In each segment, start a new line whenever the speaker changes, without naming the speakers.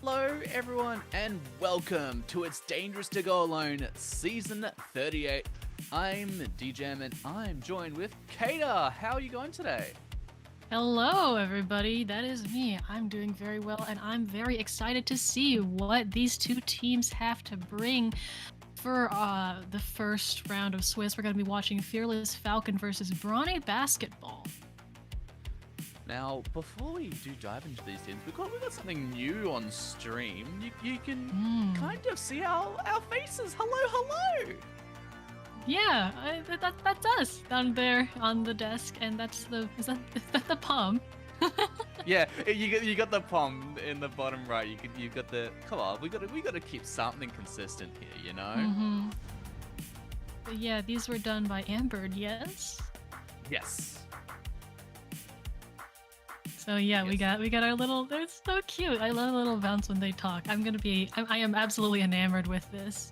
Hello everyone and welcome to It's Dangerous to Go Alone Season 38. I'm DJM and I'm joined with Kata. How are you going today?
Hello everybody, that is me. I'm doing very well and I'm very excited to see what these two teams have to bring for the first round of Swiss. We're going to be watching Fearless Falcon versus Brawny Basketball.
Now, before we do dive into these teams, we've got something new on stream. You can kind of see our faces. Hello.
Yeah, that's us down there on the desk, and is that the palm?
Yeah, you got the palm in the bottom right. You got the. Come on, we gotta keep something consistent here, you know.
Mm-hmm. But yeah, these were done by Amber. Yes.
Yes.
So yeah, yes. we got our little. They're so cute. I love a little bounce when they talk. I am absolutely enamored with this.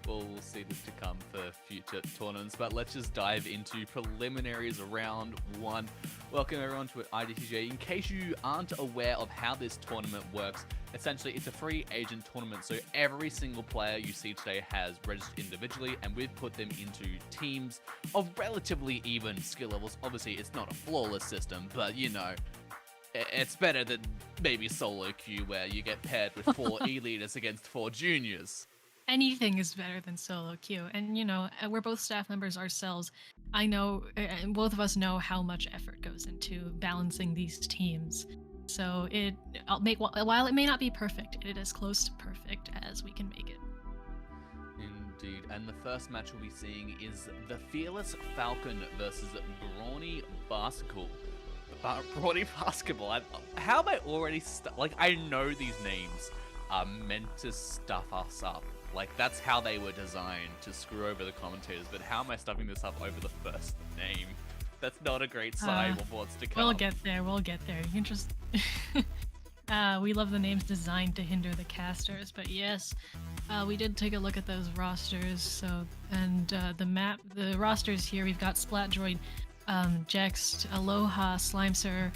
Well, we'll see this to come for future tournaments, but let's just dive into preliminaries round one. Welcome everyone to IDTJ. In case you aren't aware of how this tournament works, essentially it's a free agent tournament, so every single player you see today has registered individually, and we've put them into teams of relatively even skill levels. Obviously, it's not a flawless system, but you know, it's better than maybe solo queue where you get paired with 4 E-leaders against 4 juniors.
Anything is better than solo queue, and you know, we're both staff members ourselves. I know, and both of us know how much effort goes into balancing these teams. So while it may not be perfect, it is as close to perfect as we can make it.
Indeed, and the first match we'll be seeing is the Fearless Falcon versus Brawny Basketball. Brawny Basketball. How am I already I know these names are meant to stuff us up. Like, that's how they were designed, to screw over the commentators, but how am I stuffing this up over the first name? That's not a great sign of what's to come.
We'll get there. You can just... we love the names designed to hinder the casters, but yes, we did take a look at those rosters, and the rosters here, we've got Splatdroid, Jext, Aloha, Slimeser,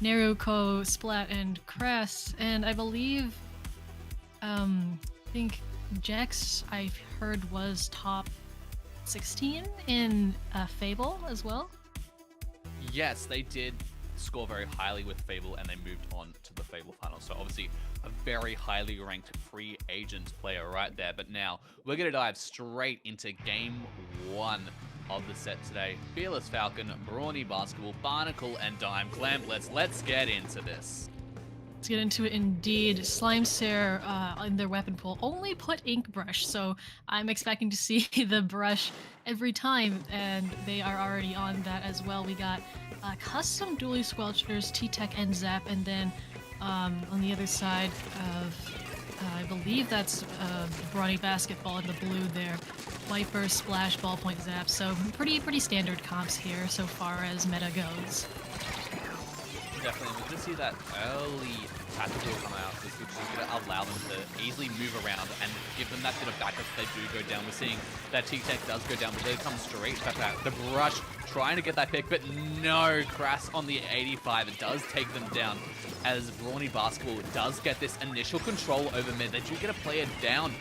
Neruko, Splat, and Cress, and I believe, I think Jex, I've heard, was top 16 in Fable as well.
Yes, they did score very highly with Fable, and they moved on to the Fable final. So obviously a very highly ranked free agent player right there. But now we're going to dive straight into game one of the set today. Fearless Falcon, Brawny Basketball, Barnacle, and Dime Clamp. Let's get into this.
Let's get into it indeed. Slimeser in their weapon pool only put Ink Brush, so I'm expecting to see the brush every time, and they are already on that as well. We got custom dually squelchers, T-Tech and Zap, and then on the other side of, I believe that's Brawny Basketball in the blue there. Viper, Splash, Ballpoint, Zap, so pretty standard comps here so far as meta goes.
Definitely, we'll just see that early tactical come out, which is going to allow them to easily move around and give them that bit of backup if they do go down. We're seeing that T-Tech does go down, but they come straight back out. The brush trying to get that pick, but no, Crass on the 85. It does take them down as Brawny Basketball does get this initial control over mid. They do get a player down,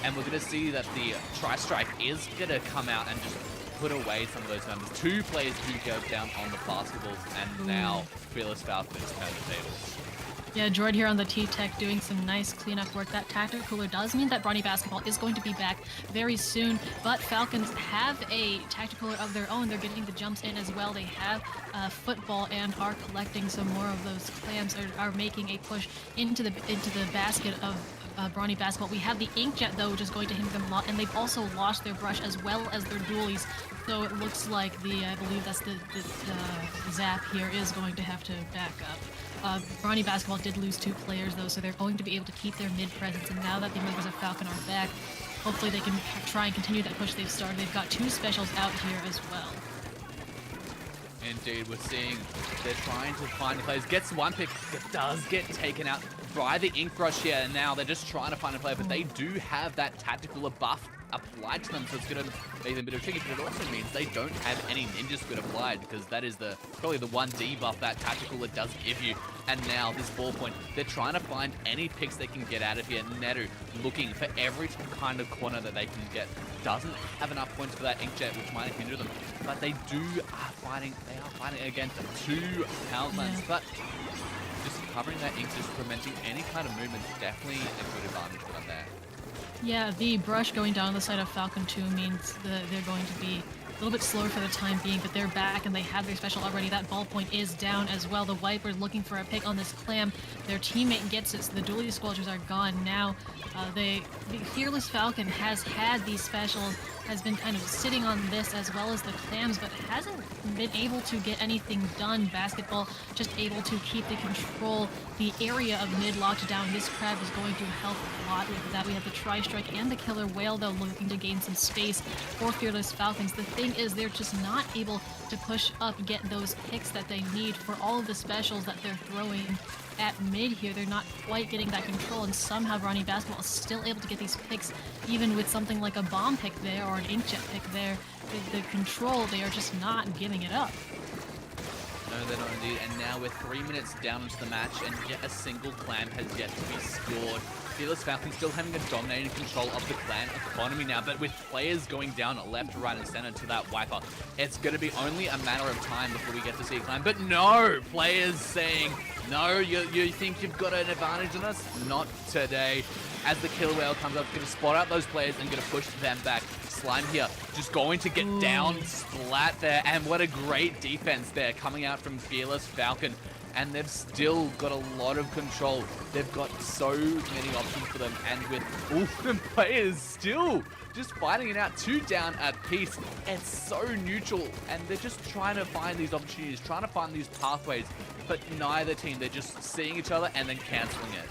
and we're going to see that the Tri-Strike is going to come out and just put away some of those members. 2 players do go down on the basketballs, and now Fearless Falcon has turned the tables.
Yeah, Droid here on the T-Tech doing some nice cleanup work. That tactical cooler does mean that Brawny Basketball is going to be back very soon, but Falcons have a tactical cooler of their own. They're getting the jumps in as well. They have football and are collecting some more of those clams, are making a push into the basket of Brawny Basketball. We have the Inkjet though, which is going to hinder them a lot, and they've also lost their brush as well as their dualies. So it looks like I believe that's the Zap here is going to have to back up. Brawny Basketball did lose 2 players though, so they're going to be able to keep their mid presence, and now that the members of Falcon are back, hopefully they can try and continue that push they've started. They've got 2 specials out here as well.
Indeed, we're seeing they're trying to find players. Gets one pick, it does get taken out by the Ink Brush here, and now they're just trying to find a player, but they do have that tactical buff applied to them, so it's going to make them a bit of tricky, but it also means they don't have any Ninja Squid applied, because that is probably the one debuff that tactical it does give you. And now this ball point, they're trying to find any picks they can get out of here. Neru looking for every kind of corner that they can get. Doesn't have enough points for that Inkjet, which might hinder them. But they are fighting against two power plants. But just covering that ink, just preventing any kind of movement, definitely a good advantage for them there.
Yeah, the brush going down the side of Falcon 2 means that they're going to be a little bit slower for the time being, but they're back and they have their special already. That ball point is down as well. The Viper looking for a pick on this Clam. Their teammate gets it, so the dually squelchers are gone now. The Fearless Falcon has had these specials, has been kind of sitting on this as well as the Clams, but hasn't been able to get anything done. Basketball just able to keep the control. The area of mid locked down. This crab is going to help a lot with that. We have the Tri-Strike and the Killer Whale, though, looking to gain some space for Fearless Falcons. The thing is, they're just not able to push up, get those picks that they need for all of the specials that they're throwing at mid here. They're not quite getting that control, and somehow Brawny Basketball is still able to get these picks, even with something like a bomb pick there or an Inkjet pick there. The control, they are just not giving it up.
No, they're not indeed. And now we're 3 minutes down into the match, and yet a single clan has yet to be scored. Fearless Falcon still having a dominating control of the clan economy now, but with players going down left, right, and center to that Viper, it's going to be only a matter of time before we get to see a clan. But no, players saying, no, you think you've got an advantage on us? Not today. As the Killer Whale comes up, going to spot out those players and going to push them back. Slime here, just going to get down, splat there, and what a great defense there coming out from Fearless Falcon. And they've still got a lot of control. They've got so many options for them, and with all the players still just fighting it out, 2 down at peace. It's so neutral, and they're just trying to find these opportunities, trying to find these pathways, but neither team, they're just seeing each other and then canceling it.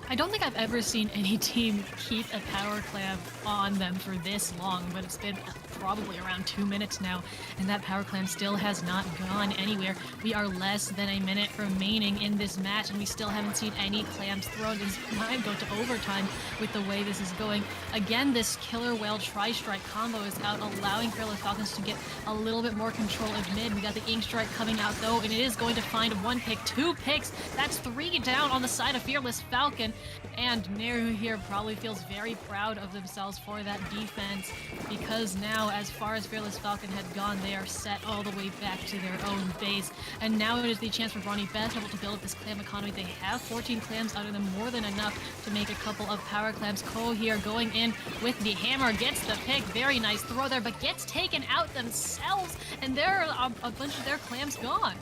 I don't think I've ever seen any team keep a power clam on them for this long, but it's been probably around 2 minutes now, and that power clam still has not gone anywhere. We are less than a minute remaining in this match, and we still haven't seen any clams thrown. This might go to overtime with the way this is going. Again, this Killer Whale Tri-Strike combo is out, allowing Fearless Falcons to get a little bit more control of mid. We got the Ink Strike coming out, though, and it is going to find 1 pick, 2 picks. That's 3 down on the side of Fearless Falcon. And Neru here probably feels very proud of themselves for that defense, because now, as far as Fearless Falcon had gone, they are set all the way back to their own base. And now it is the chance for Brawny Basketball to build up this clam economy. They have 14 clams out of them, more than enough to make a couple of power clams. Cole here going in with the hammer, gets the pick. Very nice throw there, but gets taken out themselves, and there are a bunch of their clams gone.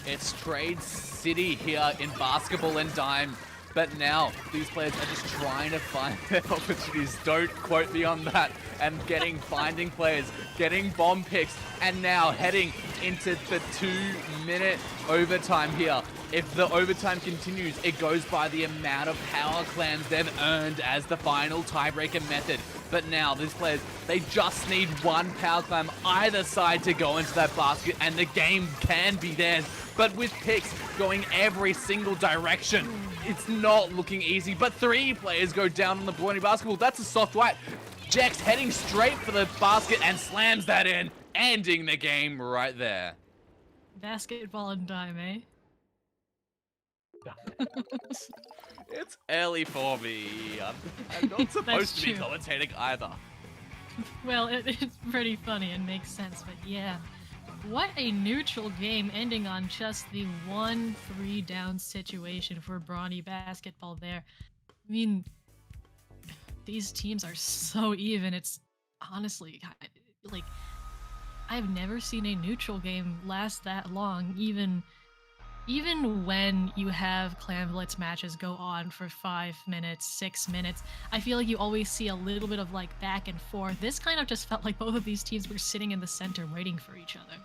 It's Trade City here in Basketball and Dime. But now, these players are just trying to find their opportunities. Don't quote me on that. And finding players, getting bomb picks, and now heading into the 2-minute overtime here. If the overtime continues, it goes by the amount of power clans they've earned as the final tiebreaker method. But now, these players, they just need 1 power clam either side to go into that basket, and the game can be theirs. But with picks going every single direction, it's not looking easy. But 3 players go down on the Brawny Basketball. That's a soft white. Jex heading straight for the basket and slams that in, ending the game right there.
Basketball and Dime, eh?
It's early for me. I'm not supposed to be commentating either.
Well, it's pretty funny and makes sense, but yeah. What a neutral game, ending on just the 1-3 down situation for Brawny Basketball there. I mean, these teams are so even. It's honestly, like, I've never seen a neutral game last that long, even when you have Clan Blitz matches go on for 5 minutes, 6 minutes. I feel like you always see a little bit of like back and forth. This kind of just felt like both of these teams were sitting in the center waiting for each other.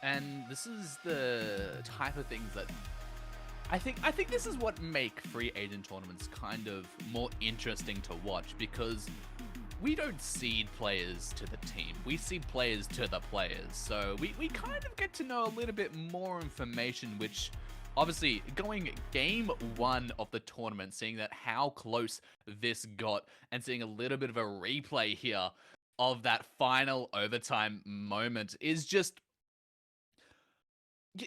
And this is the type of things that I think this is what make free agent tournaments kind of more interesting to watch, because we don't seed players to the team. We seed players to the players. So we kind of get to know a little bit more information, which obviously going game 1 of the tournament, seeing that how close this got and seeing a little bit of a replay here of that final overtime moment is just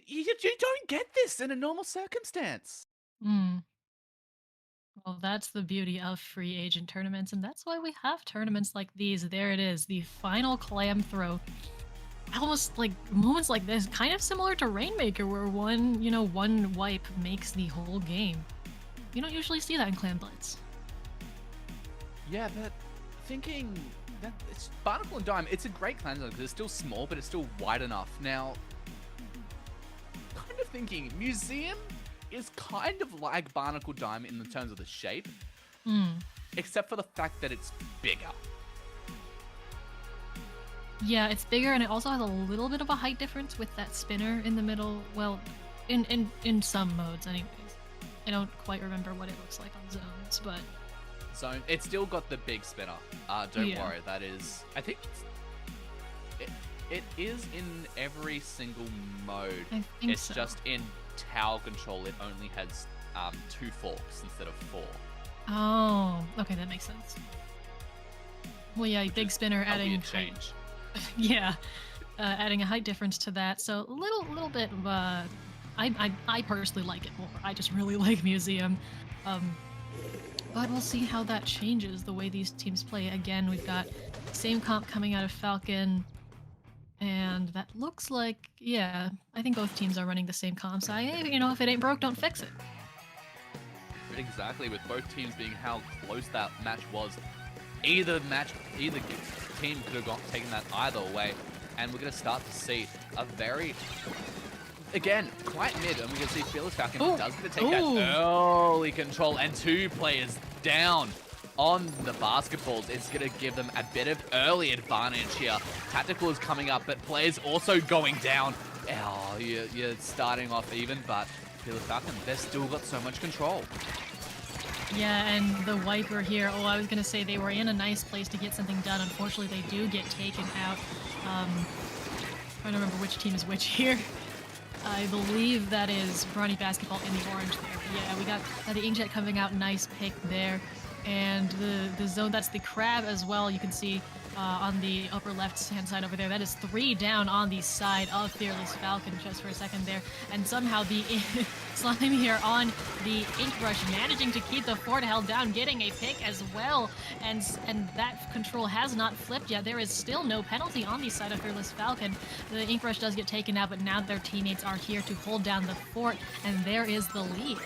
You don't get this in a normal circumstance.
Mm. Well, that's the beauty of free agent tournaments, and that's why we have tournaments like these. There it is, the final clam throw. Almost like moments like this, kind of similar to Rainmaker, where one wipe makes the whole game. You don't usually see that in Clan Blitz.
Yeah, but thinking that it's Barnacle and Dime, it's a great clan zone because it's still small, but it's still wide enough. Now, kind of thinking Museum is kind of like Barnacle Dime in the terms of the shape, except for the fact that it's bigger.
Yeah, it's bigger, and it also has a little bit of a height difference with that spinner in the middle. Well, in some modes, anyways. I don't quite remember what it looks like on zones, but
Zone, it's still got the big spinner. Don't
Yeah.
worry, that is. I think it is in every single mode.
I think
It's
so.
just in tower control. It only has 2 forks instead of 4.
Oh, okay, that makes sense. Well, yeah, big spinner
That'll be
adding
a change.
yeah, adding a height difference to that. So a little bit of I personally like it more. I just really like Museum. But we'll see how that changes the way these teams play. Again, we've got same comp coming out of Falcon, and that looks like, yeah, I think both teams are running the same comp. So, if it ain't broke, don't fix it.
Exactly, with both teams being how close that match was. Either team could have taken that either way, and we're going to start to see a very, again, quite mid, and we're going to see Fearless Falcon does get to take that early control, and 2 players down on the basketballs. It's going to give them a bit of early advantage here. Tactical is coming up, but players also going down. Oh, you're starting off even, but Fearless Falcon, they've still got so much control.
Yeah, and the Wiper here, I was going to say they were in a nice place to get something done. Unfortunately, they do get taken out. Trying to remember which team is which here. I believe that is Brawny Basketball in the orange there. But yeah, we got the Inkjet coming out, nice pick there. And the zone, that's the Crab as well, you can see on the upper left-hand side over there. That is 3 down on the side of Fearless Falcon just for a second there. And somehow the Slime here on the Ink Rush managing to keep the fort held down, getting a pick as well. And that control has not flipped yet. There is still no penalty on the side of Fearless Falcon. The Ink Rush does get taken out, but now their teammates are here to hold down the fort. And there is the lead.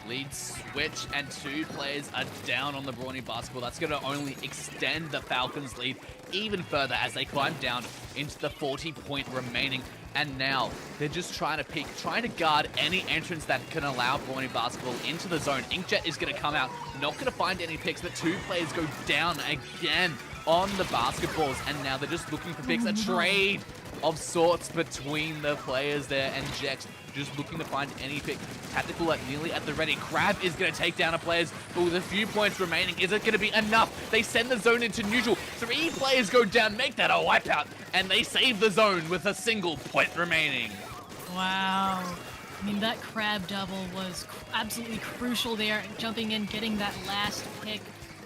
Lead switch, and 2 players are down on the Brawny basketball. That's going to only extend the Falcons' lead even further as they climb down into the 40-point remaining. And now they're just trying to peek, trying to guard any entrance that can allow Brawny basketball into the zone. Inkjet is going to come out, not going to find any picks, but 2 players go down again on the basketballs. And now they're just looking for picks, a trade of sorts between the players there, and Jex just looking to find any pick. Tactical nearly at the ready. Crab is going to take down a players, but with a few points remaining, is it going to be enough? They send the zone into neutral. 3 players go down, make that a wipeout, and they save the zone with a single point remaining.
Wow. I mean, that Crab double was absolutely crucial there, jumping in, getting that last pick.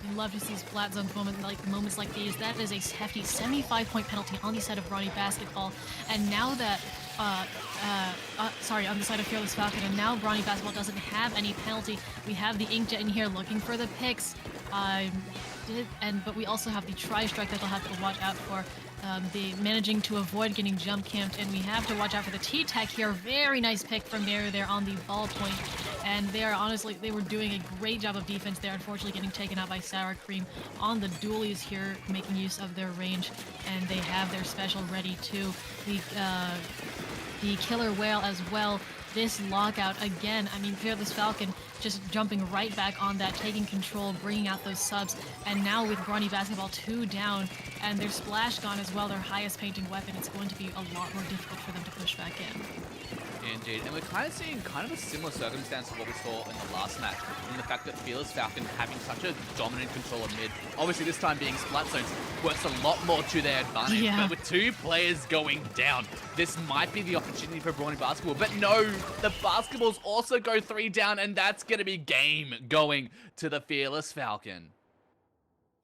I love to see flat zones moments like these. That is a hefty 75-point penalty on the side of Brawny Basketball. And now that, on the side of Fearless Falcon, and now Brawny Basketball doesn't have any penalty. We have the Inkjet in here looking for the picks. But we also have the Tri-Strike that they'll have to watch out for. The managing to avoid getting jump camped, and we have to watch out for the T-Tech here. Very nice pick from there on the ball point, and they were doing a great job of defense there. Unfortunately, getting taken out by Sour Cream on the dualies here, making use of their range, and they have their special ready too. The Killer Whale as well. This lockout again. I mean, Fearless Falcon just jumping right back on that, taking control, bringing out those subs, and now with Brawny Basketball 2 down and their splash gone as well, their highest painting weapon, it's going to be a lot more difficult for them to push back in.
Indeed, and we're kind of seeing kind of a similar circumstance to what we saw in the last match, in the fact that Fearless Falcon having such a dominant control of mid, obviously this time being splat zones, works a lot more to their advantage, but with 2 players going down, this might be the opportunity for Brawny Basketball, but no, the basketballs also go 3 down, and that's going to be game going to the Fearless Falcon.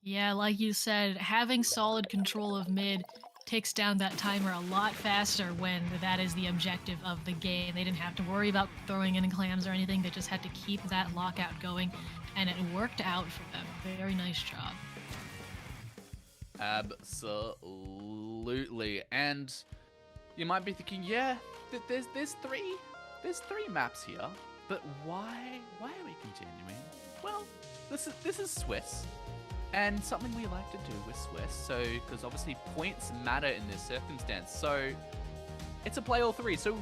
Yeah, like you said, having solid control of mid takes down that timer a lot faster when that is the objective of the game. They didn't have to worry about throwing in clams or anything. They just had to keep that lockout going, and it worked out for them. Very nice job.
Absolutely. And you might be thinking, yeah, there's three maps here, but why are we continuing? Well, this is Swiss. And something we like to do with Swiss, so because obviously points matter in this circumstance, so it's a play all three. So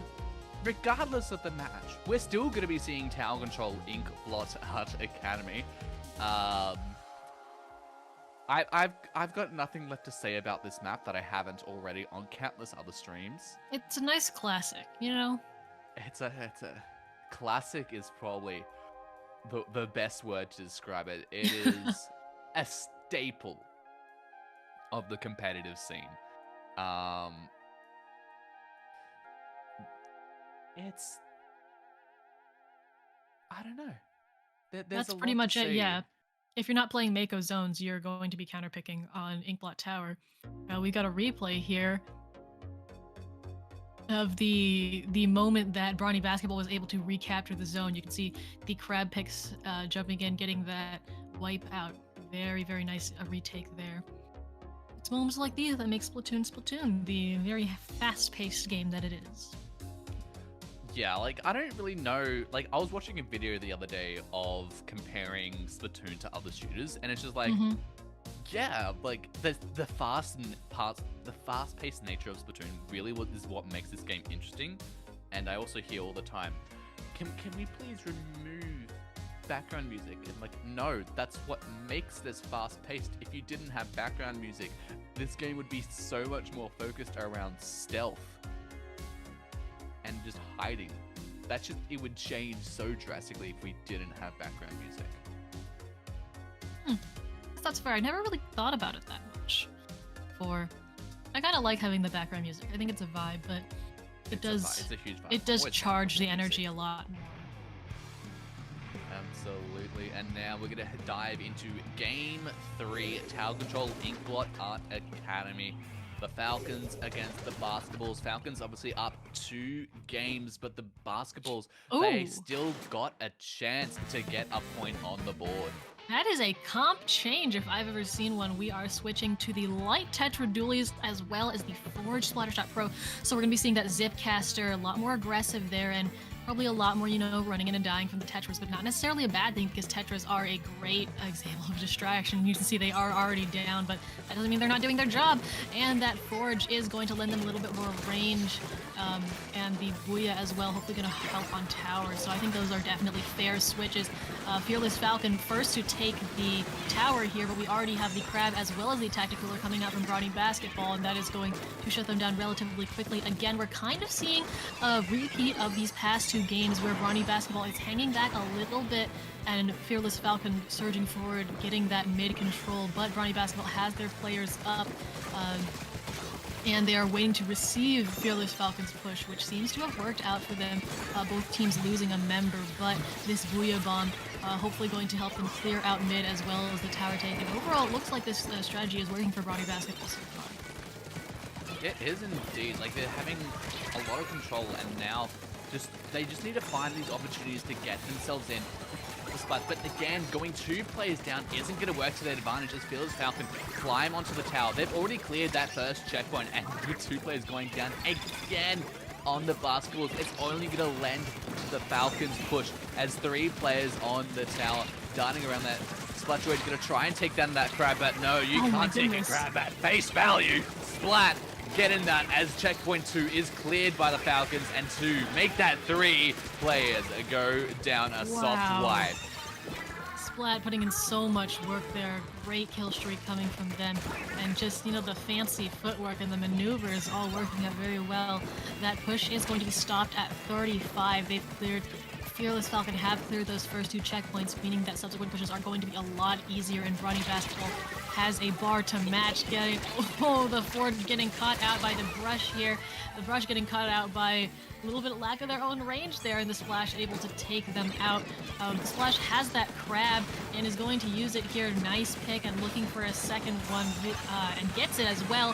regardless of the match, we're still going to be seeing Tower Control Inc. Blot Art Academy. I've got nothing left to say about this map that I haven't already on countless other streams.
It's a nice classic, you know.
It's a classic is probably the best word to describe it. It is a staple of the competitive scene. It's, I don't know.
That's pretty much it, yeah. If you're not playing Mako Zones, you're going to be counterpicking on Inkblot Tower. We got a replay here of the moment that Brawny Basketball was able to recapture the zone. You can see the crab picks jumping in, getting that wipe out. Very, very nice retake there. It's moments like these that make Splatoon, the very fast-paced game that it is.
Yeah, like, I don't really know. Like, I was watching a video the other day of comparing Splatoon to other shooters, and it's just like, yeah, like, the fast-paced nature of Splatoon really is what makes this game interesting. And I also hear all the time, can we please remove background music? And like, no, that's what makes this fast-paced. If you didn't have background music, this game would be so much more focused around stealth and just hiding. It would change so drastically if we didn't have background music.
That's fair. I never really thought about it that much. I kind of like having the background music. I think it's a vibe, but it's a huge vibe. It does charge the energy a lot more.
Absolutely. And now we're going to dive into Game 3, Tower Control Inkblot Art Academy. The Falcons against the Basketballs. Falcons obviously up 2 games, but the Basketballs, they still got a chance to get a point on the board.
That is a comp change if I've ever seen one. We are switching to the light Tetra Dualies as well as the Forge Splattershot Pro. So we're going to be seeing that Zipcaster, a lot more aggressive there, and probably a lot more, running in and dying from the Tetras, but not necessarily a bad thing because Tetras are a great example of distraction. You can see they are already down, but that doesn't mean they're not doing their job. And that Forge is going to lend them a little bit more range, and the Booyah as well, hopefully going to help on tower. So I think those are definitely fair switches. Fearless Falcon first to take the tower here, but we already have the Crab as well as the Tacticooler coming out from Brawny Basketball, and that is going to shut them down relatively quickly. Again, we're kind of seeing a repeat of these past 2 games where Brawny Basketball is hanging back a little bit and Fearless Falcon surging forward, getting that mid control, but Brawny Basketball has their players up, and they are waiting to receive Fearless Falcon's push, which seems to have worked out for them. Both teams losing a member, but this Booyah Bomb hopefully going to help them clear out mid as well as the tower take. And overall, it looks like this strategy is working for Brawny Basketball so far.
It is indeed. Like, they're having a lot of control, and now they just need to find these opportunities to get themselves in the spot. But again, going 2 players down isn't going to work to their advantage as Fearless Falcon climb onto the tower. They've already cleared that first checkpoint, and with 2 players going down again on the Basketballs, it's only going to lend to the Falcons' push as 3 players on the tower darting around that. Splatroid's going to try and take down that Crab, but no, you can't take a Crab at face value. Splat! Get in that as checkpoint 2 is cleared by the Falcons, and to make that 3 players go down a soft white.
Splat putting in so much work there. Great kill streak coming from them, and just the fancy footwork and the maneuvers all working out very well. That push is going to be stopped at 35. They've cleared. Fearless Falcon have cleared those first 2 checkpoints, meaning that subsequent pushes are going to be a lot easier, and Brawny Basketball has a bar to match. The Forge getting caught out by the brush here. The brush getting caught out by A little bit of lack of their own range there, and the Splash able to take them out. The Splash has that crab and is going to use it here. Nice pick and looking for a second one and gets it as well.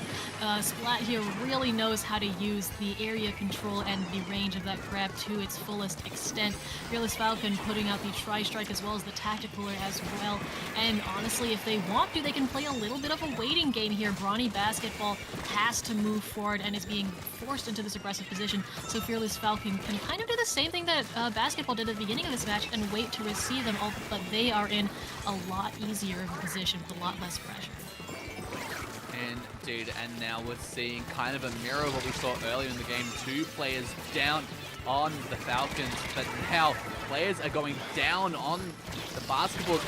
Splat here really knows how to use the area control and the range of that crab to its fullest extent. Fearless Falcon putting out the Tri-Strike as well as the Tacticaler as well. And honestly, if they want to, they can play a little bit of a waiting game here. Brawny Basketball has to move forward and is being forced into this aggressive position. So Fearless Falcon can kind of do the same thing that Basketball did at the beginning of this match and wait to receive them, but they are in a lot easier of a position with a lot less pressure.
Indeed, and now we're seeing kind of a mirror of what we saw earlier in the game. 2 players down on the Falcons, but now players are going down on the Basketballs,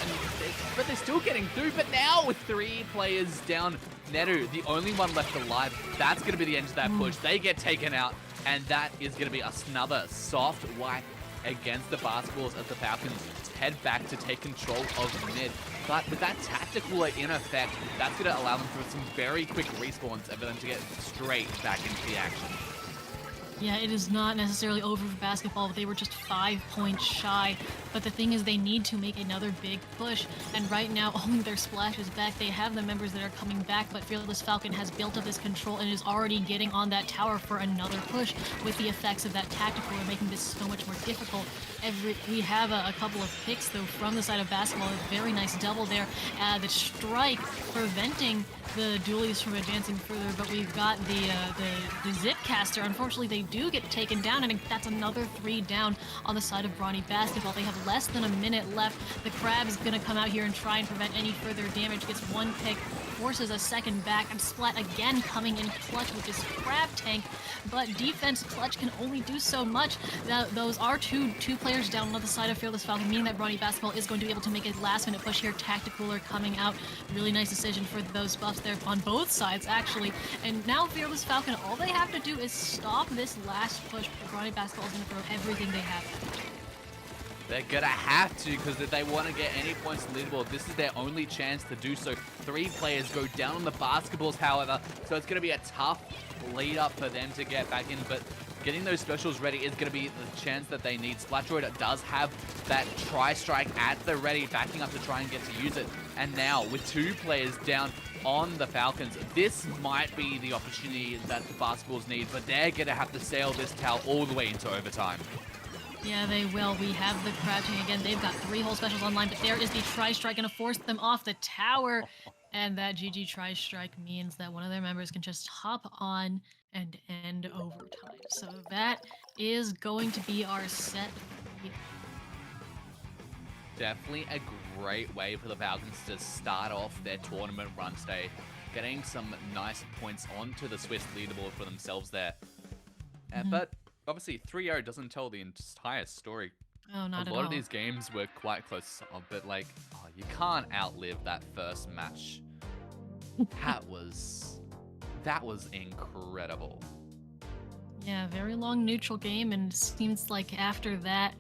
but they're still getting through. But now with 3 players down, Neru, the only one left alive, that's going to be the end of that push. They get taken out, and that is going to be another soft wipe against the Basketballs as the Falcons head back to take control of mid. But with that tactical in effect, that's going to allow them for some very quick respawns and for them to get straight back into the action.
Yeah, it is not necessarily over for Basketball. They were just 5 points shy. But the thing is, they need to make another big push. And right now, only their Splash is back. They have the members that are coming back, but Fearless Falcon has built up his control and is already getting on that tower for another push with the effects of that tactical and making this so much more difficult. We have a couple of picks, though, from the side of Basketball. A very nice double there. The strike preventing the duelies from advancing further, but we've got the Zip Caster. Unfortunately, they do get taken down, and that's another 3 down on the side of Brawny Basketball. They have less than a minute left. The Crab's gonna come out here and try and prevent any further damage. Gets 1 pick, forces a second back, and Splat again coming in clutch with this Crab tank, but defense clutch can only do so much. Those are two players down on the side of Fearless Falcon, meaning that Brawny Basketball is going to be able to make a last-minute push here. Tacticaler coming out. Really nice decision for those buffs there on both sides, actually. And now Fearless Falcon, all they have to do is stop this last push. Brawny Basketball is going to throw everything they have.
They're gonna have to, because if they want to get any points in the leaderboard, this is their only chance to do so. 3 players go down on the Basketballs, however, so it's gonna be a tough lead up for them to get back in, but getting those specials ready is gonna be the chance that they need. Splatdroid does have that Tri-Strike at the ready, backing up to try and get to use it. And now, with 2 players down on the Falcons, this might be the opportunity that the Basketballs need, but they're gonna have to sail this tower all the way into overtime.
Yeah, they will. We have the crouching again. They've got 3 whole specials online, but there is the Tri-Strike going to force them off the tower. And that GG Tri-Strike means that one of their members can just hop on and end overtime. So that is going to be our set.
Definitely a great way for the Falcons to start off their tournament run today, getting some nice points onto the Swiss leaderboard for themselves there. But obviously, 3-0 doesn't tell the entire story.
Oh, not at all.
A lot of these games were quite close, but like, you can't outlive that first match. That was incredible.
Yeah, very long neutral game, and seems like after that,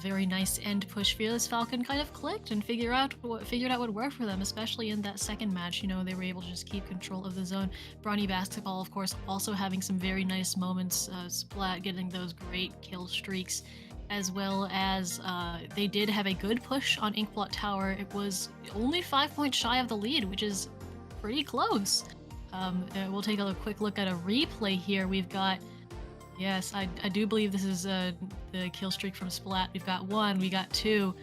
very nice end push, Fearless Falcon kind of clicked and figured out what worked for them, especially in that second match. You know, they were able to just keep control of the zone. Brawny Basketball, of course, also having some very nice moments. Splat getting those great kill streaks, as well as they did have a good push on Inkblot Tower. It was only 5 points shy of the lead, which is pretty close. We'll take a quick look at a replay here. We've got, yes, I do believe this is the kill streak from Splat. We've got 1, we got 2.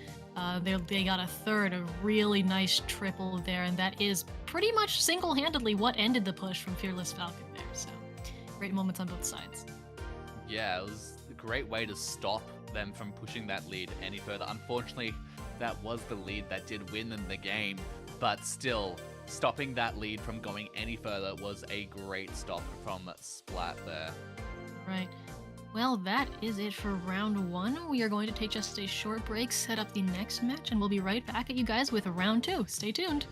They got a third, a really nice triple there, and that is pretty much single-handedly what ended the push from Fearless Falcon there. So, great moments on both sides.
Yeah, it was a great way to stop them from pushing that lead any further. Unfortunately, that was the lead that did win them the game, but still, stopping that lead from going any further was a great stop from Splat there.
Right. Well, that is it for round 1. We are going to take just a short break, set up the next match, and we'll be right back at you guys with round 2. Stay tuned.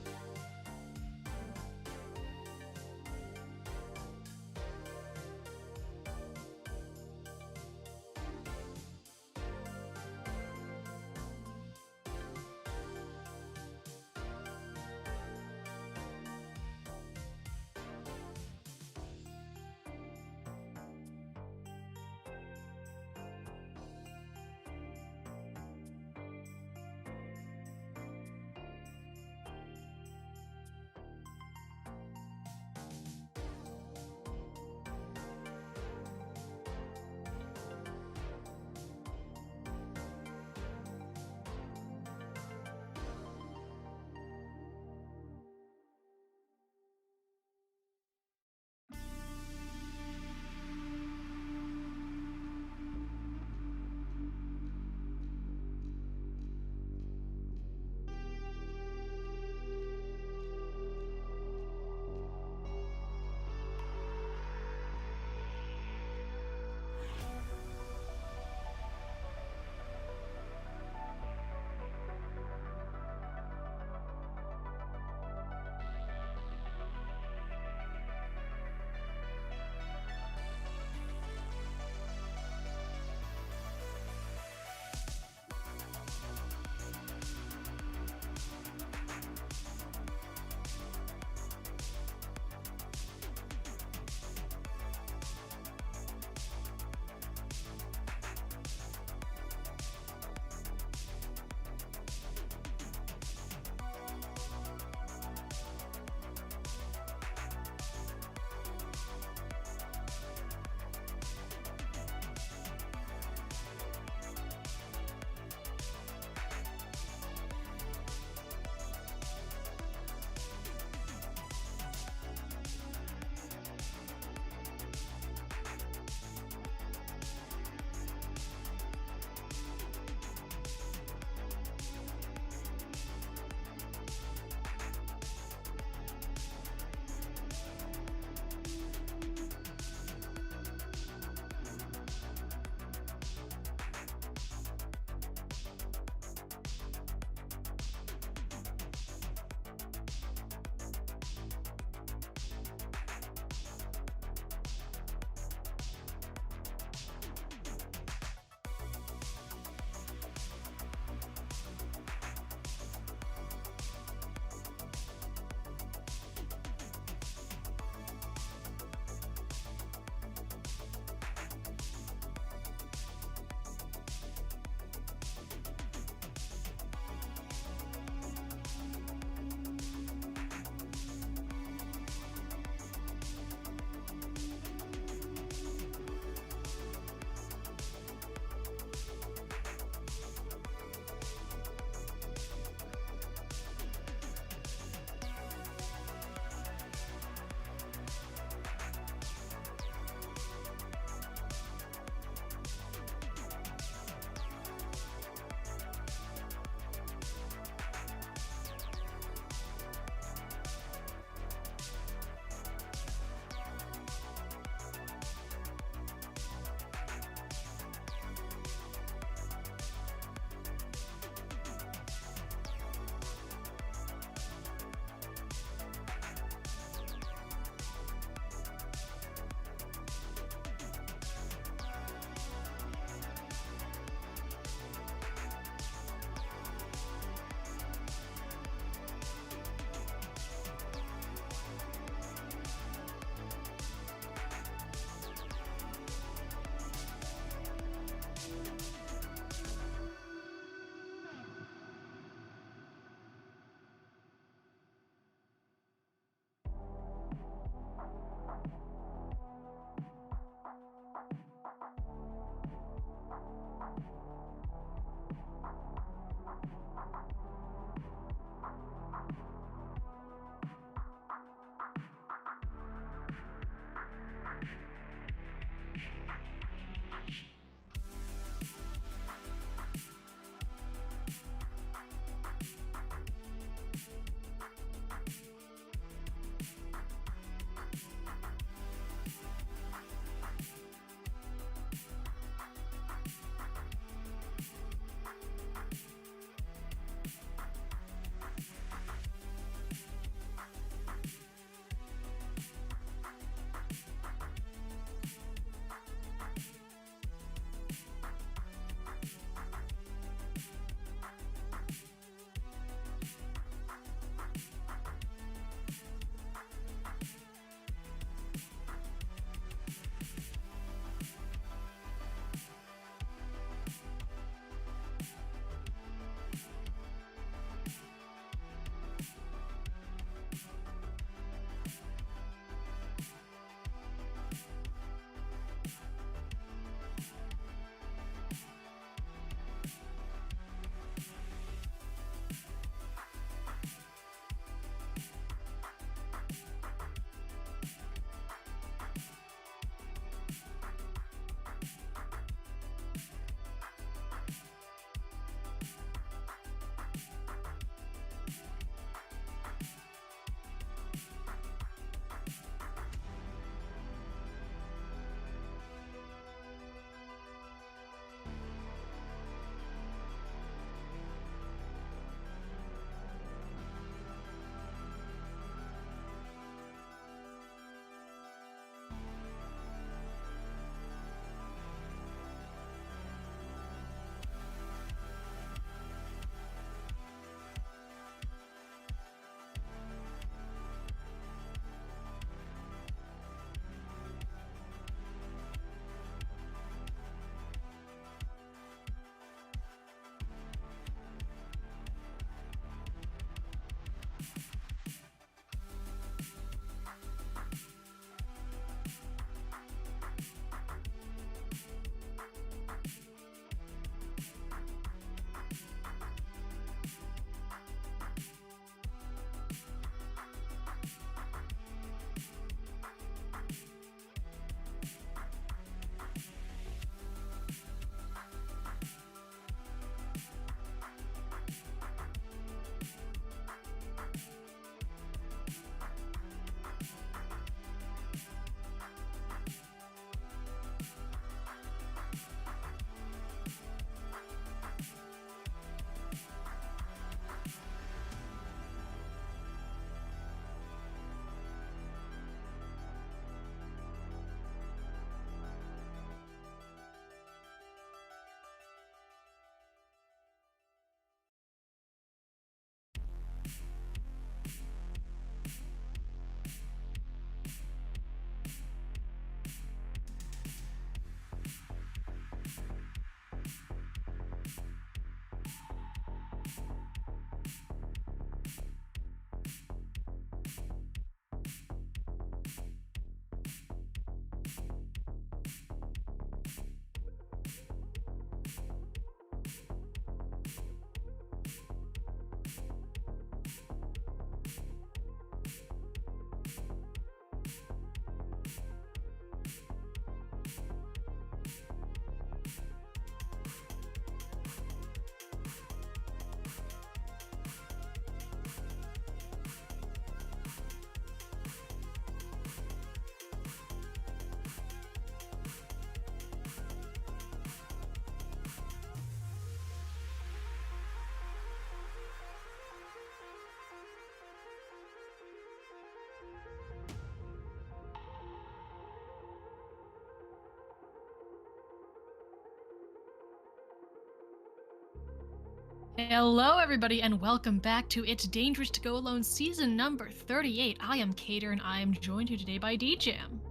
Hello, everybody, and welcome back to It's Dangerous to Go Alone season number 38. I am Cater, and I am joined here today by DJam.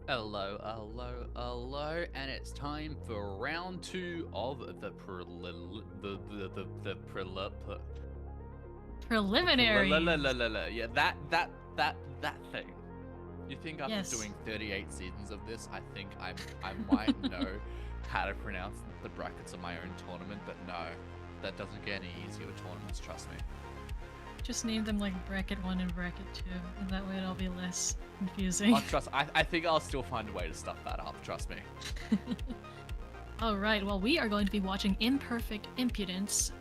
Hello, hello, hello, and it's time for round 2 of the
Preliminary.
Yeah, that thing. You think after
Yes.
doing 38 seasons of this, I think I might know how to pronounce the brackets of my own tournament, but no, that doesn't get any easier with tournaments, trust me.
Just name them like bracket 1 and bracket 2, and that way it'll be less confusing.
Oh, trust, I think I'll still find a way to stuff that up, trust me.
Alright, well, we are going to be watching Imperfect Impudence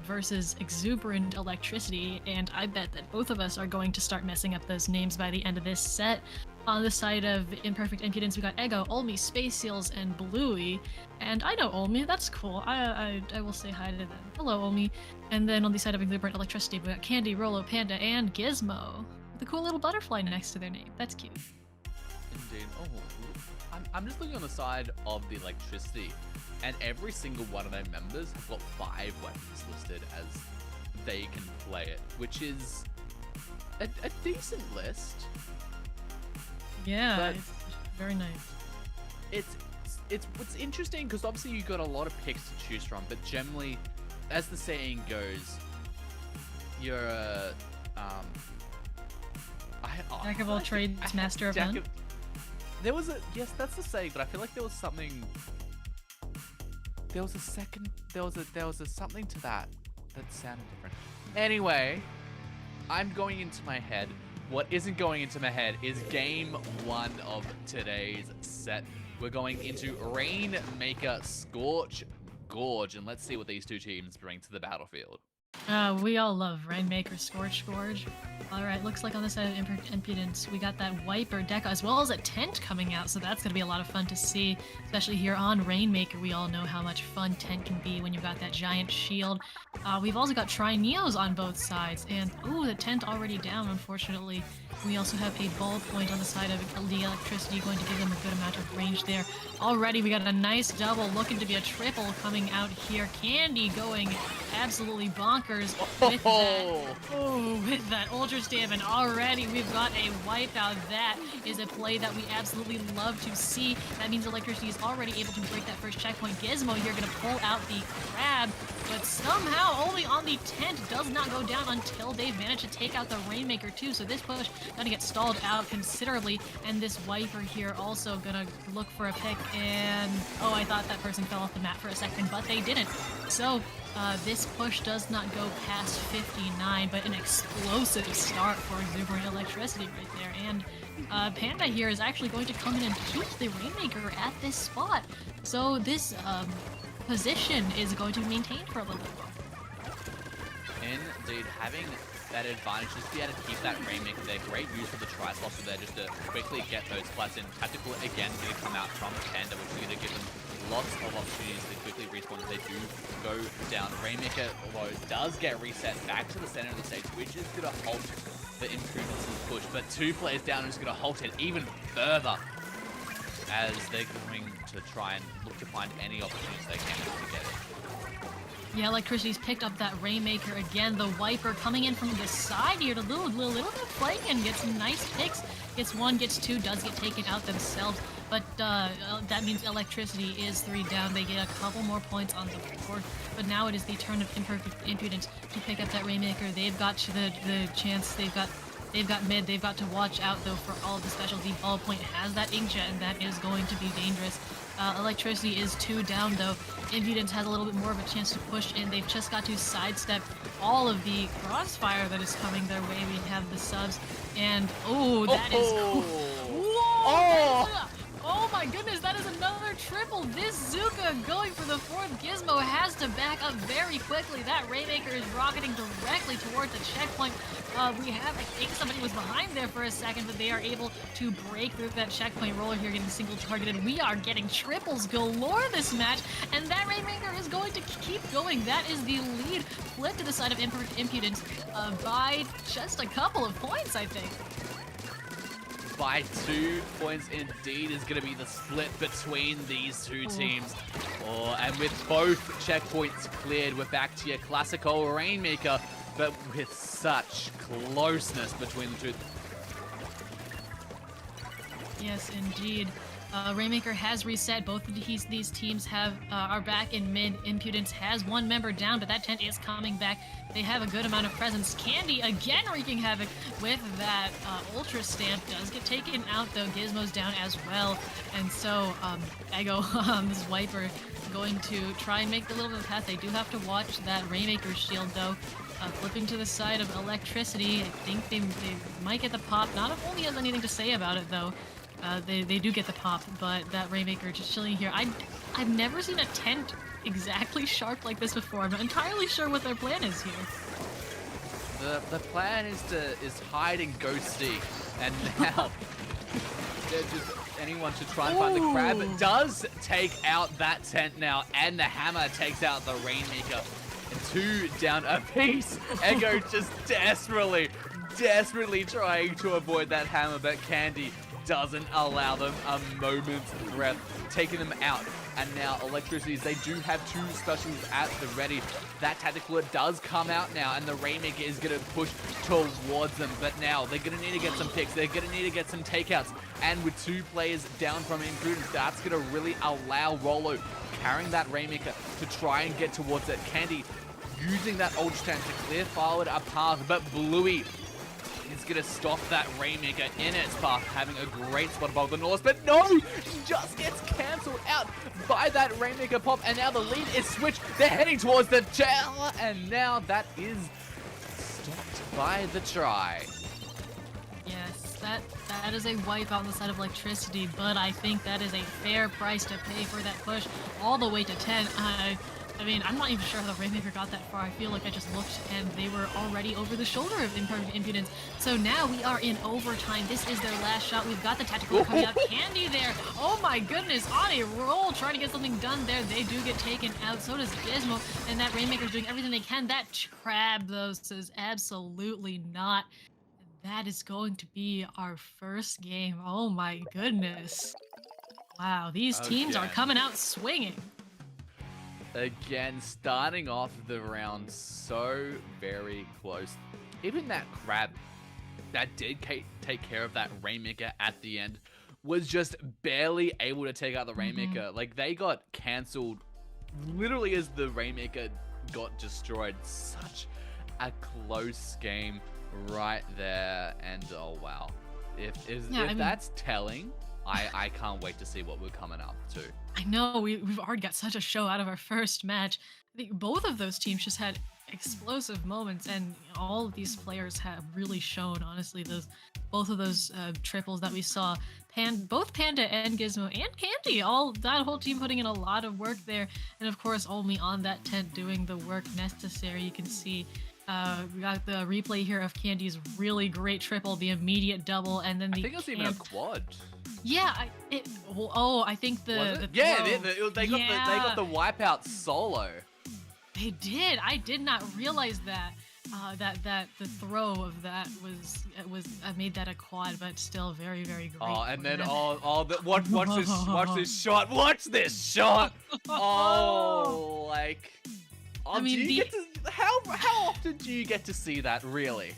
versus Exuberant Electricity, and I bet that both of us are going to start messing up those names by the end of this set. On the side of Imperfect Impudence, we got Ego, Olmi, Space Seals, and Bluey. And I know Olmi, that's cool. I will say hi to them. Hello, Olmi. And then on the side of Exuberant Electricity, we got Candy, Rolo, Panda, and Gizmo. With a cool little butterfly next to their name. That's cute.
Indeed. Oh, I'm just looking on the side of the electricity, and every single one of their members have got 5 weapons listed as they can play it, which is a decent list.
Yeah,
But
it's very nice.
It's interesting because obviously you've got a lot of picks to choose from, but generally, as the saying goes, you're a
Jack of all trades, master of none.
There was yes, that's the saying, but I feel like there was something. There was a something to that sounded different. Anyway, I'm going into my head. What isn't going into my head is game 1 of today's set. We're going into Rainmaker Scorch Gorge, and let's see what these two teams bring to the battlefield.
We all love Rainmaker, Scorch, Gorge. Alright, looks like on the side of Imperfect Impudence, we got that Wiper Deca as well as a tent coming out, so that's going to be a lot of fun to see, especially here on Rainmaker. We all know how much fun tent can be when you've got that giant shield. We've also got Tri-Neos on both sides, and ooh, the tent already down, unfortunately. We also have a ballpoint on the side of the electricity, going to give them a good amount of range there. Already, we got a nice double, looking to be a triple coming out here. Candy going absolutely bonkers with that. Oh, with that ultra stamp, and already we've got a wipeout. That is a play that we absolutely love to see. That means electricity is already able to break that first checkpoint. Gizmo here going to pull out the crab, but somehow only on the tent does not go down until they've managed to take out the Rainmaker too. So this push gonna get stalled out considerably, and this Wiper here also gonna look for a pick, and oh, I thought that person fell off the map for a second, but they didn't. So this push does not go past 59, but an explosive start for Exuberant Electricity right there. And Panda here is actually going to come in and keep the Rainmaker at this spot. So this position is going to be maintained for a little bit.
Indeed, having that advantage, just to be able to keep that Rainmaker there. Great use of the Tricelops there just to quickly get those flats in. Tactical again going to come out from Panda, which is going to give them lots of opportunities to quickly respawn if they do go down. Rainmaker, although, does get reset back to the center of the stage, which is going to halt the Impudence's push. But 2 players down is going to halt it even further as they're going to try and look to find any opportunities they can to get it.
Yeah, Electricity's picked up that Rainmaker again. The Wiper coming in from the side here to little bit flank and gets some nice picks. Gets 1, gets 2, does get taken out themselves. But that means Electricity is 3 down. They get a couple more points on the board. But now it is the turn of Imperfect Impudence to pick up that Rainmaker. They've got the chance. They've got mid. They've got to watch out though for all of the specialty. Ballpoint has that inkjet, and that is going to be dangerous. Electricity is 2 down though. Impudence has a little bit more of a chance to push in. They've just got to sidestep all of the crossfire that is coming their way. We have the subs, and oh, that is cool. Whoa! Oh my goodness, that is another triple. This Zuka going for the 4th. Gizmo has to back up very quickly. That Rainmaker is rocketing directly towards the checkpoint. We have, I think somebody was behind there for a second, but they are able to break through that checkpoint. Roller here getting single targeted. We are getting triples galore this match, and that Rainmaker is going to keep going. That is the lead. Flip to the side of Impudence by just a couple of points, I think.
By 2 points indeed is going to be the split between these two teams. Oh, and with both checkpoints cleared, we're back to your classical Rainmaker, but with such closeness between the two.
Yes, indeed. Rainmaker has reset. Both of these teams are back in mid. Impudence has one member down, but that tent is coming back. They have a good amount of presence. Candy again wreaking havoc with that Ultra Stamp. Does get taken out though. Gizmo's down as well. And so Ego, this Viper, going to try and make the little bit of path. They do have to watch that Rainmaker shield though. Flipping to the side of Electricity. I think they might get the pop. Not if only has anything to say about it though. They do get the pop, but that Rainmaker just chilling here. I've never seen a tent exactly sharp like this before. I'm not entirely sure what their plan is here.
The plan is hide and go seek, and now just anyone should try and find the crab. It does take out that tent now, and the hammer takes out the Rainmaker. 2 down a piece. Ego just desperately trying to avoid that hammer, but Candy doesn't allow them a moment's breath, taking them out. And now Electricities, they do have 2 specials at the ready. That Tactical does come out now, and the Rainmaker is going to push towards them. But now they're going to need to get some picks. They're going to need to get some takeouts. And with 2 players down from Impudence, that's going to really allow Rolo carrying that Rainmaker to try and get towards it. Candy using that Ultra Stamp to clear forward a path, but Bluey is going to stop that Rainmaker in its path, having a great spot above the Norse, but no! Just gets cancelled out by that Rainmaker pop, and now the lead is switched. They're heading towards the tower, and now that is stopped by the try.
Yes, that is a wipe out on the side of Electricity, but I think that is a fair price to pay for that push all the way to 10. I mean, I'm not even sure how the Rainmaker got that far. I feel like I just looked and they were already over the shoulder of Imperfect Impudence. So now we are in overtime. This is their last shot. We've got the Tactical coming out. Candy there. Oh my goodness, on a roll, trying to get something done there. They do get taken out. So does Gizmo. And that Rainmaker's doing everything they can. That Crab, though, says absolutely not. That is going to be our first game. Oh my goodness. Wow, these teams are coming out swinging.
Again, starting off the round so very close. Even that Crab that did take care of that Rainmaker at the end was just barely able to take out the Rainmaker. Like, they got cancelled literally as the Rainmaker got destroyed. Such a close game right there. And oh wow. If that's telling, I can't wait to see what we're coming up to.
I know, we've already got such a show out of our first match. I think both of those teams just had explosive moments, and all of these players have really shown, honestly, both of those triples that we saw. Both Panda and Gizmo and Candy, that whole team putting in a lot of work there. And of course, Omi on that tent doing the work necessary. You can see we got the replay here of Candy's really great triple, the immediate double, and then
I think it was even a quad.
Yeah, I think the
they got the wipeout solo.
They did. I did not realize that. That the throw of that was made that a quad, but still very, very great.
Oh, and then watch this shot. Watch this shot. Oh, like. Oh, I mean, how often do you get to see that, really?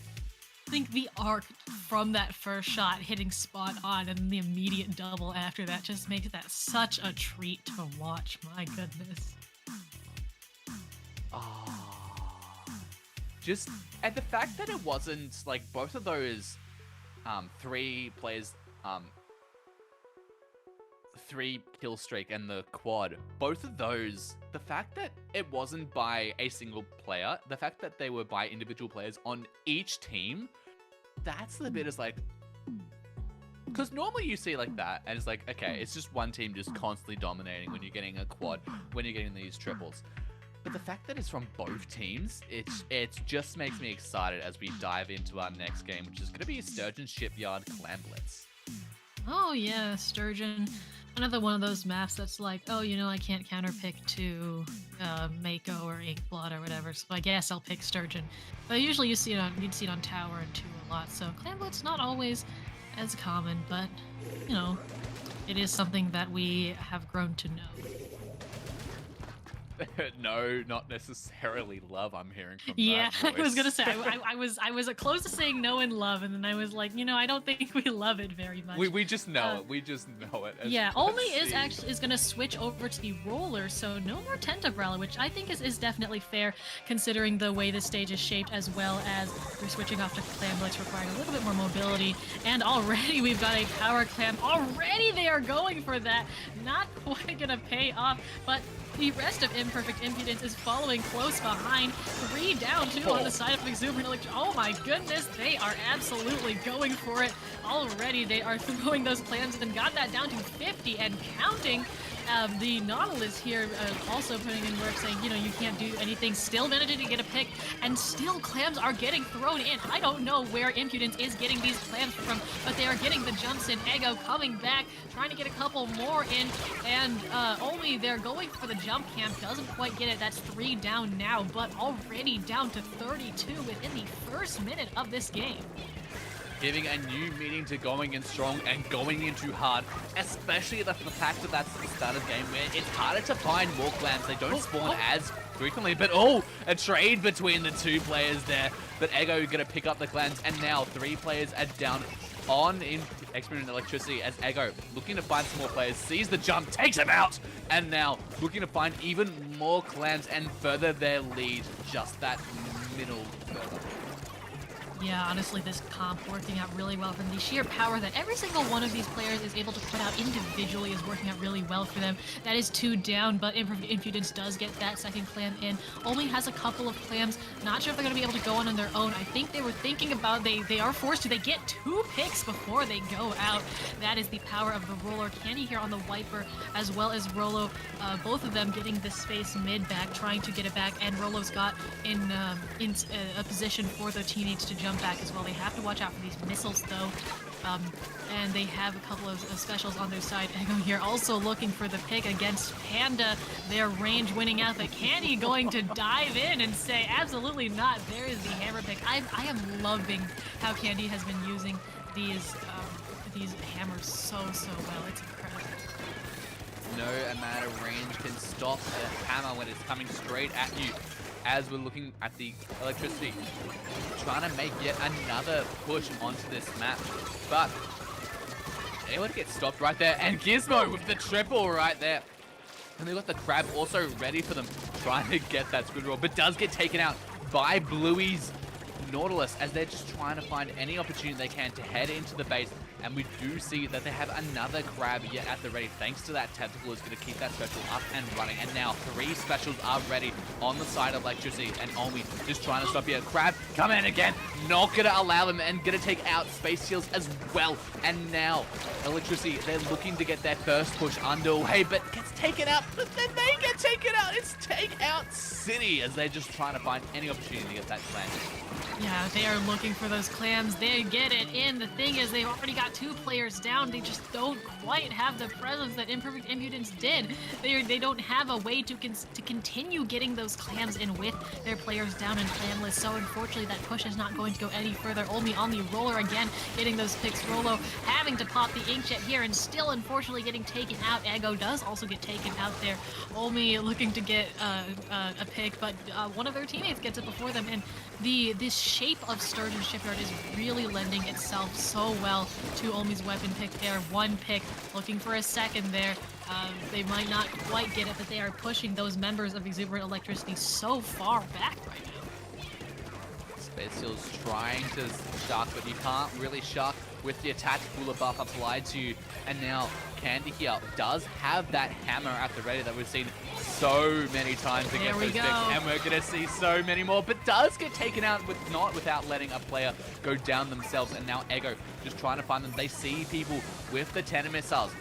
I think the arc from that first shot hitting spot on and the immediate double after that just makes that such a treat to watch. My goodness.
Just, and the fact that it wasn't like both of those 3 players, 3 kill streak and the quad, both of those, the fact that it wasn't by a single player, the fact that they were by individual players on each team, that's the bit is like, because normally you see like that and it's like, okay, it's just one team just constantly dominating when you're getting a quad, when you're getting these triples. But the fact that it's from both teams, it just makes me excited as we dive into our next game, which is going to be Sturgeon Shipyard Clan Blitz.
Oh yeah, Sturgeon. Another one of those maps that's like, oh, you know, I can't counterpick to Mako or Inkblot or whatever, so I guess I'll pick Sturgeon. But usually you'd see it on Tower and 2 a lot, so Clan Blitz not always as common, but, you know, it is something that we have grown to know.
No, not necessarily love. I'm hearing from
Yeah,
that voice.
I was gonna say I was close to saying no in love, and then I was like, I don't think we love it very much.
We just know it. We just know it.
Yeah, Only is gonna switch over to the roller, so no more Tentabrella, which I think is definitely fair considering the way the stage is shaped, as well as they're switching off to Clam Blitz, requiring a little bit more mobility. And already we've got a power clam. Already they are going for that. Not quite gonna pay off, but the rest of Imperfect Impudence is following close behind. 3 down, 2 on the side of Exuberant. Oh my goodness, they are absolutely going for it. Already they are throwing those clams and got that down to 50 and counting. The Nautilus here also putting in work, saying, you can't do anything. Still managing to get a pick, and still clams are getting thrown in. I don't know where Impudence is getting these clams from, but they are getting the jumps in. Ego coming back, trying to get a couple more in, and Only they're going for the jump camp. Doesn't quite get it. That's 3 down now, but already down to 32 within the first minute of this game.
Giving a new meaning to going in strong and going into hard, especially the fact that that's the start of the game where it's harder to find more clams. They don't spawn as frequently, but a trade between the 2 players there. But Ego gonna pick up the clams, and now 3 players are down on Exuberant Electricity as Ego, looking to find some more players, sees the jump, takes him out, and now looking to find even more clams and further their lead just that middle further.
Yeah, honestly, this comp working out really well for them. The sheer power that every single one of these players is able to put out individually is working out really well for them. That is 2 down, but Impudence does get that second clam in. Only has a couple of clams. Not sure if they're going to be able to go on their own. I think they were thinking about they are forced to. They get 2 picks before they go out. That is the power of the roller. Candy here on the wiper, as well as Rolo. Both of them getting the space mid back, trying to get it back, and Rolo's got in a position for the teammates to jump back as well. They have to watch out for these missiles though, and they have a couple of specials on their side. Ego here also looking for the pick against Panda. Their range winning out, but Candy going to dive in and say absolutely not. There is the hammer pick. I am loving how Candy has been using these hammers so well. It's incredible.
No amount of range can stop the hammer when it's coming straight at you. As we're looking at the Electricity, trying to make yet another push onto this map, but able to get stopped right there, and Gizmo with the triple right there. And they've got the Crab also ready for them, trying to get that squid roll, but does get taken out by Bluey's Nautilus as they're just trying to find any opportunity they can to head into the base. And we do see that they have another Crab yet at the ready, thanks to that Tentacle is going to keep that special up and running. And now 3 specials are ready on the side of Electricity, and Omi just trying to stop here. Crab, come in again, not going to allow them, and going to take out Space Shields as well. And now Electricity, they're looking to get their first push underway, but gets taken out, but then they get taken out. It's Take Out City as they're just trying to find any opportunity to get that clan.
Yeah, they are looking for those clams. They get it in. The thing is, they've already got 2 players down. They just don't quite have the presence that Imperfect Impudence did. They don't have a way to continue getting those clams in with their players down and clamless. So unfortunately, that push is not going to go any further. Only on the roller again, getting those picks. Rolo having to pop the inkjet here, and still unfortunately getting taken out. Ego does also get taken out there. Only looking to get a pick, but one of their teammates gets it before them, and this shape of Sturgeon Shipyard is really lending itself so well to Omi's weapon pick there. 1 pick, looking for a second there. They might not quite get it, but they are pushing those members of Exuberant Electricity so far back right now.
Space Seal's trying to shark, but you can't really shark with the attack cooler buff applied to you. And now Candy here does have that hammer at the ready that we've seen so many times against those picks, and we're gonna see so many more, but does get taken out without letting a player go down themselves. And now Ego just trying to find them. They see people with the 10 missiles.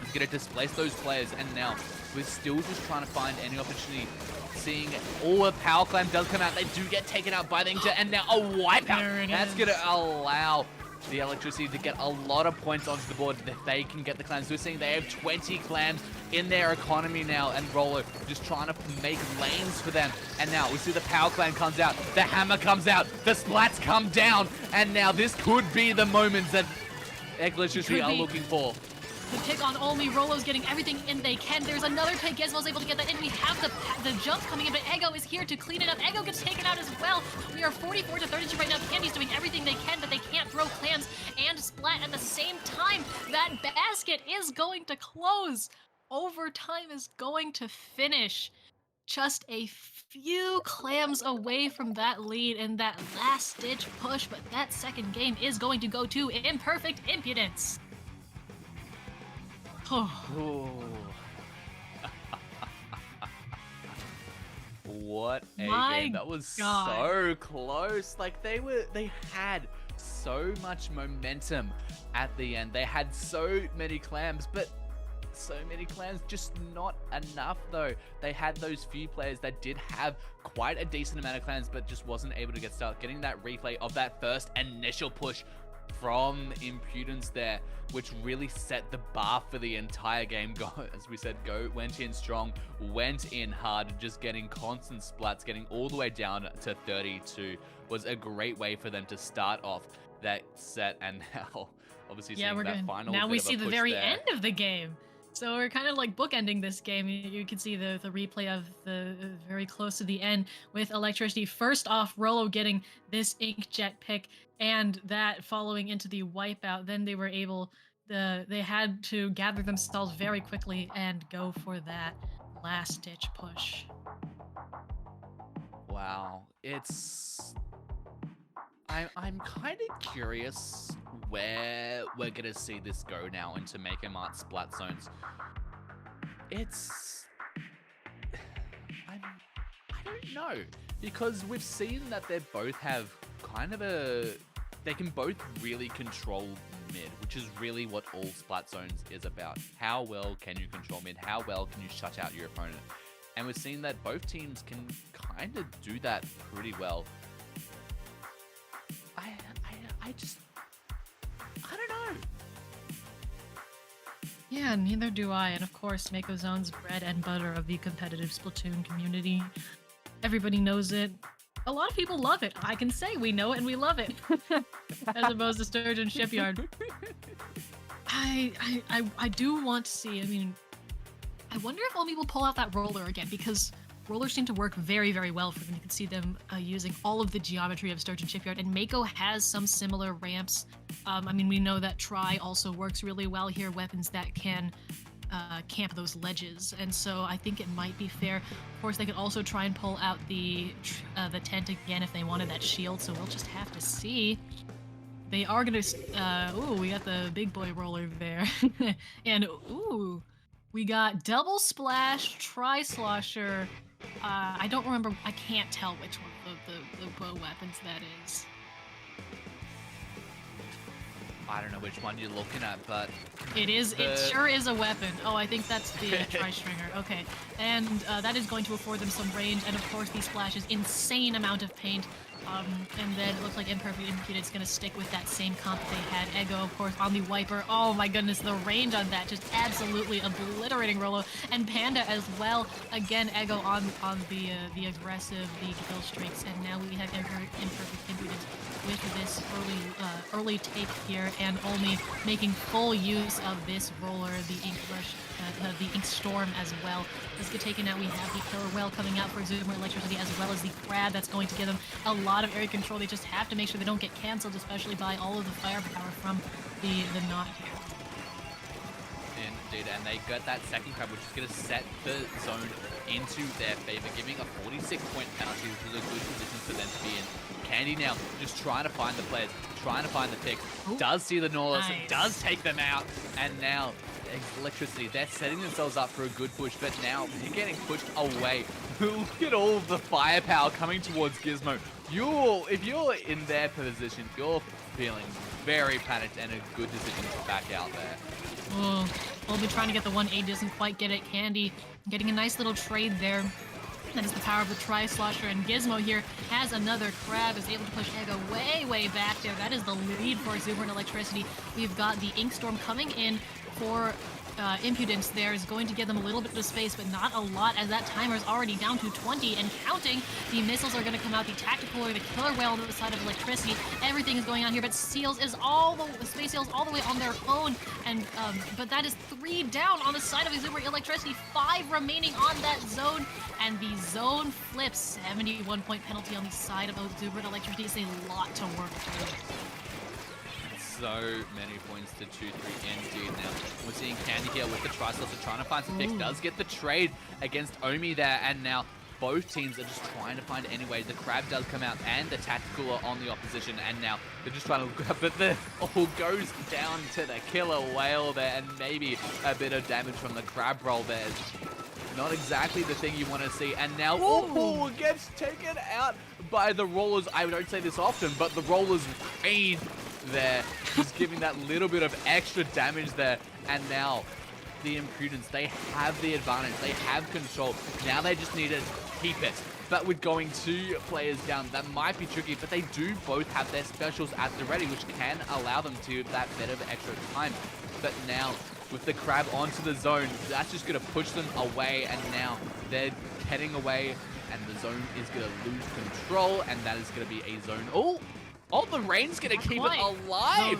He's gonna displace those players, and now we're still just trying to find any opportunity. Seeing all the power clam does come out. They do get taken out by the inkjet, and now a wipeout. That's gonna allow the Electricity to get a lot of points onto the board if they can get the clams. We're seeing they have 20 clams in their economy now, and Rolo just trying to make lanes for them. And now we see the power clan comes out, the hammer comes out, the splats come down, and now this could be the moments that Electricity are looking for.
The pick on only. Rolo's getting everything in they can. There's another pick. Gizmo's able to get that in. We have the jump coming in, but Ego is here to clean it up. Ego gets taken out as well. We are 44 to 32 right now. Candy's doing everything they can, but they can't throw clams and Splat at the same time. That basket is going to close. Overtime is going to finish. Just a few clams away from that lead and that last-ditch push, but that second game is going to go to Imperfect Impudence.
What a
My
game. That was
God.
so close. Like they had so much momentum at the end. They had so many clams, but so many clams, just not enough though. They had those few players that did have quite a decent amount of clams, but just wasn't able to get started. Getting that replay of that first initial push from Impudence there, which really set the bar for the entire game. As we said, went in strong, went in hard, just getting constant splats, getting all the way down to 32 was a great way for them to start off that set. And now, obviously, seeing that final.
Now we see the very
there.
end of the game. So we're kind of like bookending this game. You can see the replay of the very close to the end with Electricity. First off, Rolo getting this Inkjet pick and that following into the wipeout. Then they were able, they had to gather themselves very quickly and go for that last ditch push.
Wow, I'm kind of curious where we're gonna see this go now into Make and Mart splat zones. I don't know, because we've seen that they both have kind of they can both really control mid, which is really what all splat zones is about. How well can you control mid? How well can you shut out your opponent? And we've seen that both teams can kind of do that pretty well. I don't know.
Yeah, neither do I. And of course, Mako Zone's bread and butter of the competitive Splatoon community. Everybody knows it. A lot of people love it. I can say we know it and we love it. As opposed to Sturgeon Shipyard. I do want to see, I mean, I wonder if Omi will pull out that roller again, because rollers seem to work very, very well for them. You can see them using all of the geometry of Sturgeon Shipyard, and Mako has some similar ramps. I mean, we know that Tri also works really well here, weapons that can camp those ledges, and so I think it might be fair. Of course, they could also try and pull out the tent again if they wanted that shield, so we'll just have to see. They are gonna, ooh, we got the big boy roller there. And ooh, we got double splash, tri-slosher. I don't remember, I can't tell which one of the bow weapons that is.
I don't know which one you're looking at, but
It sure is a weapon. Oh, I think that's the tri-stringer. Okay, and that is going to afford them some range, and of course these splashes, insane amount of paint. And then it looks like Imperfect Impudence is going to stick with that same comp they had. Ego, of course, on the wiper. Oh my goodness, the range on that just absolutely obliterating Rolo. And Panda as well. Again, Ego on the aggressive, the kill streaks. And now we have Imperfect Impudence with this early take here, and only making full use of this roller, the Ink Rush, the Ink Storm as well. Let's get taken out. We have the Killer Whale coming out for Exuberant Electricity, as well as the Crab that's going to give them a lot of area control. They just have to make sure they don't get cancelled, especially by all of the firepower from the knot here.
Indeed, and they got that second crab, which is going to set the zone into their favor, giving a 46-point penalty, which is a good position for them to be in. Candy now just trying to find the players, trying to find the picks, does see the Norlis,
nice.
Does take them out, and now Electricity, they're setting themselves up for a good push, but now they're getting pushed away. Look at all of the firepower coming towards Gizmo. If you're in their position, you're feeling very panicked, and a good decision to back out there.
Oh, we'll be trying to get the 1A, doesn't quite get it. Candy getting a nice little trade there. That is the power of the Tri-Slosher, and Gizmo here has another crab, is able to push Ego way back there. That is the lead for Exuberant Electricity. We've got the Ink Storm coming in for Impudence there is going to give them a little bit of space, but not a lot, as that timer is already down to 20 and counting. The missiles are going to come out, the tactical or the killer whale on the side of electricity. Everything is going on here, but Seals is Space Seals all the way on their own, and but that is 3 down on the side of Exuberant Electricity, 5 remaining on that zone, and the zone flips. 71-point penalty on the side of Exuberant Electricity is a lot to work through.
So many points to 2-3 indeed now. We're seeing Candy here with the Tricells trying to find some picks. Does get the trade against Omi there, and now both teams are just trying to find any way. The Crab does come out and the Tactical are on the opposition, and now they're just trying to grab, but the all goes down to the killer whale there, and maybe a bit of damage from the Crab roll there. Not exactly the thing you want to see, and now gets taken out by the Rollers. I don't say this often, but the Rollers rain there, just giving that little bit of extra damage there, and now the Impudence, they have the advantage, they have control. Now they just need to keep it. But with going 2 players down, that might be tricky, but they do both have their specials at the ready, which can allow them to that bit of extra time. But now, with the Crab onto the zone, that's just going to push them away, and now they're heading away, and the zone is going to lose control, and that is going to be a zone. Oh, the rain's going to keep it alive.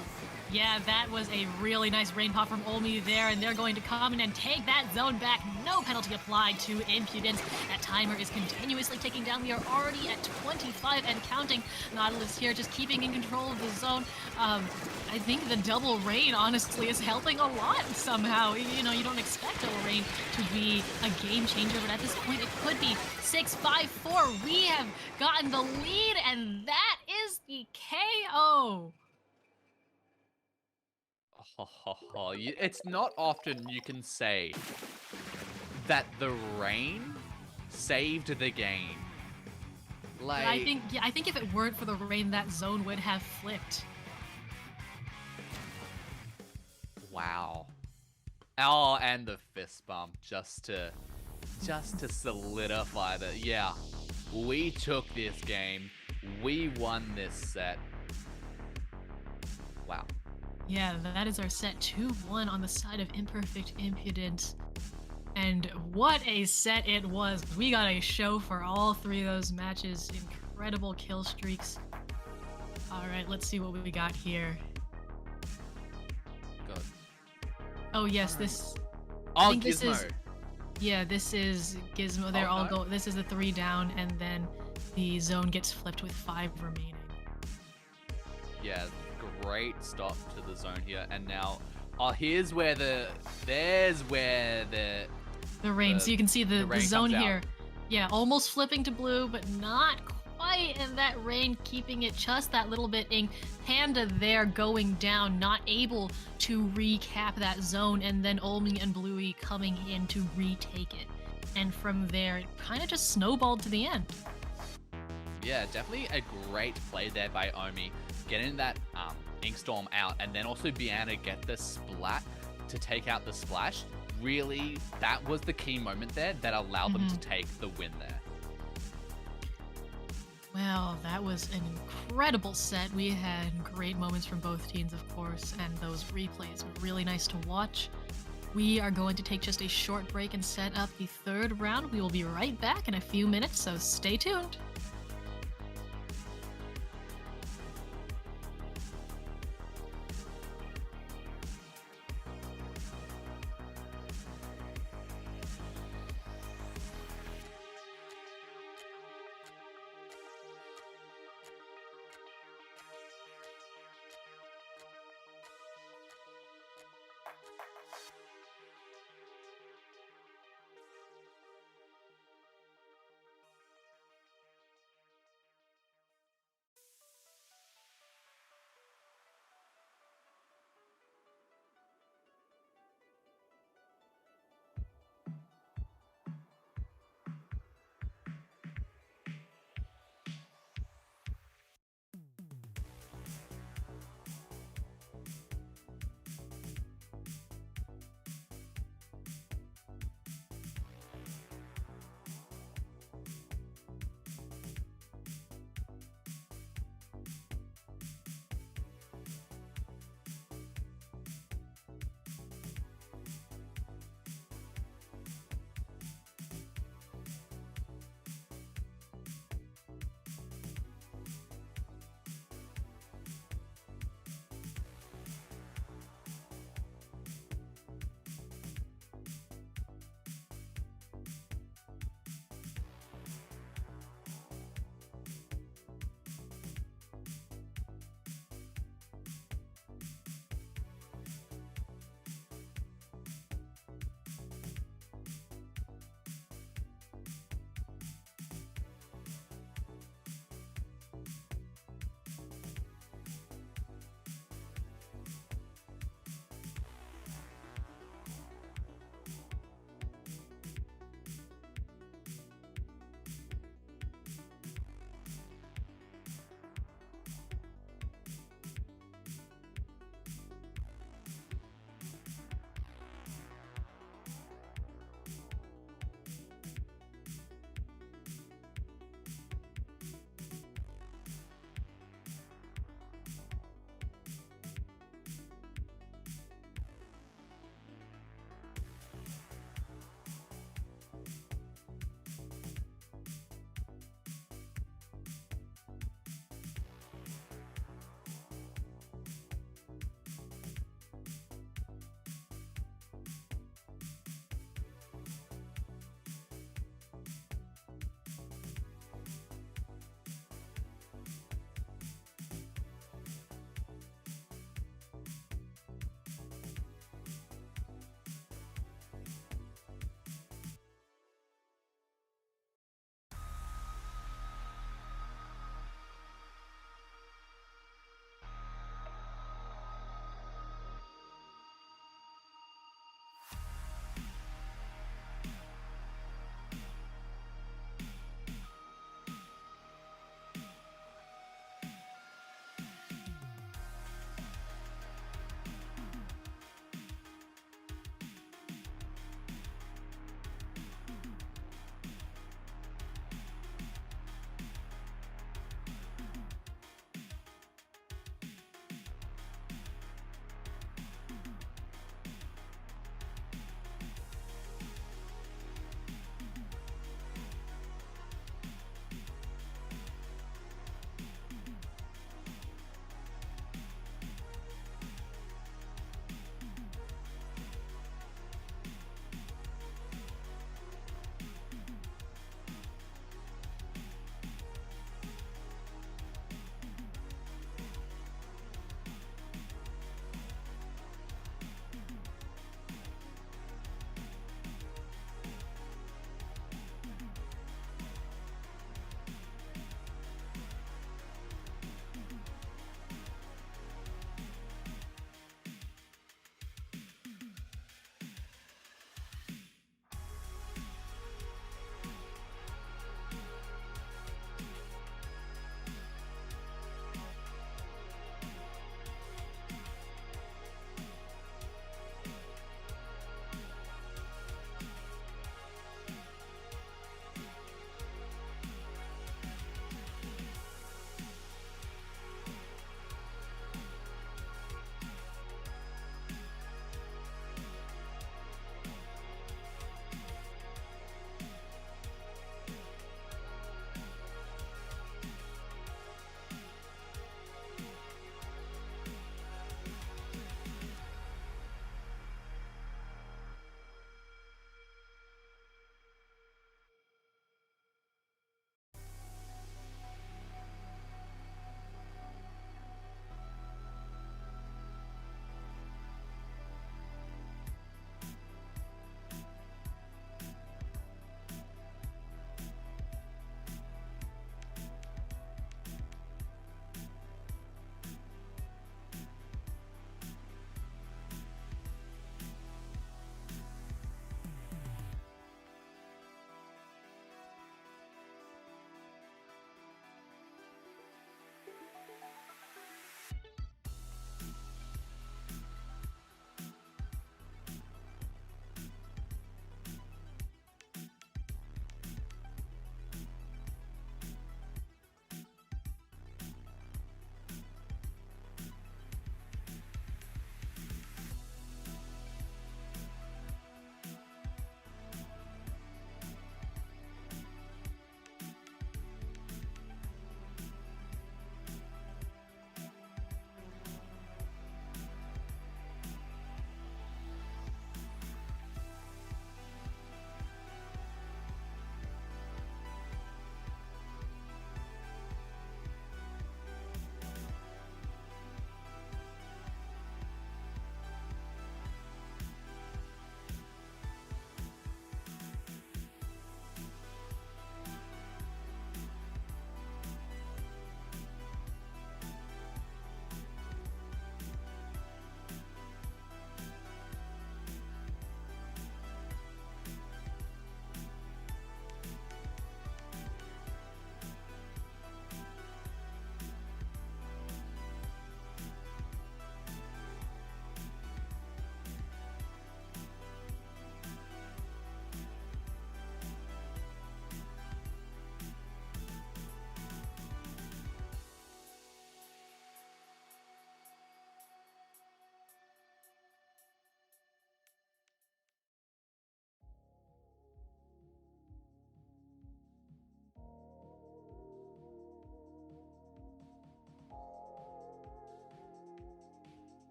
Yeah, that was a really nice rain pop from Omi there, and they're going to come in and take that zone back. No penalty applied to Impudence. That timer is continuously ticking down. We are already at 25 and counting. Nautilus here just keeping in control of the zone. I think the double rain, honestly, is helping a lot somehow. You know, you don't expect double rain to be a game changer, but at this point it could be. 6-5-4. We have gotten the lead, and that is the KO.
It's not often you can say that the rain saved the game. Like,
I think if it weren't for the rain, that zone would have flipped.
Wow. Oh, and the fist bump just to solidify that. Yeah, we took this game. We won this set. Wow.
Yeah, that is our set 2-1 on the side of Imperfect Impudence. And what a set it was. We got a show for all 3 of those matches. Incredible kill streaks. All right, let's see what we got here.
God.
Oh, yes, this...
Oh,
think
Gizmo.
This is Gizmo. They're all go. This is the 3 down, and then the zone gets flipped with 5 remaining.
Yeah, great stop to the zone here, and now, here's where the
rain. So you can see the zone here.
Out.
Yeah, almost flipping to blue, but not quite. And that rain keeping it just that little bit in. Panda there going down, not able to recap that zone, and then Omi and Bluey coming in to retake it. And from there, it kind of just snowballed to the end.
Yeah, definitely a great play there by Omi, getting that Inkstorm out, and then also being able to get the splat to take out the splash. Really, that was the key moment there that allowed them to take the win there.
Well, that was an incredible set. We had great moments from both teams, of course, and those replays were really nice to watch. We are going to take just a short break and set up the 3rd round. We will be right back in a few minutes, so stay tuned.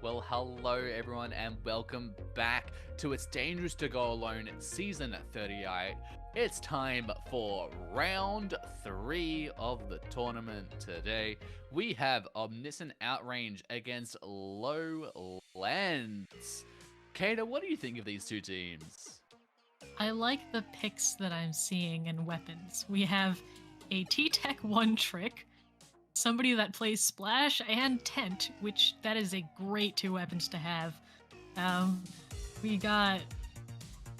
Well, hello everyone and welcome back to It's Dangerous to Go Alone Season 38. It's time for round 3 of the tournament today. We have Omniscient Outrage against Lowlands. Kata, what do you think of these two teams?
I like the picks that I'm seeing in weapons. We have a T-Tech one trick, somebody that plays Splash and Tent, which that is a great 2 weapons to have. We got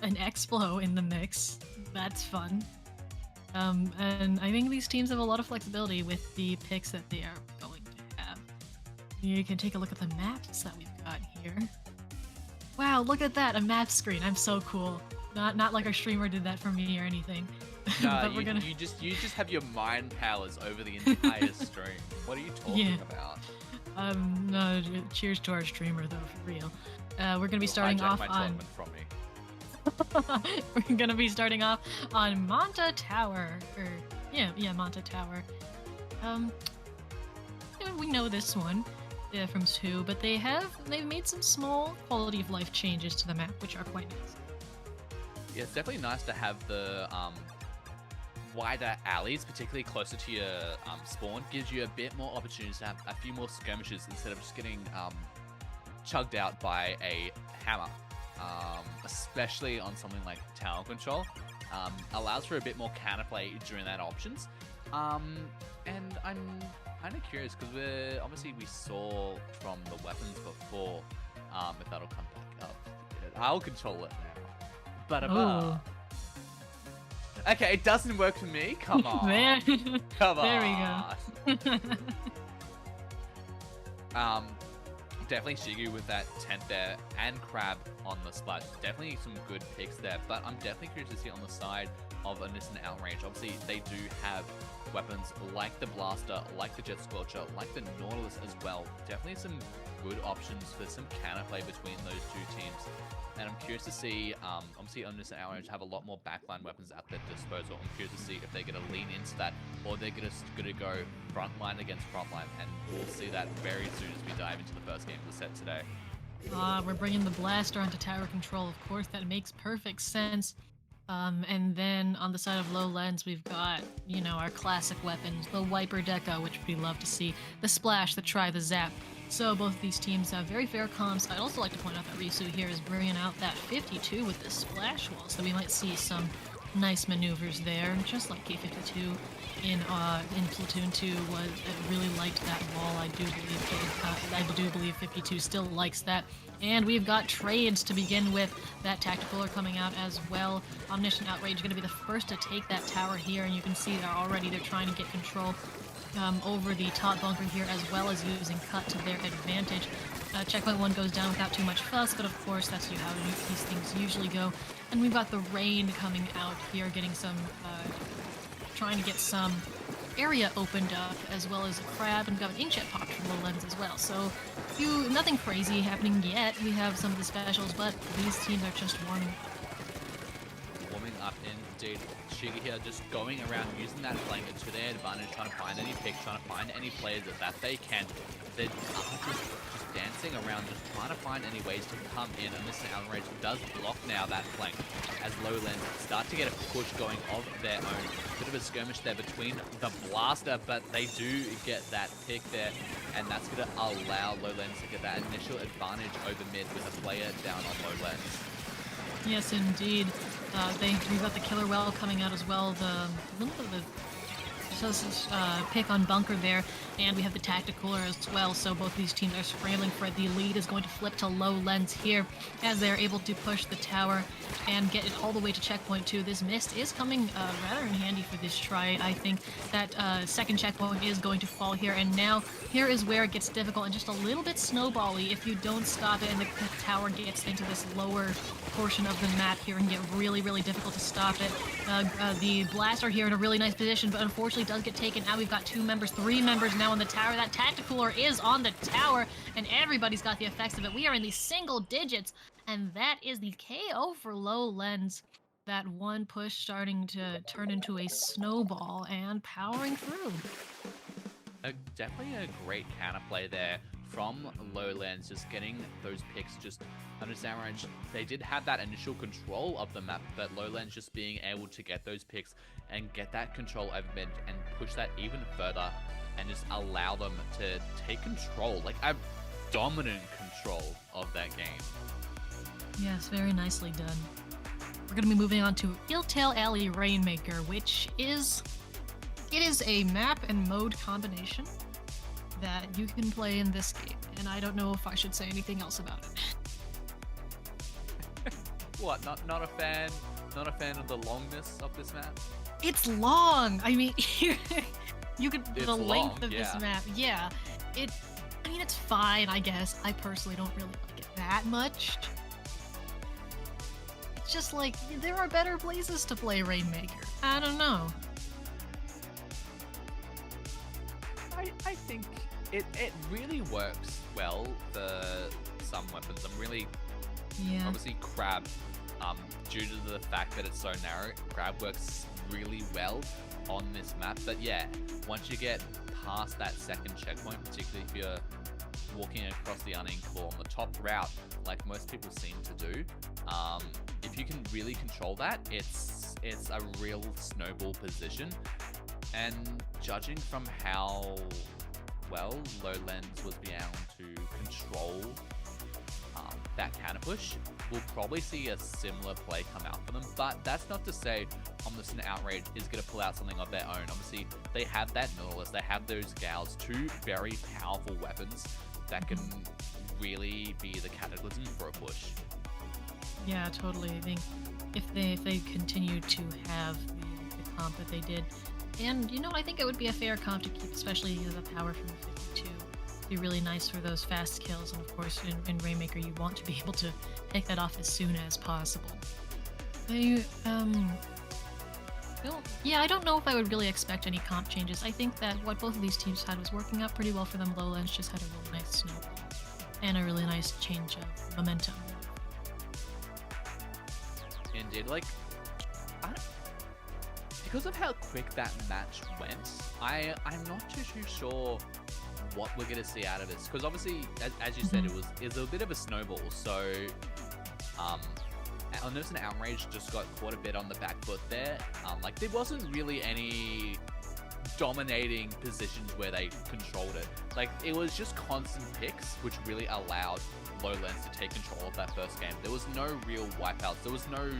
an Explo in the mix. That's fun. And I think these teams have a lot of flexibility with the picks that they are going to have. You can take a look at the maps that we've got here. Wow, look at that, a map screen. I'm so cool. Not like our streamer did that for me or anything.
No,
but
you just have your mind powers over the entire stream. What are you talking about?
No, cheers to our streamer though, for real. We're gonna be starting off on.
From me.
We're gonna be starting off on Monta Tower, Monta Tower. We know this one from 2, but they've made some small quality of life changes to the map, which are quite nice.
Yeah, it's definitely nice to have the wider alleys, particularly closer to your spawn. Gives you a bit more opportunities to have a few more skirmishes instead of just getting chugged out by a hammer. Especially on something like tower control. Allows for a bit more counterplay during that options. And I'm kind of curious because we saw from the weapons before, if that'll come back up. I'll control it now.
Oh.
Okay, it doesn't work for me. Come on. Come on.
There we go.
Definitely Shigu with that tent there and Crab on the spot. Definitely some good picks there, but I'm definitely curious to see on the side of Omniscient Outrage. Obviously, they do have weapons like the Blaster, like the Jet Squelcher, like the Nautilus as well. Definitely some good options for some counterplay between those two teams. And I'm curious to see, obviously Omniscient Outrage have a lot more backline weapons at their disposal. I'm curious to see if they're going to lean into that or they're going to go frontline against frontline. And we'll see that very soon as we dive into the first game of the set today.
We're bringing the Blaster onto tower control, of course. That makes perfect sense. And then on the side of Lowlands, we've got, our classic weapons, the Wiper Deco, which we love to see, the Splash, the Try, the Zap. So both of these teams have very fair comps. I'd also like to point out that Risu here is bringing out that 52 with the Splash Wall, so we might see some nice maneuvers there, just like K52 in Splatoon 2 was. I really liked that wall. I do believe 52 still likes that. And we've got trades to begin with. That tactical are coming out as well. Omniscient Outrage going to be the first to take that tower here, and you can see they're trying to get control over the top bunker here, as well as using cut to their advantage. Checkpoint 1 goes down without too much fuss, but of course that's how these things usually go. And we've got the Rain coming out here, getting some, trying to get some area opened up, as well as a Crab, and we've got an Inkjet popped from Lowlands as well. So nothing crazy happening yet. We have some of the specials, but these teams are just warming
up indeed. Shiga here just going around using that flanker to their advantage, trying to find any picks, trying to find any players that they can. They're just dancing around, just trying to find any ways to come in, and Mr. Outrage does block now that flank as Lowlands start to get a push going of their own. Bit of a skirmish there between the Blaster, but they do get that pick there, and that's going to allow Lowlands to get that initial advantage over mid with a player down on Lowlands.
Yes, indeed. We've got the Killer Well coming out as well. Pick on Bunker there, and we have the Tacticaler as well. So both these teams are scrambling for it. The lead is going to flip to Lowlands here as they're able to push the tower and get it all the way to checkpoint 2. This mist is coming rather in handy for this try. I think that second checkpoint is going to fall here, and now here is where it gets difficult and just a little bit snowbally if you don't stop it, and the tower gets into this lower portion of the map here and get really, really difficult to stop it. The Blaster here in a really nice position, but unfortunately does get taken out. We've got 3 members now on the tower. That Tacticaler is on the tower, and everybody's got the effects of it. We are in the single digits, and that is the KO for Lowlands. That one push starting to turn into a snowball and powering through.
Definitely a great counterplay there from Lowlands just getting those picks just under Outrage. They did have that initial control of the map, but Lowlands just being able to get those picks and get that control over mid and push that even further and just allow them to take control, like a dominant control of that game.
Yes, very nicely done. We're going to be moving on to Illtail Alley Rainmaker, which is... It is a map and mode combination that you can play in this game, and I don't know if I should say anything else about it.
What? Not a fan? Not a fan of the longness of this map?
It's long. I mean, you could
It's
the length
long,
of this
yeah.
map. Yeah, it. I mean, it's fine, I guess. I personally don't really like it that much. It's just like there are better places to play Rainmaker. I don't know.
I think it really works well for some weapons. I'm really
Yeah.
obviously Crab, due to the fact that it's so narrow, Crab works really well on this map. But yeah, once you get past that second checkpoint, particularly if you're walking across the uninkable on the top route, like most people seem to do, if you can really control that, it's a real snowball position. And judging from how well Lowlands was being able to control that counter push, we'll probably see a similar play come out for them. But that's not to say Omniscient Outrage is going to pull out something of their own. Obviously, they have that Nautilus, they have those Gals, two very powerful weapons that can really be the cataclysm for a push.
Yeah, totally. I think if they continue to have the comp that they did, and you know, I think it would be a fair comp to keep, especially the power from the 52. Be really nice for those fast kills, and of course, in Rainmaker, you want to be able to take that off as soon as possible. I don't know if I would really expect any comp changes. I think that what both of these teams had was working out pretty well for them. Lowlands just had a really nice snowball and a really nice change of momentum.
Indeed, like, because of how quick that match went, I'm not too sure what we're gonna see out of this. Because obviously, as you said, it was a bit of a snowball. So, Omniscient Outrage just got caught a bit on the back foot there. Like, there wasn't really any dominating positions where they controlled it. Like, it was just constant picks, which really allowed Lowlands to take control of that first game. There was no real wipeouts. There was no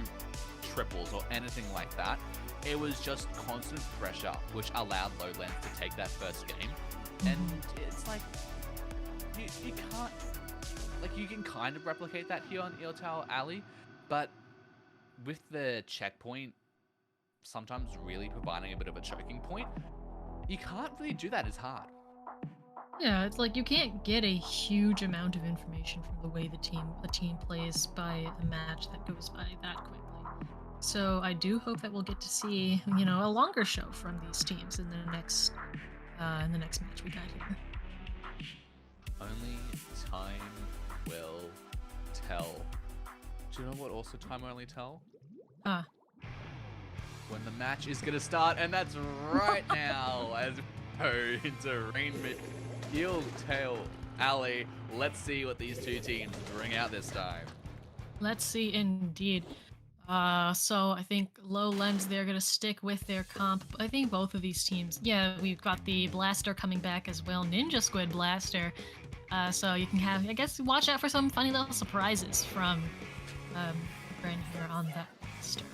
triples or anything like that. It was just constant pressure, which allowed Lowlands to take that first game. And it's like, you can't, like, you can kind of replicate that here on Illtail Alley, but with the checkpoint sometimes really providing a bit of a choking point, you can't really do that as hard.
Yeah, it's like you can't get a huge amount of information from the way the team plays by a match that goes by that quickly. So I do hope that we'll get to see, you know, a longer show from these teams in the next match we got here.
Only time will tell. Do you know what also time will only tell? When the match is gonna start, and that's right now as we go into Illtail Alley. Let's see what these two teams bring out this time.
Let's see, indeed. So I think Lowlands, they're gonna stick with their comp. I think both of these teams. Yeah, we've got the Blaster coming back as well, Ninja Squid Blaster. So you can have, I guess, watch out for some funny little surprises from right here on that Blaster.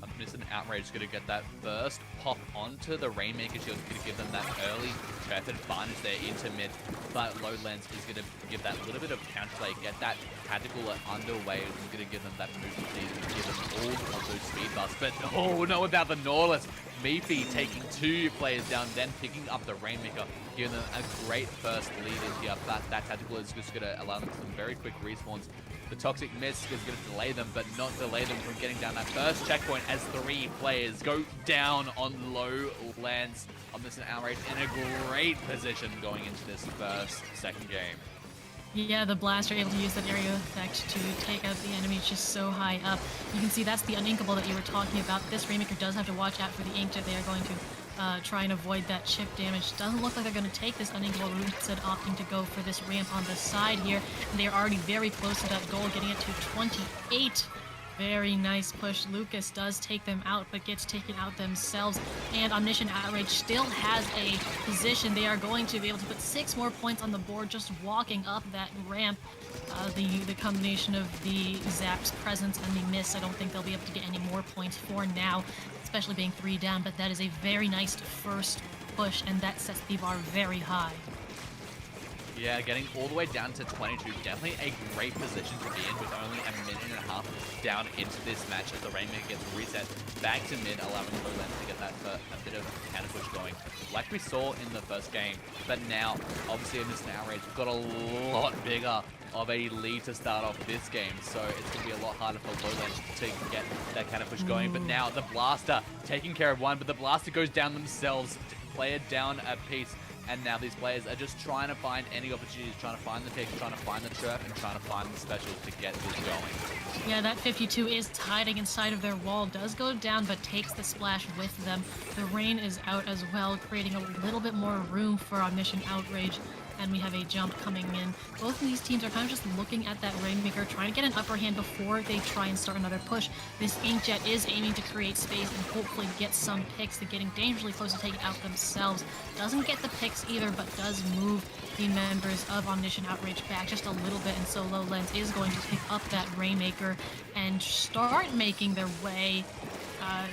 Omniscient Outrage is going to get that first pop onto the Rainmaker Shield. It's going to give them that early turf advantage there into mid, but Lowlands is going to give that little bit of counterplay, get that tactical underway, and is going to give them that movement speed and give them all of those speed buffs. But oh no, about the Nautilus. Meepy taking two players down, then picking up the Rainmaker, giving them a great first lead in here, but that tactical is just going to allow them some very quick respawns. The Toxic Mist is going to delay them, but not delay them from getting down that first checkpoint as three players go down on Lowlands. Omniscient Outrage in a great position going into this second game.
Yeah, the Blaster able to use that area effect to take out the enemy just so high up. You can see that's the uninkable that you were talking about. This Rainmaker does have to watch out for the ink that they are going to try and avoid that chip damage. Doesn't look like they're going to take this unequal route, instead opting to go for this ramp on the side here. And they're already very close to that goal, getting it to 28. Very nice push. Lucas does take them out, but gets taken out themselves. And Omniscient Outrage still has a position. They are going to be able to put 6 more points on the board just walking up that ramp. The combination of the Zap's presence and the miss, I don't think they'll be able to get any more points for now, especially being 3 down, but that is a very nice first push, and that sets the bar very high.
Yeah, getting all the way down to 22, definitely a great position to be in with only a minute and a half down into this match as the Rainmaker gets reset back to mid, allowing Lowlands to get that for a bit of counter push going, like we saw in the first game. But now, obviously, Omniscient Outrage got a lot bigger of a lead to start off this game, so it's going to be a lot harder for Lowlands to get that counter push going. But now the Blaster taking care of one, but the Blaster goes down themselves, player down a piece. And now these players are just trying to find any opportunities, trying to find the pick, trying to find the chirp, and trying to find the specials to get this going.
Yeah, that 52 is hiding inside of their wall, does go down, but takes the splash with them. The rain is out as well, creating a little bit more room for Omniscient Outrage. And we have a jump coming in. Both of these teams are kind of just looking at that Rainmaker, trying to get an upper hand before they try and start another push. This Inkjet is aiming to create space and hopefully get some picks. They're getting dangerously close to taking out themselves. Doesn't get the picks either, but does move the members of Omniscient Outrage back just a little bit, and so Lowlands is going to pick up that Rainmaker and start making their way.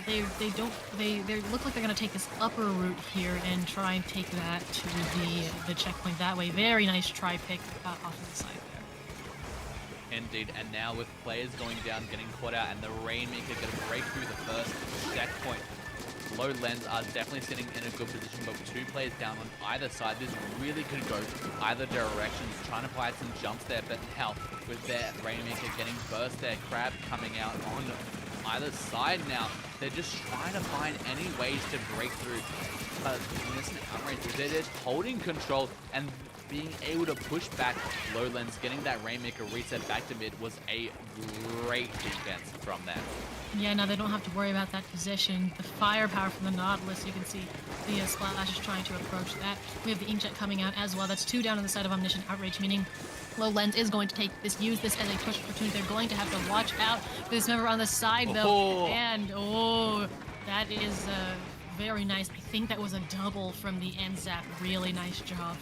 They look like they're going to take this upper route here and try and take that to the checkpoint that way. Very nice try pick off to the side there.
Indeed, and now with players going down, getting caught out, and the Rainmaker going to break through the first checkpoint. Lowlands are definitely sitting in a good position, but with 2 players down on either side, this really could go either directions, trying to find some jumps there, but now with their Rainmaker getting burst, their Crab coming out on either side now, they're just trying to find any ways to break through. But Omniscient Outrage, they're just holding control and being able to push back Lowlands. Getting that Rainmaker reset back to mid was a great defense from them.
Yeah, no, they don't have to worry about that position. The firepower from the Nautilus, you can see the Splash is trying to approach that. We have the Inkjet coming out as well. That's 2 down on the side of Omniscient Outrage, meaning Lowlands is going to use this as a push opportunity. They're going to have to watch out for this member on the side, though. And, that is very nice. I think that was a double from the NZAP. Really nice job.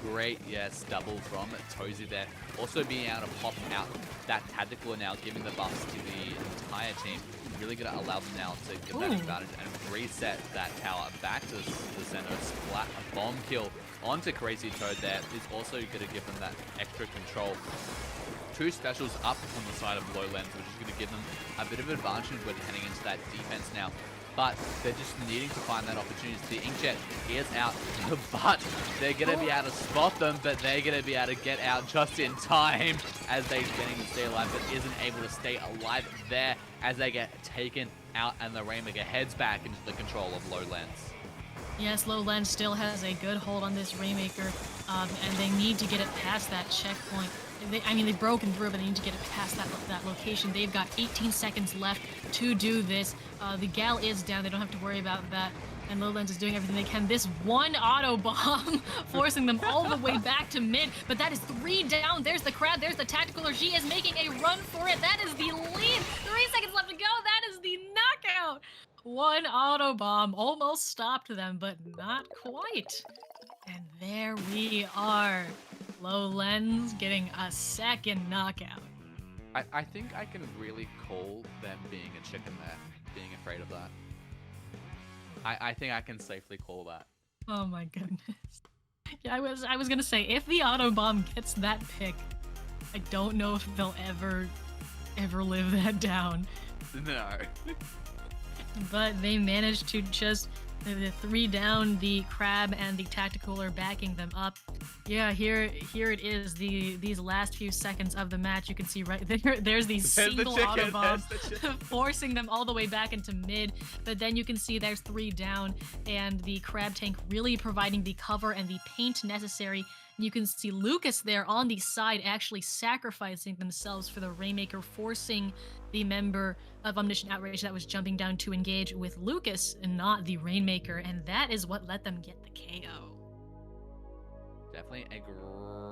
Great, yes, double from Tozy there. Also being able to pop out that tactical now, giving the buffs to the entire team. Really going to allow them now to get that advantage and reset that tower back to the center. Splat a bomb kill onto Crazy Toad there is also going to give them that extra control. 2 specials up on the side of Lowlands, which is going to give them a bit of advantage when heading into that defense now. But they're just needing to find that opportunity. The Inkjet is out, but they're going to be able to spot them, but they're going to be able to get out just in time as they're getting to stay alive, but isn't able to stay alive there as they get taken out, and the Rainmaker heads back into the control of Lowlands.
Yes, Lowlands still has a good hold on this Rainmaker, and they need to get it past that checkpoint. They've broken through, but they need to get it past that location. They've got 18 seconds left to do this. The Gal is down. They don't have to worry about that. And Lowlands is doing everything they can. This one auto bomb forcing them all the way back to mid. But that is 3 down. There's the Crab. There's the Tactical. She is making a run for it. That is the lead. 3 seconds left to go. That is the knockout. One auto bomb almost stopped them, but not quite. And there we are. Lowlands getting a second knockout.
I think I can really call them being a chicken there, being afraid of that. I think I can safely call that.
Oh my goodness. Yeah, I was gonna say, if the auto bomb gets that pick, I don't know if they'll ever live that down.
No.
But they managed to just the 3 down. The Crab and the Tactical are backing them up. Yeah, here it is. These last few seconds of the match, you can see right there. There's the single auto bomb forcing them all the way back into mid. But then you can see there's 3 down, and the Crab tank really providing the cover and the paint necessary You can see Lucas there on the side actually sacrificing themselves for the Rainmaker, forcing the member of Omniscient Outrage that was jumping down to engage with Lucas and not the Rainmaker, and that is what let them get the KO.
Definitely a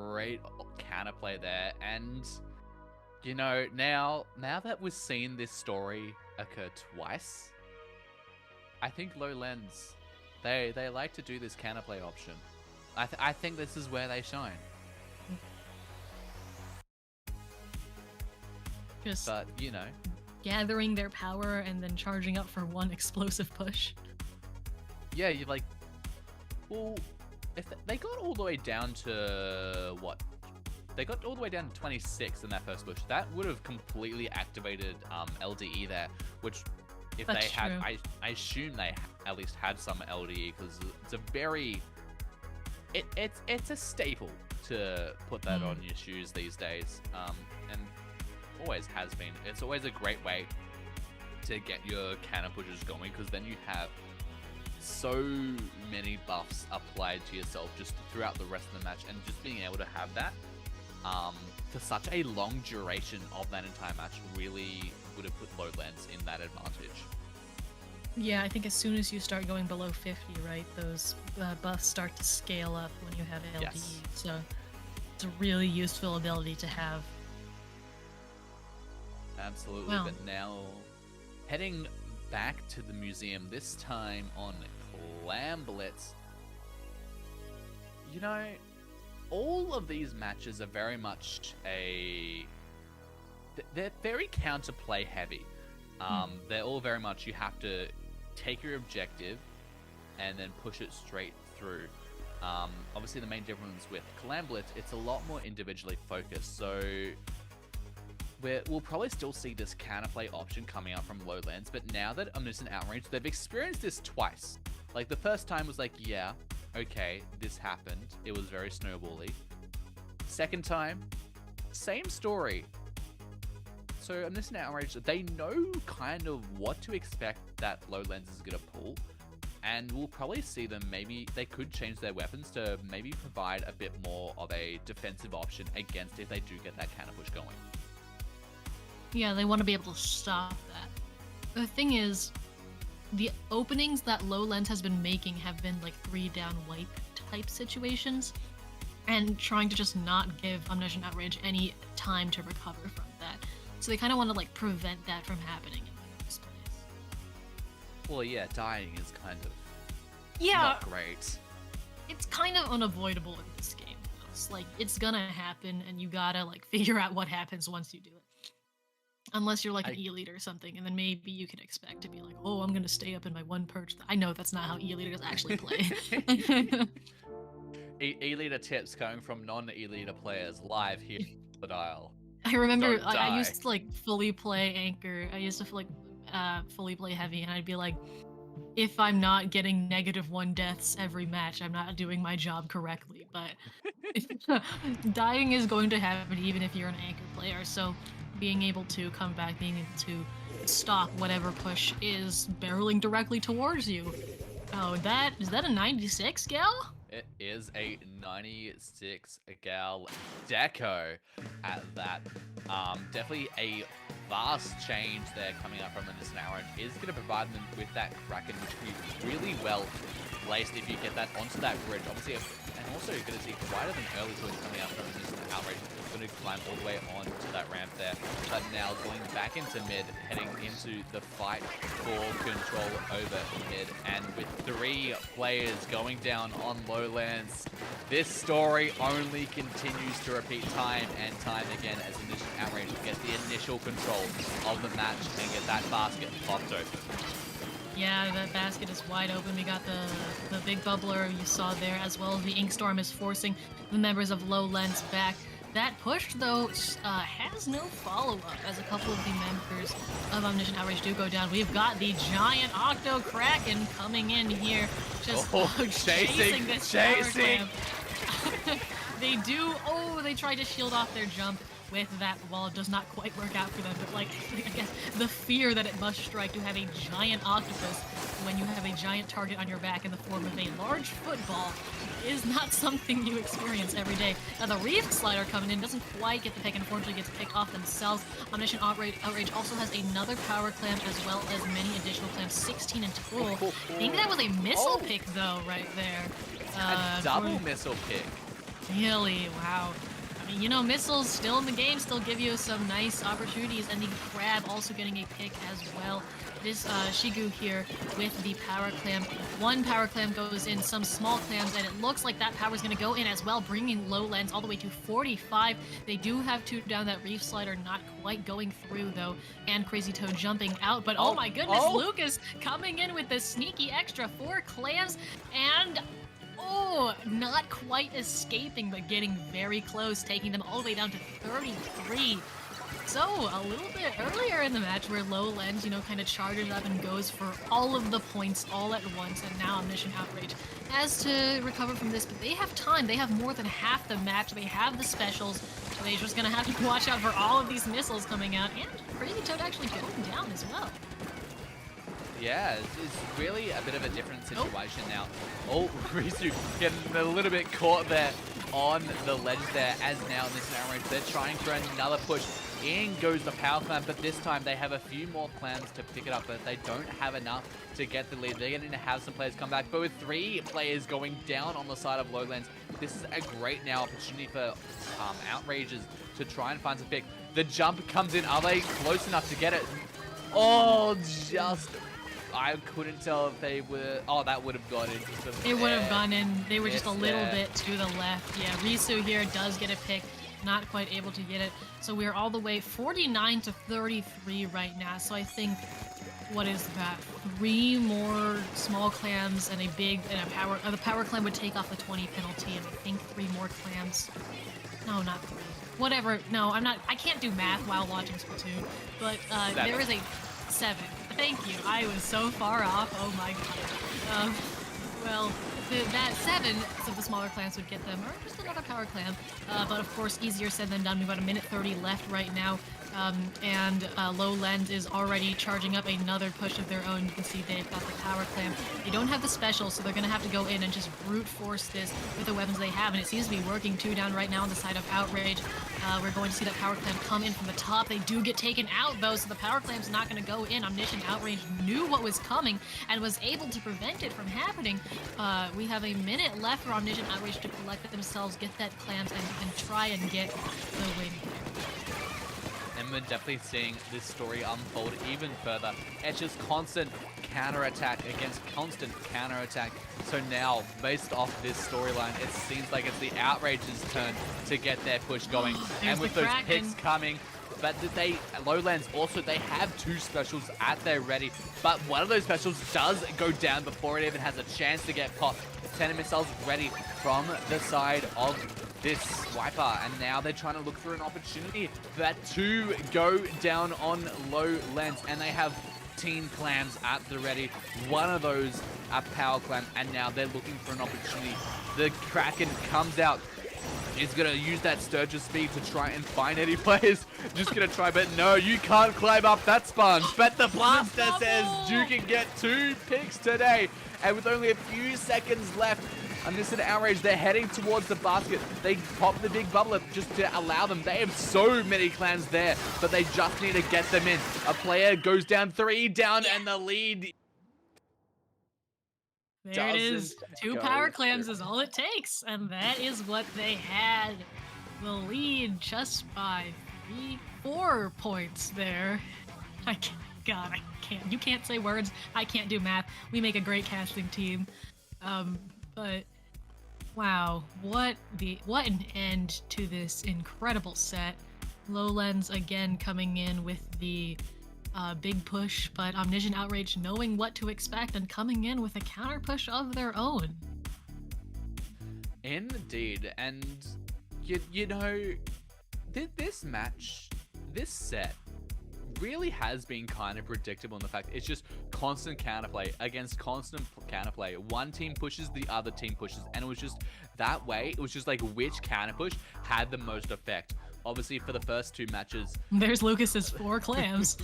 great counterplay there, and you know, now that we've seen this story occur twice, I think Lowlands, they like to do this counterplay option. I think this is where they shine.
Just
But, you know,
gathering their power and then charging up for one explosive push.
yeah, you're like, well, if they got all the way down to what? They got all the way down to 26 in that first push. That would have completely activated LDE there, which if
That's
they had,
true.
I assume they at least had some LDE, because it's a very, it's a staple to put that on your shoes these days, and always has been. It's always a great way to get your cannon pushes going, because then you have so many buffs applied to yourself just throughout the rest of the match, and just being able to have that for such a long duration of that entire match really would have put Lowlands in that advantage.
Yeah, I think as soon as you start going below 50, right, those buffs start to scale up when you have LDE.
Yes.
So it's a really useful ability to have.
Absolutely.
Well.
But now heading back to the museum, this time on Clam Blitz. You know, all of these matches are very much they're very counterplay heavy. They're all very much, you have to take your objective and then push it straight through. Obviously the main difference with Clam Blitz, it's a lot more individually focused, so we'll probably still see this counterplay option coming out from Lowlands, but now that Omniscient Outrage, they've experienced this twice. Like, the first time was like, yeah, okay, this happened. It was very snowbally. Second time, same story. So Omniscient Outrage, they know kind of what to expect that Lowlands is going to pull, and we'll probably see them, maybe they could change their weapons to maybe provide a bit more of a defensive option against if they do get that counter push going.
Yeah, they want to be able to stop that. The thing is, the openings that Lowlands has been making have been like 3-down wipe type situations, and trying to just not give Omniscient Outrage any time to recover from that. So they kind of want to like prevent that from happening in the first place.
Well, yeah, dying is kind of
Yeah,
not great.
it's kind of unavoidable in this game. It's like, it's gonna happen, and you gotta like figure out what happens once you do it. Unless you're like an E-Lead or something, and then maybe you can expect to be like, oh, I'm gonna stay up in my one perch. I know that's not how E-Leaders actually play.
E-Leader tips coming from non-E-Leader players live here on the dial.
I remember
Don't
like, I
die.
used to like fully play Anchor. I used to like fully play Heavy, and I'd be like, if I'm not getting -1 deaths every match, I'm not doing my job correctly. But dying is going to happen even if you're an Anchor player. So being able to come back, being able to stop whatever push is barreling directly towards you. Oh, is that a 96, Gal?
It is a 96 gal deco at that. Definitely a vast change there coming up from this Outrage. Is going to provide them with that Kraken, which can be really well placed if you get that onto that bridge. Obviously, and also you're going to see wider than early swings coming out from this Outrage. It's going to climb all the way onto that ramp there. But now going back into mid, heading into the fight for control over mid. And with 3 players going down on Lowlands, this story only continues to repeat time and time again as Omniscient Outrage get the initial control of the match and get that basket popped open.
Yeah, that basket is wide open. We got the big bubbler you saw there, as well as the Inkstorm is forcing the members of Lowlands back. That push, though, has no follow-up, as a couple of the members of Omniscient Outrage do go down. We've got the giant Octo Kraken coming in here, just chasing this power clamp. They try to shield off their jump, with that wall does not quite work out for them. But like, I guess the fear that it must strike to have a giant octopus when you have a giant target on your back in the form of a large football is not something you experience every day. Now the Reef Slider coming in doesn't quite get the pick, and unfortunately gets picked off themselves. Omniscient Outrage also has another power clam as well as many additional clams, 16 in total. I think that was a missile pick though, right there.
A double missile pick.
Really? Wow. I mean, you know, missiles still in the game, still give you some nice opportunities, and the Crab also getting a pick as well. This Shigu here with the power clam. One power clam goes in, some small clams, and it looks like that power is going to go in as well, bringing Lowlands all the way to 45. They do have two down. That Reef Slider not quite going through, though, and Crazy Toad jumping out. But oh my goodness, Lucas coming in with the sneaky extra 4 clams, and not quite escaping, but getting very close, taking them all the way down to 33. So, a little bit earlier in the match where Lowlands, you know, kind of charges up and goes for all of the points all at once, and now Omniscient Outrage has to recover from this, but they have time. They have more than half the match. They have the specials, so they're just going to have to watch out for all of these missiles coming out, and Crazy Toad actually going down as well.
Yeah, it's really a bit of a different situation now. Oh, Risu getting a little bit caught there on the ledge there, as now in this narrow range, they're trying for another push. In goes the power clam, but this time they have a few more clams to pick it up, but they don't have enough to get the lead. They're going to have some players come back, but with 3 players going down on the side of Lowlands, this is a great now opportunity for Outrages to try and find some pick. The jump comes in. Are they close enough to get it? Oh, just... I couldn't tell if they were... Oh, that would have gone in.
It would have gone in. They were just a little bit to the left. Yeah, Risu here does get a pick. Not quite able to get it. So we're all the way 49 to 33 right now. So I think, what is that? 3 more small clams and a big and a power... the power clam would take off the 20 penalty, and I think 3 more clams. No, not 3. Whatever. No, I'm not... I can't do math while watching Splatoon. But there is a 7. Thank you. I was so far off. Oh my god. Well, that 7 of the smaller clams would get them, or just another power clam. But of course, easier said than done. We've got a minute 30 left right now. And Lowlands is already charging up another push of their own. You can see they've got the power clam. They don't have the special, so they're going to have to go in and just brute force this with the weapons they have. And it seems to be working 2 down right now on the side of Outrage. We're going to see that power clam come in from the top. They do get taken out, though, so the power clam's not going to go in. Omniscient Outrage knew what was coming and was able to prevent it from happening. We have a minute left for Omniscient Outrage to collect themselves, get that clams, and try and get the win.
And we're definitely seeing this story unfold even further. It's just constant counterattack against constant counterattack. So now, based off this storyline, it seems like it's the Outrage's turn to get their push going. And with those picks coming, but Lowlands also, they have 2 specials at their ready, but one of those specials does go down before it even has a chance to get popped. 10 missiles ready from the side of this Swiper, and now they're trying to look for an opportunity for that to go down on Lowlands, and they have 10 clams at the ready. One of those a power clam, and now they're looking for an opportunity. The Kraken comes out. He's going to use that Sturge of speed to try and find any players. Just going to try, but no, you can't climb up that sponge. But the Blaster says you can get 2 picks today. And with only a few seconds left, Omniscient Outrage, they're heading towards the basket. They pop the big bubble just to allow them. They have so many clans there, but they just need to get them in. A player goes down, 3 down, and the lead...
There it is. 2 power clams is all it takes, and that is what they had. The lead just by 4 points there. I can't. You can't say words. I can't do math. We make a great casting team. But wow, what an end to this incredible set. Lowlands again coming in with the big push, but Omniscient Outrage knowing what to expect and coming in with a counter push of their own.
Indeed, and you know, this match, this set, really has been kind of predictable in the fact it's just constant counterplay against constant counterplay. One team pushes, the other team pushes, and it was just that way. It was just like which counter push had the most effect. obviously for the first 2 matches,
There's Lucas's 4 clams.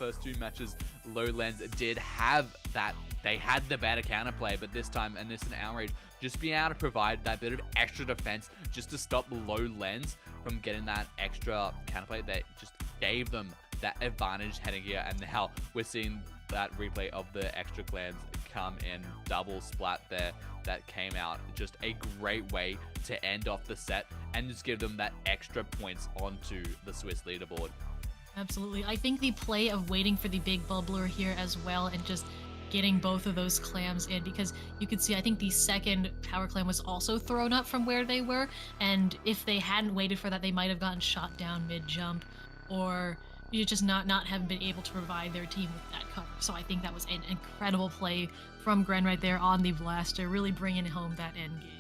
first 2 matches, Lowlands did have that. They had the better counterplay, but this time, and this in Outrage, just being able to provide that bit of extra defense just to stop Lowlands from getting that extra counterplay that just gave them that advantage heading here. And now we're seeing that replay of the extra clans come in, double splat there that came out. Just a great way to end off the set and just give them that extra points onto the Swiss leaderboard.
Absolutely. I think the play of waiting for the big bubbler here as well and just getting both of those clams in, because you could see I think the second power clam was also thrown up from where they were, and if they hadn't waited for that, they might have gotten shot down mid-jump, or you just not have been able to provide their team with that cover. So I think that was an incredible play from Gren right there on the blaster, really bringing home that end game.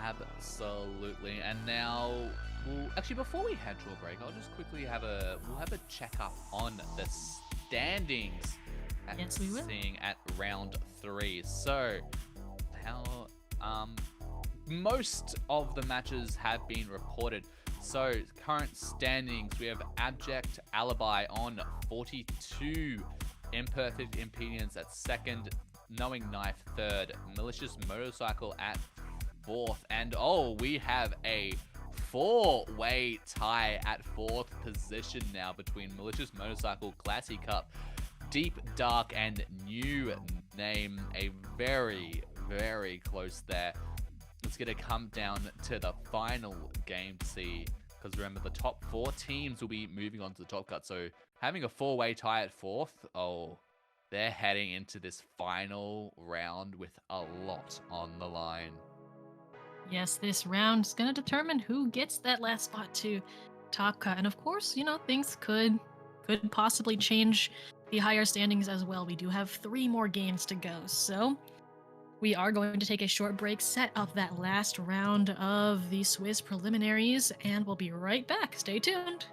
Absolutely. And now, actually, before we head to a break, I'll just quickly have a check-up on the standings.
Yes, we will.
Seeing at round 3. So, how most of the matches have been reported. So, current standings, we have Abject, Alibi on 42, Imperfect, Impudence at 2nd, Knowing Knife 3rd, Malicious Motorcycle at 4th, and we have a 4-way tie at 4th position now between Malicious Motorcycle, Classy Cup, Deep Dark, and New Name. A very, very close there. It's going to come down to the final game to see, because remember, the top 4 teams will be moving on to the top cut. So having a 4-way tie at 4th, they're heading into this final round with a lot on the line.
Yes, this round is going to determine who gets that last spot to top cut. And of course, things could possibly change the higher standings as well. We do have 3 more games to go. So we are going to take a short break, set up that last round of the Swiss preliminaries, and we'll be right back. Stay tuned.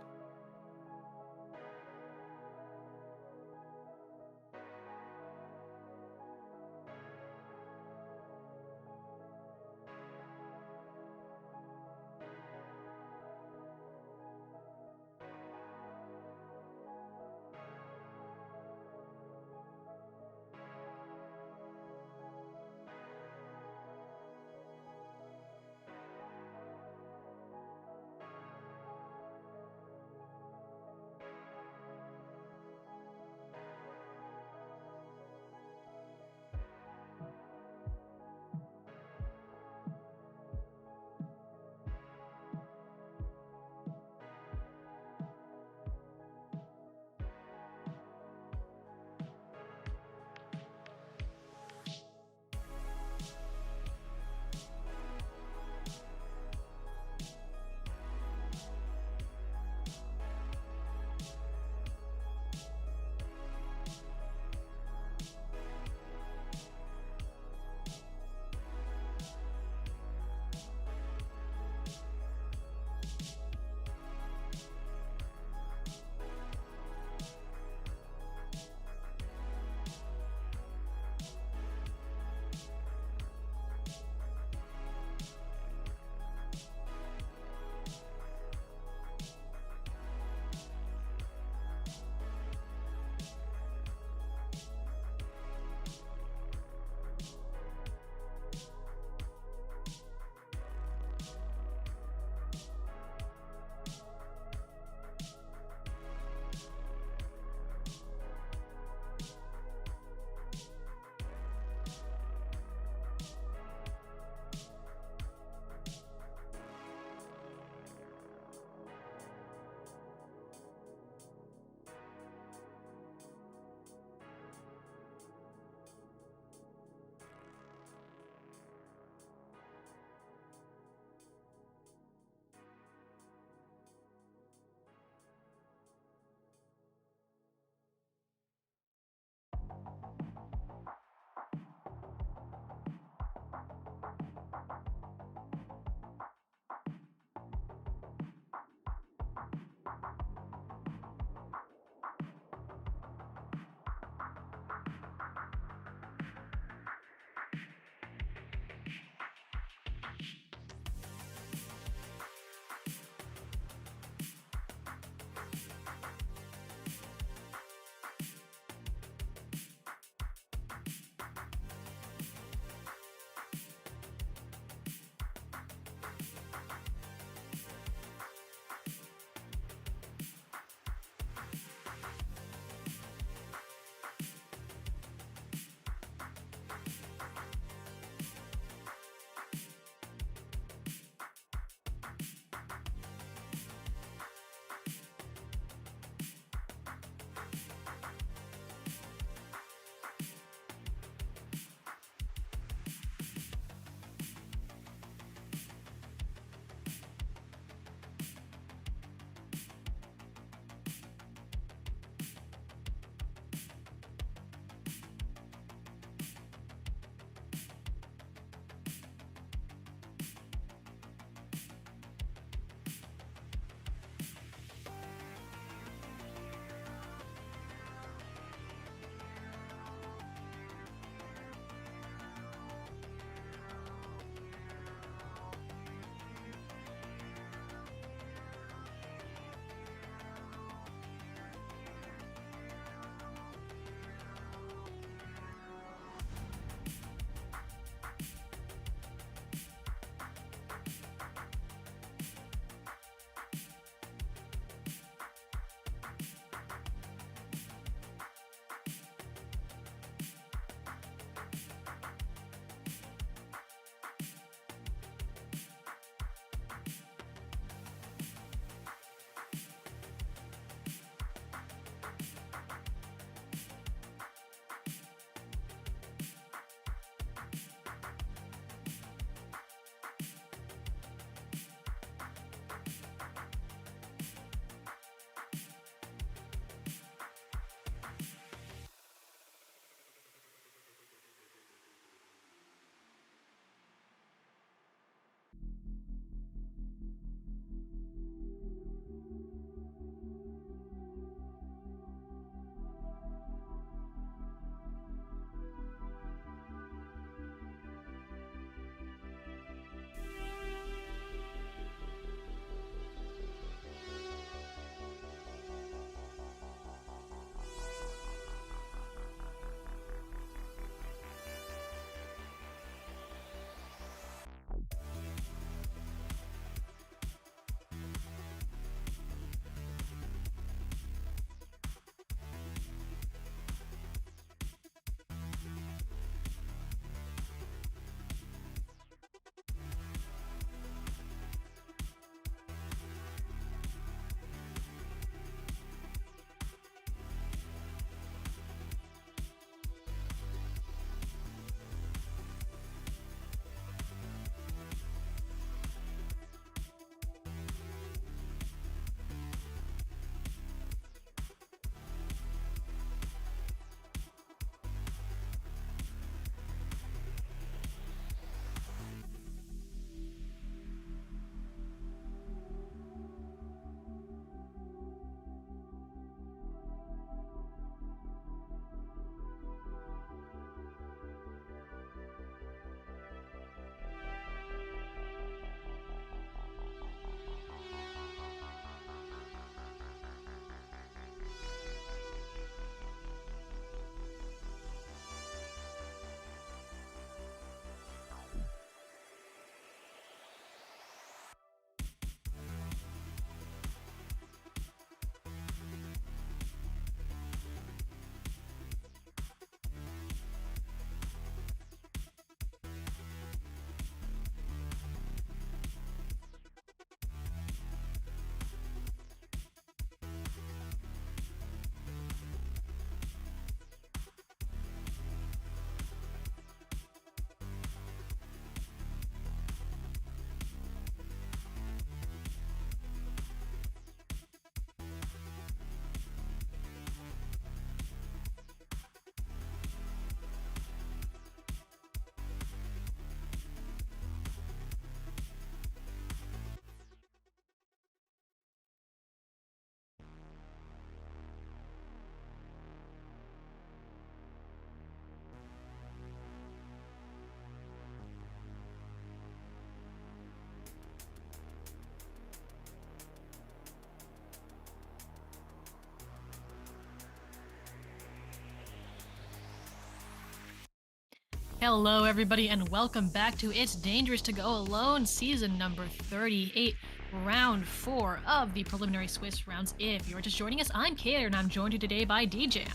Hello, everybody, and welcome back to It's Dangerous to Go Alone, season number 38, round 4 of the preliminary Swiss rounds. If you're just joining us, I'm Kater, and I'm joined today by DJam.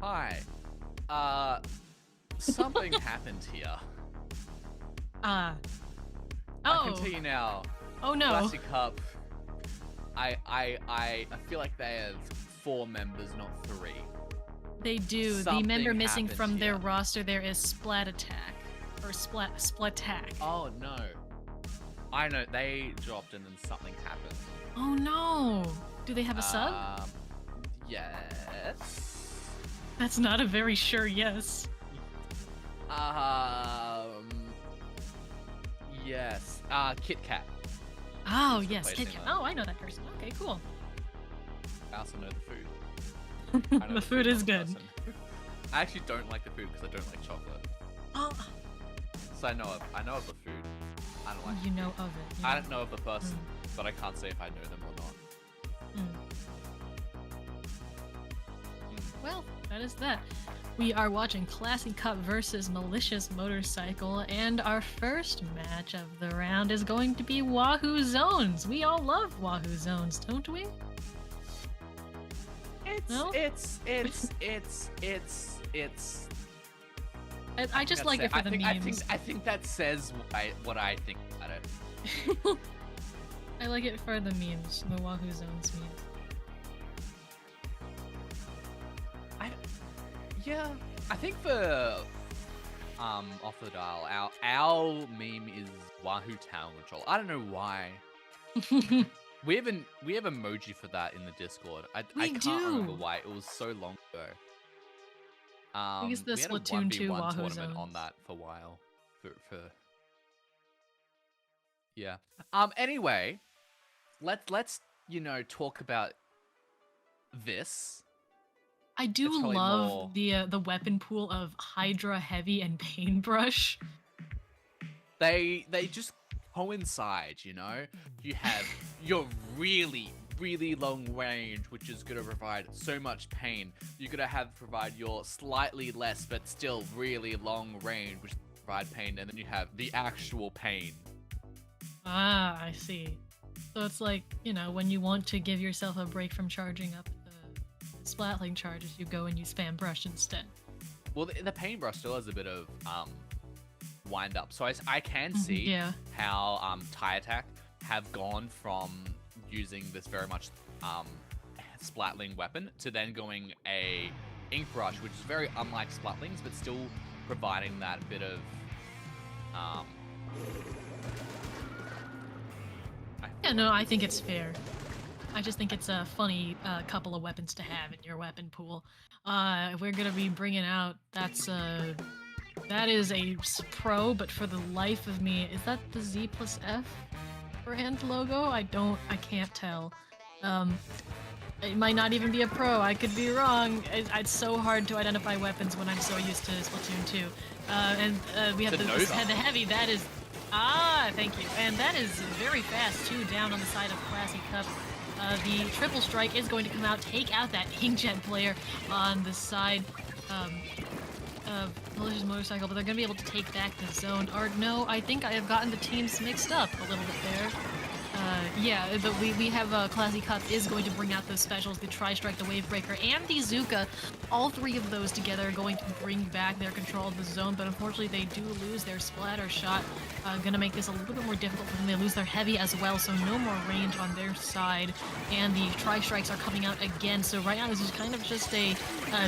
Hi. Something happened here. I can tell you now.
Oh no.
Classic Cup. I feel like they have 4 members, not 3.
They do.
Something
the member missing
happened
from their
here.
roster there is Splat Attack. Or Splatack.
Oh no. I know, they dropped and then something happened.
Oh no. Do they have a sub?
Yes.
That's not a very sure yes.
Yes. Kit Kat.
Oh,
Just
yes.
replacing
Kit Kat.
them.
Oh, I know that person. Okay, cool.
I also know the food. I know
The food is
I'm a
good.
person. I actually don't like the food because I don't like chocolate.
Oh,
So I know of the food. I don't like
you know of it.
I don't know of the person, but I can't say if I know them or not.
Well, that is that. We are watching Classic Cup versus Malicious Motorcycle, and our first match of the round is going to be Wahoo Zones. We all love Wahoo Zones, don't we? No?
It's
I just like it for the memes.
I think that says what I think about it.
I like it for the memes, the Wahoo Zones memes.
I think for off the dial, our meme is Wahoo Town Control. I don't know why. We have emoji for that in the Discord. I can't remember why. It was so long ago.
I think it's the
we had
Splatoon
a
2
1v1
Wahoo
tournament
Zones.
on that for a while. Yeah. Anyway, let's talk about this.
I do
It's probably
love
more-
the weapon pool of Hydra Heavy and Paintbrush.
They just coincide, You have your really long range, which is going to provide so much pain. You're going to provide your slightly less but still really long range, which provide pain, and then you have the actual pain.
Ah, I see. So it's like, when you want to give yourself a break from charging up the Splatling charges, you go and you spam brush instead.
Well, the paintbrush still has a bit of wind up, so I can see
Yeah.
how Tie Attack have gone from using this very much Splatling weapon to then going a Ink Brush, which is very unlike Splatlings, but still providing that bit of
Yeah, no, I think it's fair. I just think it's a funny couple of weapons to have in your weapon pool. We're gonna be bringing out that is a pro, but for the life of me, is that the Z+F brand logo? I can't tell. It might not even be a pro. I could be wrong. It's so hard to identify weapons when I'm so used to Splatoon 2. We have the heavy. That is. Ah, thank you. And that is very fast, too, down on the side of Classic Cup. The triple strike is going to come out, take out that Inkjet player on the side of Malicious Motorcycle, but they're going to be able to take back the zone. Or no, I think I have gotten the teams mixed up a little bit there. Yeah, but we have Classy Cup is going to bring out those specials, the Tri-Strike, the Wavebreaker, and the Zuka. All 3 of those together are going to bring back their control of the zone, but unfortunately they do lose their splatter shot. Gonna make this a little bit more difficult for them. They lose their heavy as well, so no more range on their side. And the Tri-Strikes are coming out again, so right now this is kind of just a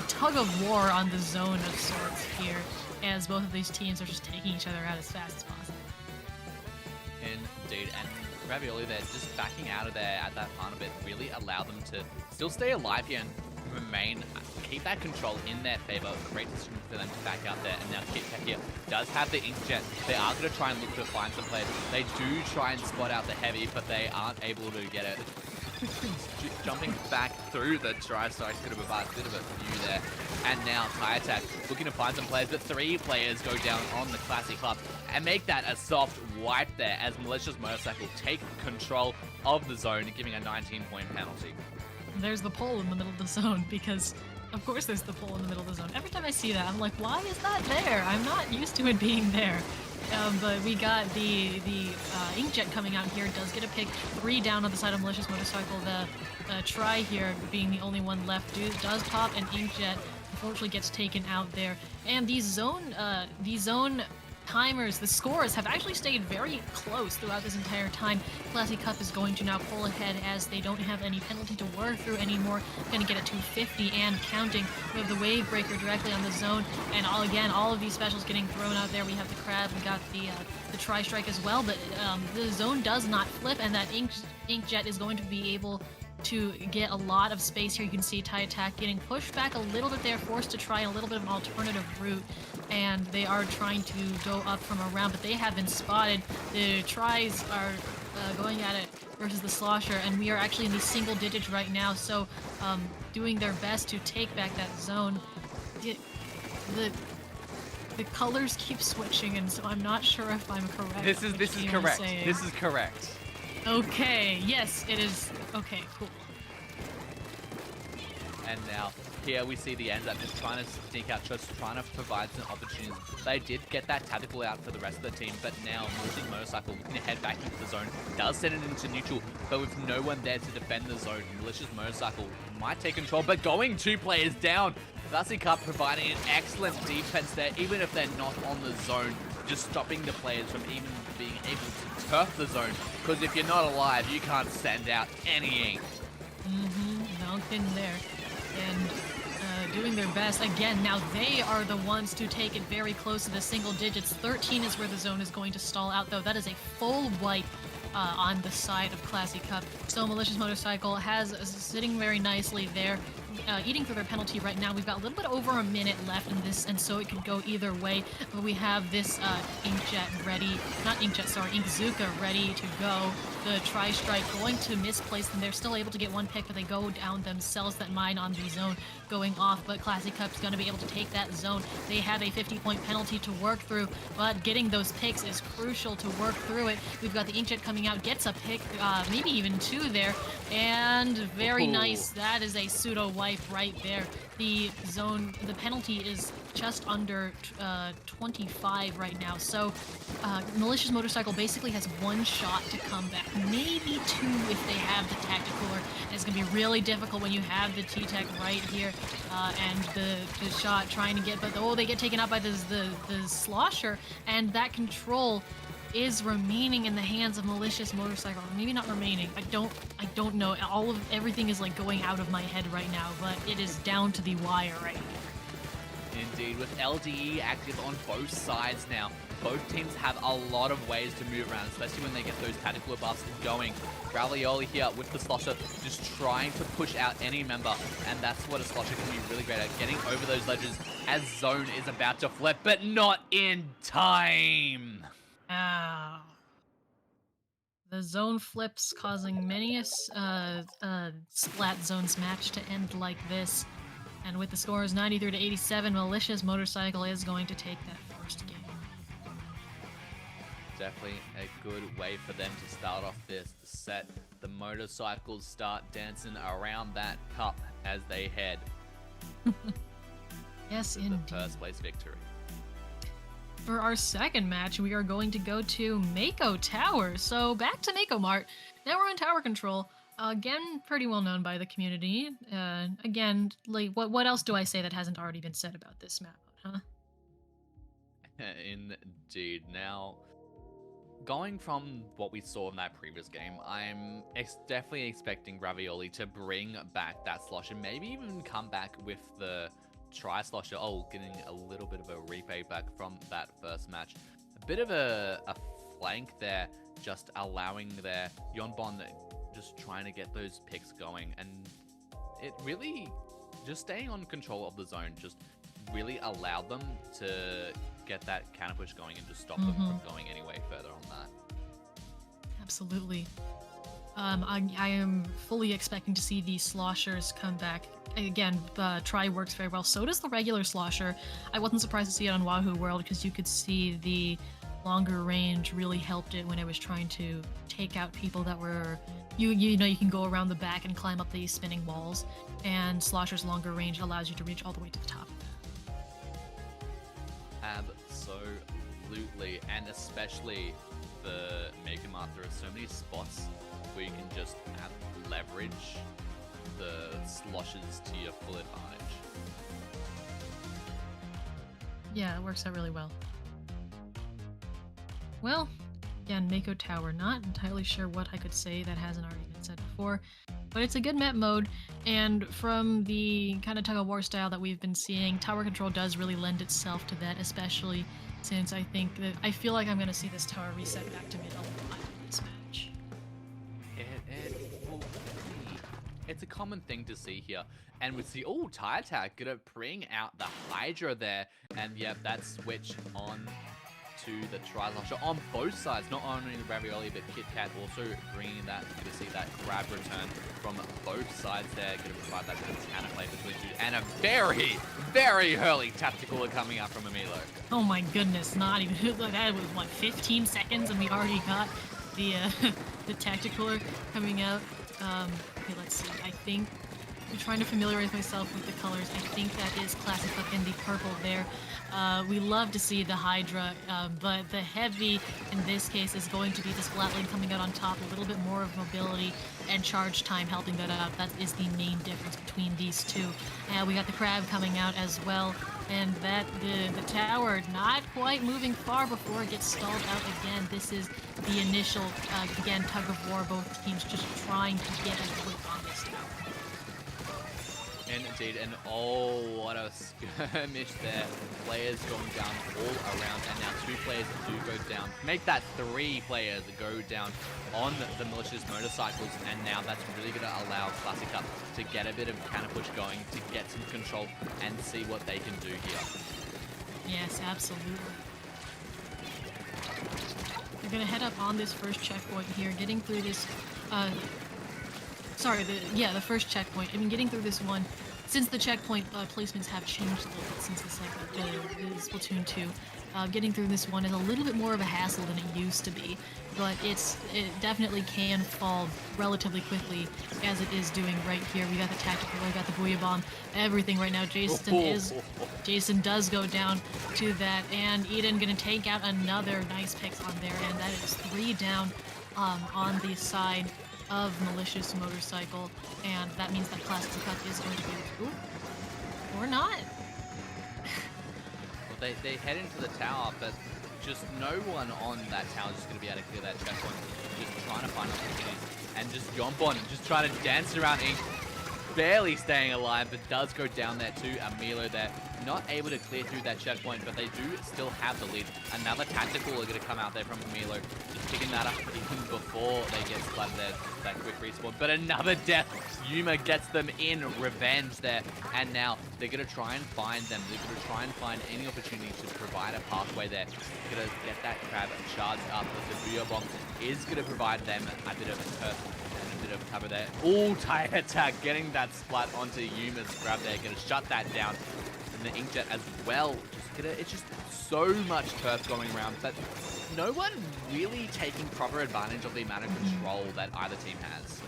tug of war on the zone of sorts here, as both of these teams are just taking each other out as fast as possible.
Indeed, and Ravioli, they're just backing out of there at that part of it, really allow them to still stay alive here and keep that control in their favor. Great decision for them to back out there. And now Kit Kat here does have the Inkjet. They are going to try and look to find some players. They do try and spot out the heavy, but they aren't able to get it. Jumping back through the Tri-Strike could have provided a bit of a view there. And now Tie Attack looking to find some players, but 3 players go down on the Classic Club and make that a soft wipe there as Malicious Motorcycle take control of the zone, giving a 19-point penalty.
There's the pole in the middle of the zone because Of course there's the pole in the middle of the zone. Every time I see that, I'm like, why is that there? I'm not used to it being there. But we got the Inkjet coming out here, does get a pick. 3 down on the side of Malicious Motorcycle. The try here being the only one left does pop, and Inkjet unfortunately gets taken out there. And these zone timers, the scores have actually stayed very close throughout this entire time. Classy Cup is going to now pull ahead as they don't have any penalty to work through anymore. Going to get it to 50 and counting. We have the Wave Breaker directly on the zone, and all of these specials getting thrown out there. We have the Crab, we got the Tri-Strike as well, but the zone does not flip, and that Inkjet is going to be able to get a lot of space here. You can see Tie Attack getting pushed back a little bit there, forced to try a little bit of an alternative route, and they are trying to go up from around, but they have been spotted. The tries are going at it versus the Slosher, and we are actually in the single digits right now, so doing their best to take back that zone. The colors keep switching, and so I'm not sure if I'm correct.
This is correct. This is correct.
Okay, yes, it is. Okay, cool.
And now, here we see the ends up just trying to sneak out, just trying to provide some opportunities. They did get that tactical out for the rest of the team, but now Malicious Motorcycle looking to head back into the zone, does send it into neutral, but with no one there to defend the zone, Malicious Motorcycle might take control, but going 2 players down. Classy Cup providing an excellent defense there, even if they're not on the zone, just stopping the players from even being able to turf the zone, because if you're not alive, you can't send out any ink.
Falcon there, and doing their best. Again, now they are the ones to take it very close to the single digits. 13 is where the zone is going to stall out, though. That is a full wipe on the side of Classy Cup. So Malicious Motorcycle has sitting very nicely there, eating through their penalty right now. We've got a little bit over a minute left in this, and so it could go either way. But we have this Inkjet ready, not Inkjet, sorry, Inkzuka ready to go. The Tri-Strike going to misplace them. They're still able to get 1 pick, but they go down themselves. That mine on the zone going off, but Classy Cup's going to be able to take that zone. They have a 50-point penalty to work through, but getting those picks is crucial to work through it. We've got the Inkjet coming out, gets a pick, maybe even 2 there, and very nice. That is a pseudo wipe right there. The zone, the penalty is just under 25 right now, so Malicious Motorcycle basically has 1 shot to come back, maybe 2 if they have the Tacticooler. And it's going to be really difficult when you have the T-Tech right here, and the shot trying to get, but they get taken out by the Slosher, and that control is remaining in the hands of Malicious Motorcycle. Maybe not remaining. I don't know. Everything is like going out of my head right now, but it is down to the wire right now.
Indeed, with LDE active on both sides now. Both teams have a lot of ways to move around, especially when they get those tactical buffs going. Ravioli here with the Slosher just trying to push out any member, and that's what a Slosher can be really great at, getting over those ledges as zone is about to flip, but not in time.
Ow. The zone flips, causing many a Splat Zones match to end like this. And with the scores 93 to 87, Malicious Motorcycle is going to take that first game.
Definitely a good way for them to start off this set. The motorcycles start dancing around that cup as they head
yes,
to
indeed.
the first place victory.
For our second match, we are going to go to Mako Tower. So back to Mako Mart. Now we're in tower control. Again, pretty well known by the community. Again, like what else do I say that hasn't already been said about this map, huh?
Indeed. Now, going from what we saw in that previous game, I'm definitely expecting Ravioli to bring back that Slosher, maybe even come back with the Tri-Slosher. Getting a little bit of a replay back from that first match. A bit of a flank there, just allowing their Yonbon just trying to get those picks going, and it really just staying on control of the zone just really allowed them to get that counter push going and just stop them from going any way further on that.
Absolutely. I am fully expecting to see the Sloshers come back. Again, the try works very well. So does the regular Slosher. I wasn't surprised to see it on Wahoo World because you could see the longer range really helped it when it was trying to take out people that were you know you can go around the back and climb up these spinning walls, and Slosher's longer range allows you to reach all the way to the top.
Absolutely, and especially the Mega Mart, there are so many spots where you can just leverage the sloshes to your full advantage.
Yeah, it works out really well. Well, again, Mako Tower, not entirely sure what I could say that hasn't already been said before, but it's a good map mode, and from the kind of tug-of-war style that we've been seeing, tower control does really lend itself to that, especially since I feel like I'm going to see this tower reset back to mid a lot in this match.
It's a common thing to see here, and we see, oh, Tie Attack gonna bring out the Hydra there, and yeah, that switch on to the Tri-Slasher on both sides, not only the Ravioli, but Kit Kat also bringing that, you see that grab return from both sides there, gonna provide that bit of counterplay between two, and a very, very early tactical coming out from Emilo.
Oh my goodness, not even, that was what, 15 seconds, and we already got the the tactical coming out. Okay, let's see. I think I'm trying to familiarize myself with the colors. I think that is classic in the purple there. We love to see the Hydra, but the heavy in this case is going to be the Splatling coming out on top, a little bit more of mobility and charge time helping that out. That is the main difference between these two. We got the Crab coming out as well, and that the tower not quite moving far before it gets stalled out again. This is the initial, again, tug of war, both teams just trying to get a grip on this tower.
Indeed, and oh, what a skirmish there. Players going down all around, and now 2 players do go down. Make that 3 players go down on the Malicious motorcycles, and now that's really going to allow Classic Up to get a bit of counter push going, to get some control, and see what they can do here.
Yes, absolutely. They're going to head up on this first checkpoint here, getting through this, the first checkpoint. I mean, getting through this one, since the checkpoint placements have changed a little bit since the Splatoon 2, getting through this one is a little bit more of a hassle than it used to be, but it definitely can fall relatively quickly, as it is doing right here. We got the tactical, we got the Booyah Bomb, everything right now. Jason does go down to that, and Eden gonna take out another nice pick on there, and that is 3 down on the side of Malicious motorcycle, and that means that Classic Cup is going to be or not.
Well, they head into the tower, but just no one on that tower is just going to be able to clear that checkpoint. Just trying to find opportunities, and just Yombon just trying to dance around Ink, barely staying alive, but does go down there too. Emilo there, not able to clear through that checkpoint, but they do still have the lead. Another tactical are going to come out there from Emilo, just picking that up even before they get splattered there, that quick respawn. But another death, Yuma gets them in revenge there, and now they're going to try and find them. They're going to try and find any opportunity to provide a pathway there. They're going to get that Crab charged up, but the Booyah Bomb is going to provide them a bit of a turf and a bit of cover there. Oh, Tie Attack getting that splat onto Yuma's Grab there, going to shut that down. And the Inkjet as well, it's just so much turf going around that no one really taking proper advantage of the amount of control that either team has.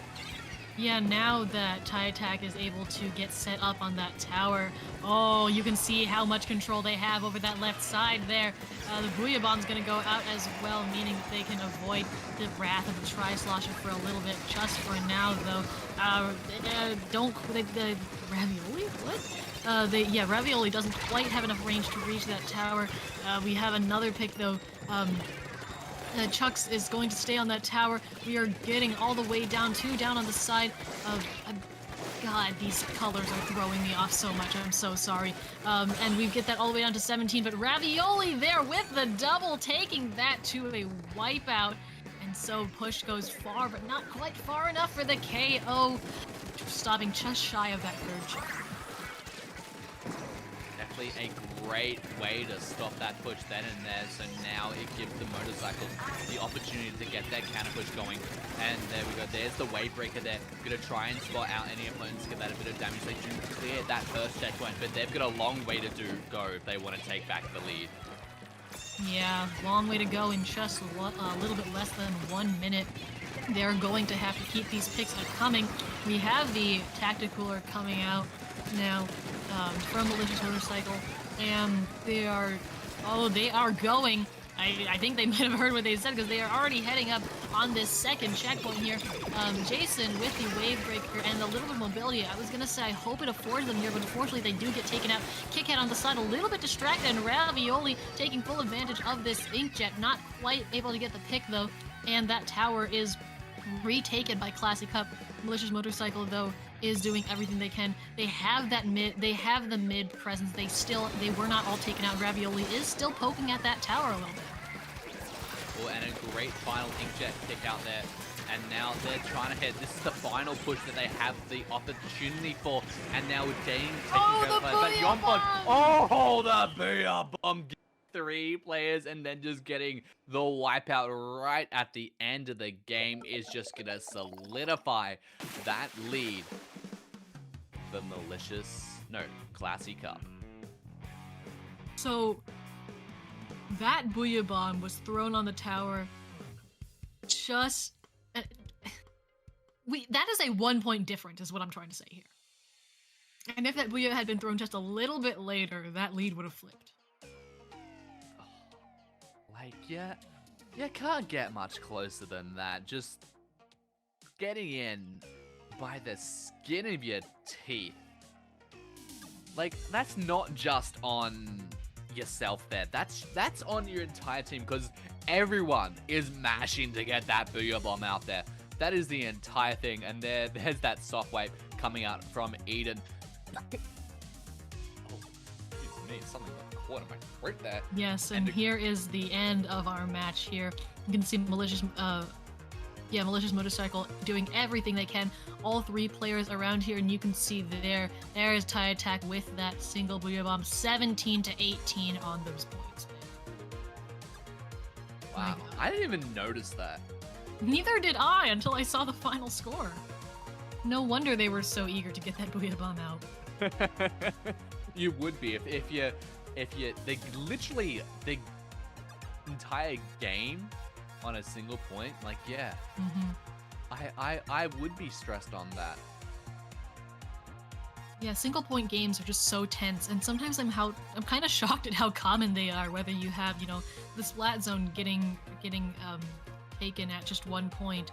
Yeah, now that Tie Attack is able to get set up on that tower, oh, you can see how much control they have over that left side there. The Booyah Bomb's going to go out as well, meaning that they can avoid the wrath of the Tri-Slosher for a little bit. Just for now, though, the Ravioli? What? Ravioli doesn't quite have enough range to reach that tower. We have another pick, though. Chucks is going to stay on that tower. We are getting all the way down on the side of... God, these colors are throwing me off so much. I'm so sorry. And we get that all the way down to 17, but Ravioli there with the double, taking that to a wipeout. And so push goes far, but not quite far enough for the KO. Stopping just shy of that third check.
Definitely a great way to stop that push then and there. So now it gives the motorcycles the opportunity to get their counter push going. And there we go. There's the wave breaker there. Gonna try and spot out any opponents, get that a bit of damage. They do clear that first checkpoint, but they've got a long way to go if they want to take back the lead.
Yeah, long way to go in just a little bit less than 1 minute. They're going to have to keep these picks coming. We have the Tacticooler coming out now from Malicious Motorcycle, and they are going. I think they might have heard what they said because they are already heading up on this second checkpoint here. Jason with the Wave Breaker and a little bit of mobility. I was going to say I hope it affords them here, but unfortunately they do get taken out. Kickhead on the side, a little bit distracted, and Ravioli taking full advantage of this Inkjet. Not quite able to get the pick though, and that tower is retaken by Classic Cup. Malicious Motorcycle though is doing everything they can. They have that the mid presence. They were not all taken out. Ravioli is still poking at that tower a little bit.
Oh, and a great final Inkjet kick out there. And now they're trying to head. This is the final push that they have the opportunity for. And now with Jane taking over. But Yombon, oh, the Booyah Bomb. 3 players, and then just getting the wipeout right at the end of the game is just gonna solidify that lead. The Classy Cup.
So that Booyah Bomb was thrown on the tower. Just that is a 1 point difference, is what I'm trying to say here. And if that Booyah had been thrown just a little bit later, that lead would have flipped.
Like, yeah, you can't get much closer than that. Just getting in by the skin of your teeth. Like, that's not just on yourself there. That's on your entire team, because everyone is mashing to get that Booyah Bomb out there. That is the entire thing. And there's that soft wipe coming out from Eden. Oh, excuse me, something caught in my throat there.
Yes, and here is the end of our match here. You can see Malicious Motorcycle doing everything they can. All 3 players around here, and you can see there's Tie Attack with that single Booyah Bomb, 17-18 on those points.
Wow, I didn't even notice that.
Neither did I until I saw the final score. No wonder they were so eager to get that Booyah Bomb out.
You would be if you literally the entire game on a single point, like, yeah. I would be stressed on that.
Yeah, single point games are just so tense, and sometimes I'm kind of shocked at how common they are. Whether you have, the Splat Zone getting taken at just 1 point,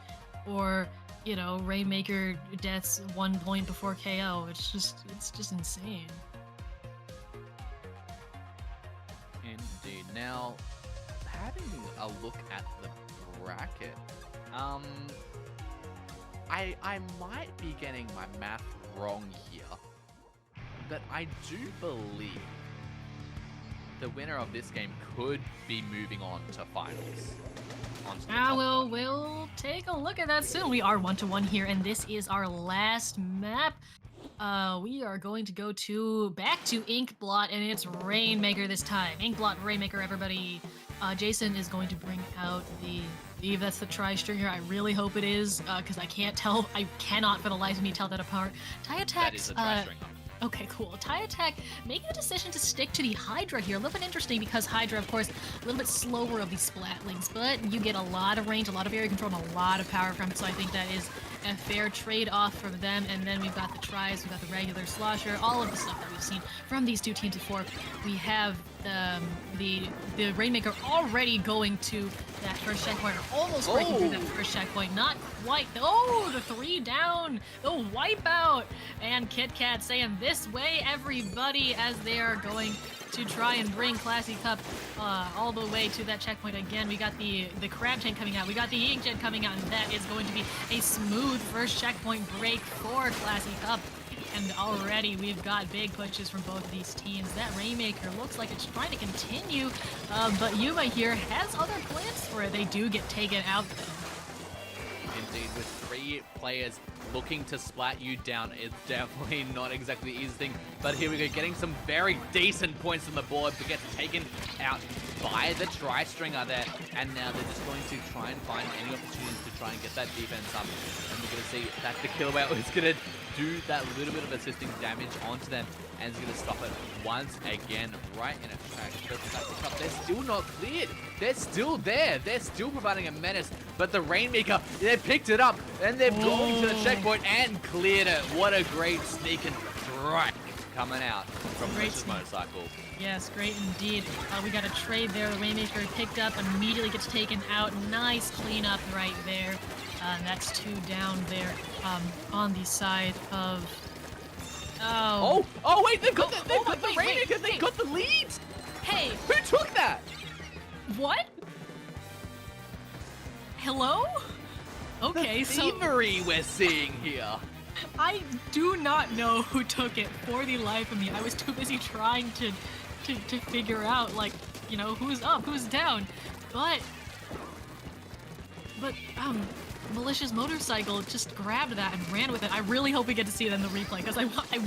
or Rainmaker deaths 1 point before KO. It's just insane.
Indeed. Now, having a look at the bracket, I might be getting my math wrong here, but I do believe the winner of this game could be moving on to finals.
We'll take a look at that soon. We are 1-1 here, and this is our last map. We are going to go back to Inkblot, and it's Rainmaker this time. Inkblot, Rainmaker, everybody. Jason is going to bring out that's the Tri-Stringer. I really hope it is, because I can't tell. I cannot for the life of me tell that apart. Tie Attack.
That is a Tri-Stringer.
Okay, cool. Tie Attack making a decision to stick to the Hydra here. A little bit interesting because Hydra, of course, a little bit slower of these Splatlings, but you get a lot of range, a lot of area control, and a lot of power from it, so I think that is a fair trade-off from them. And then we've got the Tries, we've got the regular Slosher, all of the stuff that we've seen from these 2 teams before. We have the Rainmaker already going to that first checkpoint, or almost breaking through that first checkpoint. Not quite. Oh, the 3 down, the wipeout, and Kit Kat saying this way, everybody, as they are going to try and bring Classy Cup all the way to that checkpoint again. We got the Crab Tank coming out, we got the Inkjet coming out, and that is going to be a smooth first checkpoint break for Classy Cup. And already we've got big pushes from both of these teams. That Rainmaker looks like it's trying to continue, but Yuma here has other plans for it. They do get taken out though.
Indeed, with 3 players looking to splat you down, it's definitely not exactly the easiest thing. But here we go, getting some very decent points on the board, but gets taken out by the Tri-Stringer there. And now they're just going to try and find any opportunities to try and get that defense up. And we're going to see that the kill whale is going to do that little bit of assisting damage onto them, and is going to stop it once again right in a crash. They're still not cleared. They're still there. They're still providing a menace, but the Rainmaker, they picked it up, and they've gone to the checkpoint and cleared it. What a great sneak and strike coming out from Malicious Motorcycle.
Yes, great indeed. We got a trade there. The Rainmaker picked up, immediately gets taken out. Nice cleanup right there. That's 2 down there on the side of...
Oh, wait, they've got the Rainmaker. They got the lead.
Hey.
Who took that?
What? Hello? Okay,
the thievery we're seeing here.
I do not know who took it for the life of me. I was too busy trying to figure out, like, you know, who's up, who's down. But Malicious Motorcycle just grabbed that and ran with it. I really hope we get to see it in the replay because I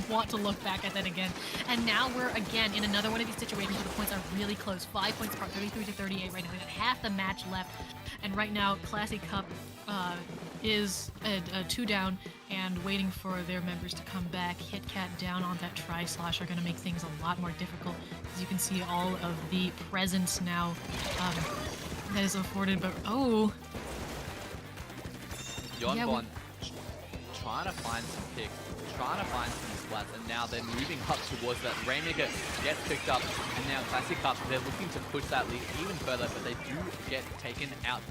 want to look back at that again. And now we're again in another one of these situations where the points are really close. 5 points apart, 33-38 right now. We got half the match left. And right now, Classy Cup is a 2 down and waiting for their members to come back. HitCat down on that Tri-Slosh are going to make things a lot more difficult. As you can see, all of the presence now that is afforded. But
Yonbon trying to find some picks, trying to find some splats, and now they're moving up towards that. Rainmaker gets picked up, and now Classic Cup, they're looking to push that lead even further, but they do get taken out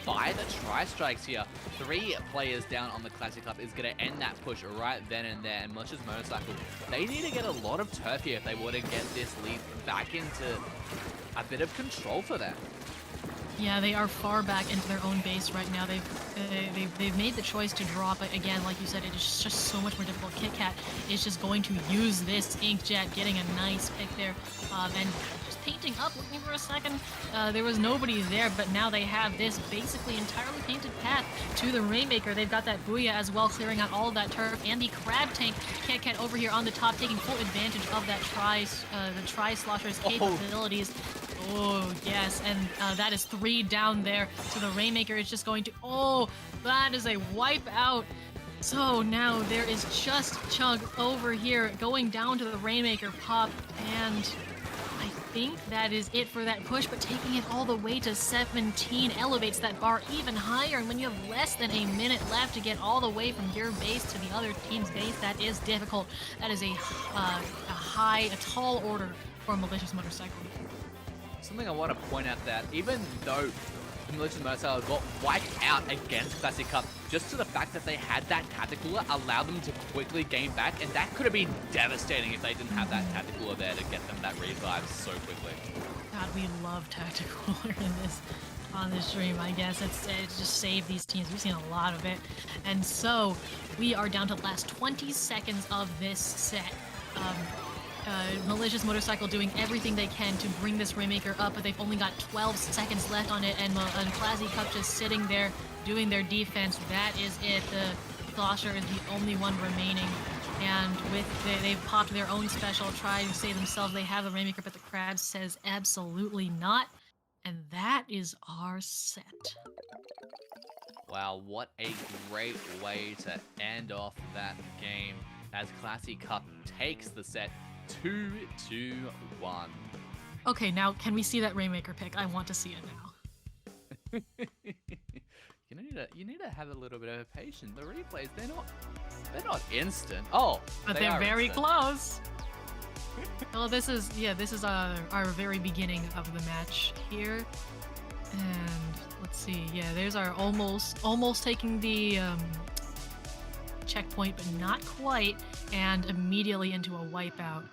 by the Tri-Strikes here. 3 players down on the Classic Cup is going to end that push right then and there, and Malicious Motorcycle, they need to get a lot of turf here if they want to get this lead back into a bit of control for them.
Yeah, they are far back into their own base right now. They've made the choice to drop it again. Like you said, it is just so much more difficult. KitKat is just going to use this Inkjet, getting a nice pick there, and just painting up. Looking for a second, there was nobody there, but now they have this basically entirely painted path to the Rainmaker. They've got that Booyah as well, clearing out all of that turf, and the Crab Tank. KitKat over here on the top, taking full advantage of that the Tri-Slosher's capabilities. Oh, yes, and that is 3 down there. So the Rainmaker is just going to... Oh, that is a wipe out. So now there is just Chug over here going down to the Rainmaker pop, and I think that is it for that push, but taking it all the way to 17 elevates that bar even higher, and when you have less than a minute left to get all the way from your base to the other team's base, that is difficult. That is a tall order for Malicious Motorcycle.
Something I want to point out that even though Malicious Motorcycle got wiped out against Classic Cup, just to the fact that they had that Tacticaler allowed them to quickly gain back, and that could have been devastating if they didn't have that Tacticaler there to get them that revive so quickly.
God, we love Tacticaler on this stream, I guess. It's just saved these teams. We've seen a lot of it. And so we are down to the last 20 seconds of this set. Malicious Motorcycle doing everything they can to bring this Rainmaker up, but they've only got 12 seconds left on it, and Classy Cup just sitting there doing their defense. That is it. The Slosher is the only one remaining, and they've popped their own special, trying to say themselves they have the Rainmaker, but the Crab says absolutely not, and that is our set.
Wow, what a great way to end off that game as Classy Cup takes the set 2-1.
Okay, now can we see that Rainmaker pick? I want to see it now.
you need to have a little bit of patience. The replays, they're not instant. Oh,
but they're very instant. Close. Well, this is our very beginning of the match here, and let's see. Yeah, there's our almost taking the checkpoint, but not quite, and immediately into a wipeout.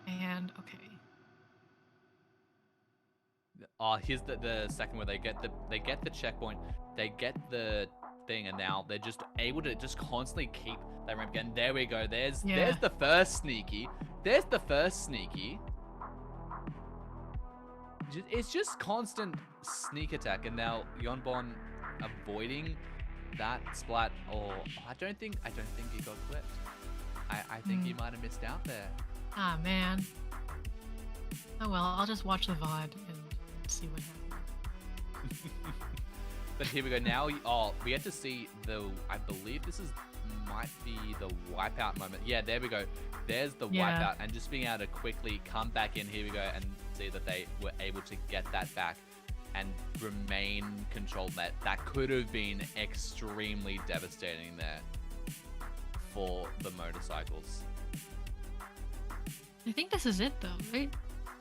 And okay.
Oh, here's the second where they get the checkpoint, they get the thing, and now they're just able to just constantly keep that ramp again. There we go. There's the first sneaky. There's the first sneaky. It's just constant sneak attack, and now Yonbon avoiding that splat. Oh, I don't think he got clipped. I think he might have missed out there.
Ah, man. Oh well, I'll just watch the VOD and see what happens.
But here we go. Now, we get to see I believe this is might be the wipeout moment. Yeah, there we go. There's the
Yeah.
wipeout, and just being able to quickly come back in. Here we go, and see that they were able to get that back and remain controlled. That could have been extremely devastating there for the motorcycles.
I think this is it though, right?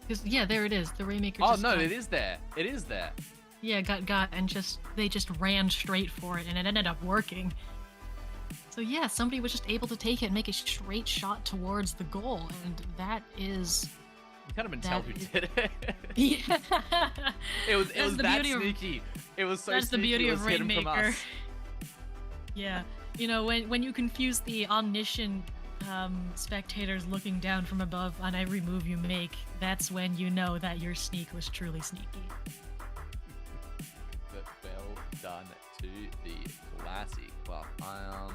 Because yeah, there it is. The Rainmaker.
Oh
just
no,
got,
it is there. It is there.
Yeah, got and they just ran straight for it, and it ended up working. So yeah, somebody was just able to take it and make a straight shot towards the goal, and that is.
You can't even tell who did it.
Yeah.
It was that
beauty of-
sneaky. It was so
That's the
sneaky.
beauty
It
of
was hidden from
Rainmaker.
us.
Yeah, you know, when you confuse the Omniscient spectators looking down from above on every move you make, that's when you know that your sneak was truly sneaky.
But well done to the Classic. Well,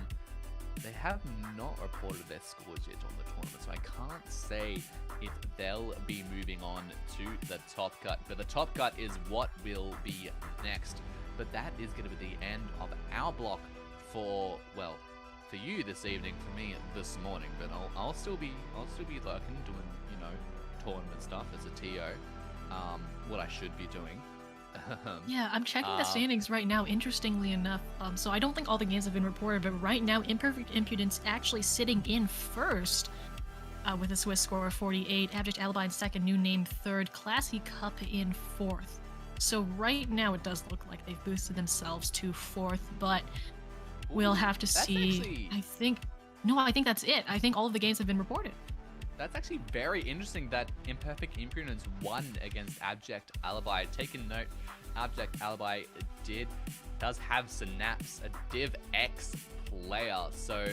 they have not reported their scores yet on the tournament, so I can't say if they'll be moving on to the top cut. But the top cut is what will be next. But that is going to be the end of our block for, well, for you this evening, for me this morning. But I'll still be lurking, doing, you know, tournament stuff as a TO. What I should be doing.
Yeah, I'm checking the standings right now, interestingly enough. So I don't think all the games have been reported, but right now, Imperfect Impudence actually sitting in first with a Swiss score of 48, Abject Alibi in second, New Name third, Classy Cup in fourth. So right now, it does look like they've boosted themselves to fourth, but we'll have to see.
Actually...
I think that's it. I think all of the games have been reported.
That's actually very interesting that Imperfect Impudence won against Abject Alibi. Taking note, Abject Alibi does have Synapse, a Div X player, so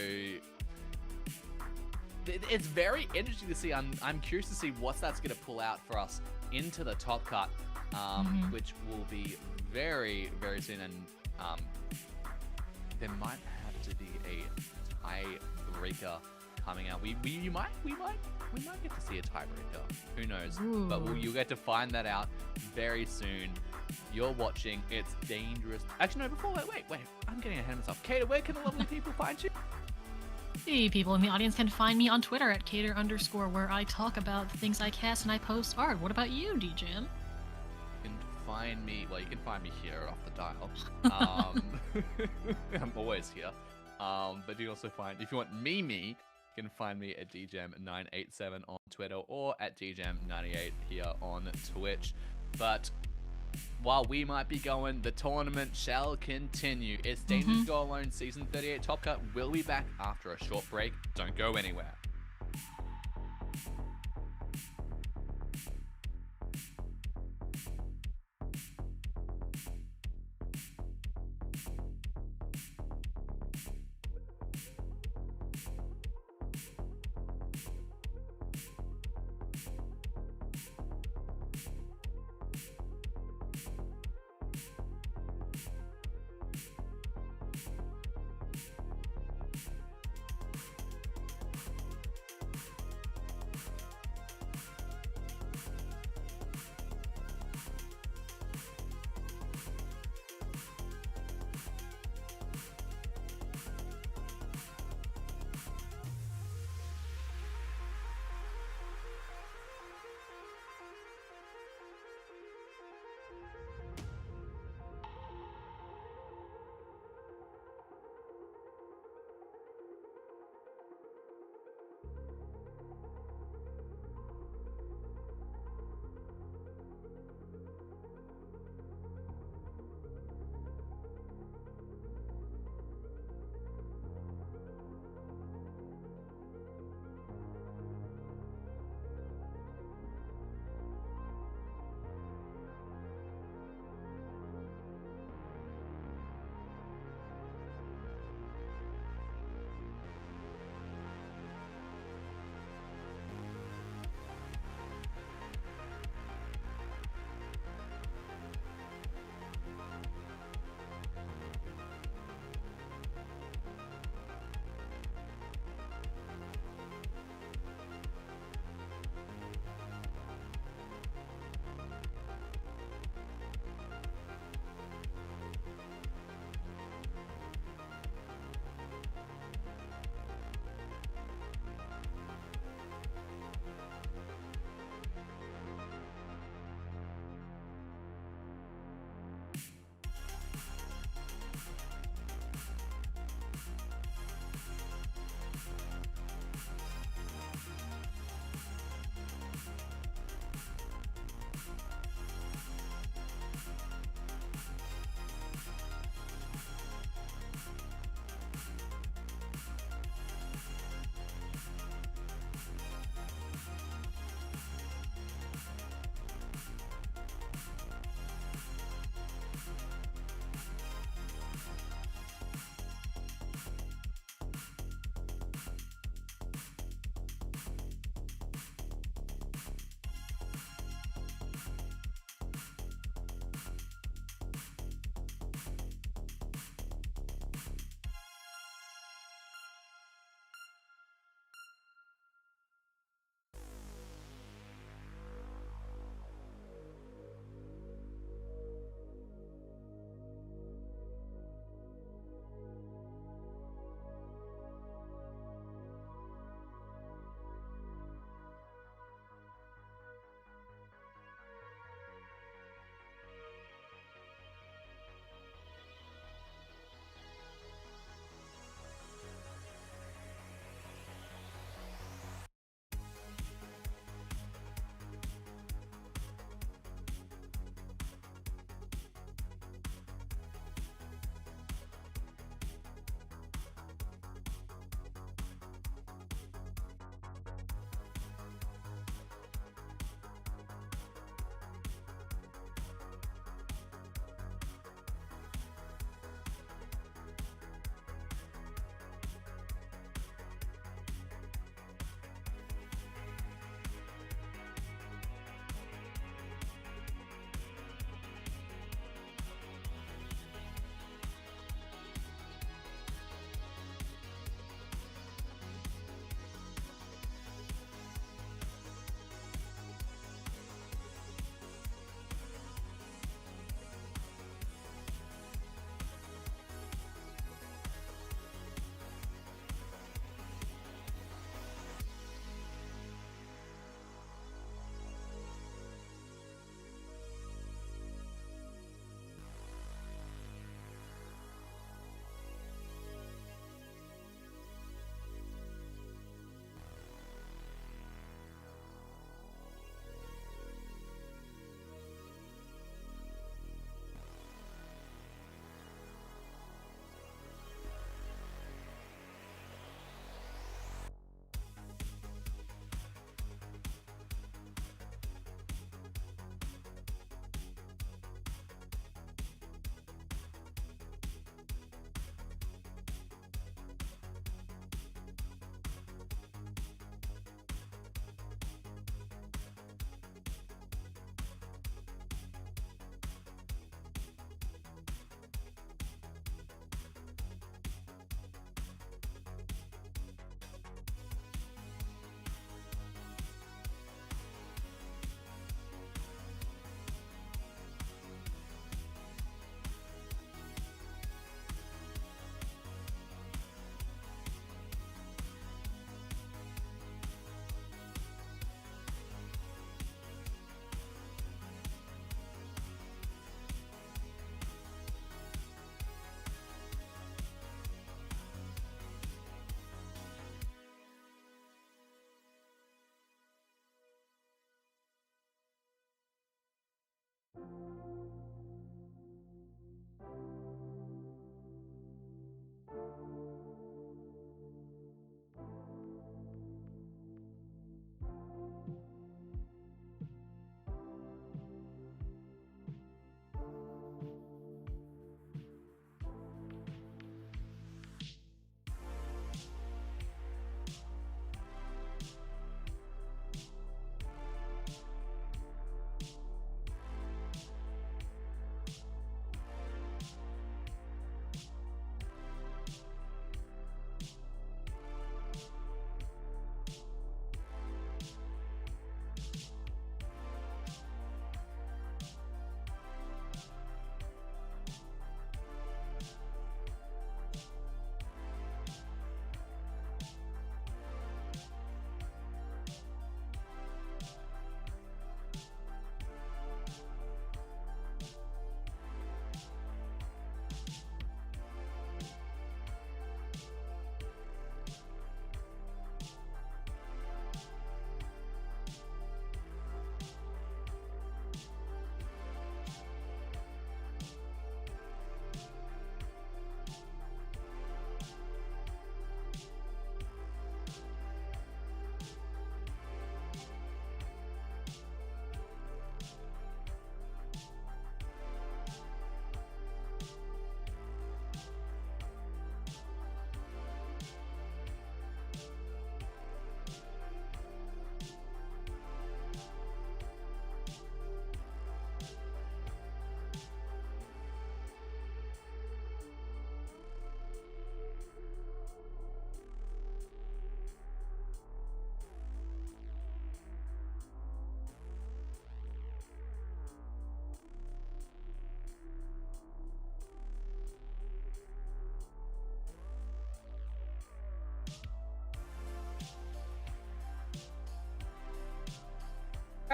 it's very interesting to see. I'm curious to see what that's going to pull out for us into the top cut, which will be very, very soon, and there might have to be a tiebreaker coming out. We might get to see a tiebreaker. Who knows?
Ooh.
But you'll get to find that out very soon. You're watching It's Dangerous. Actually, no. Before wait. I'm getting ahead of myself. Kater, where can the lovely people find you?
Hey, people in the audience can find me on Twitter at Cater_, where I talk about the things I cast and I post art. What about you, DJM?
You can find me. Well, you can find me here off the dial. I'm always here. But you can also find, if you want me. You can find me at DJM987 on Twitter or at DJM98 here on Twitch. But while we might be going, the tournament shall continue. It's Dangerous Go Alone Season 38 Top Cut will be back after a short break. Don't go anywhere.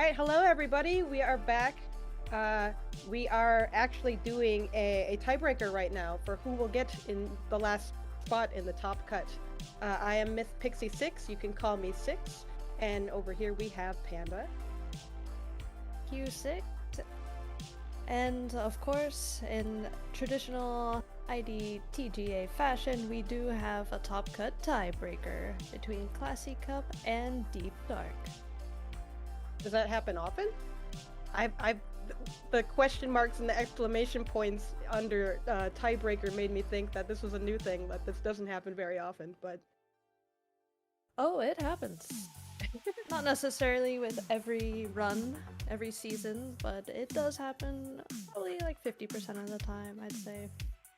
Alright, hello everybody. We are back. We are actually doing a tiebreaker right now for who will get in the last spot in the top cut. I am Miss Pixie 6. You can call me 6. And over here we have Panda.
Q6. And of course, in traditional IDTGA fashion, we do have a top cut tiebreaker between Classy Cup and Deep Dark.
Does that happen often? The question marks and the exclamation points under tiebreaker made me think that this was a new thing, that this doesn't happen very often, but...
Oh, it happens. Not necessarily with every run, every season, but it does happen probably like 50% of the time, I'd say.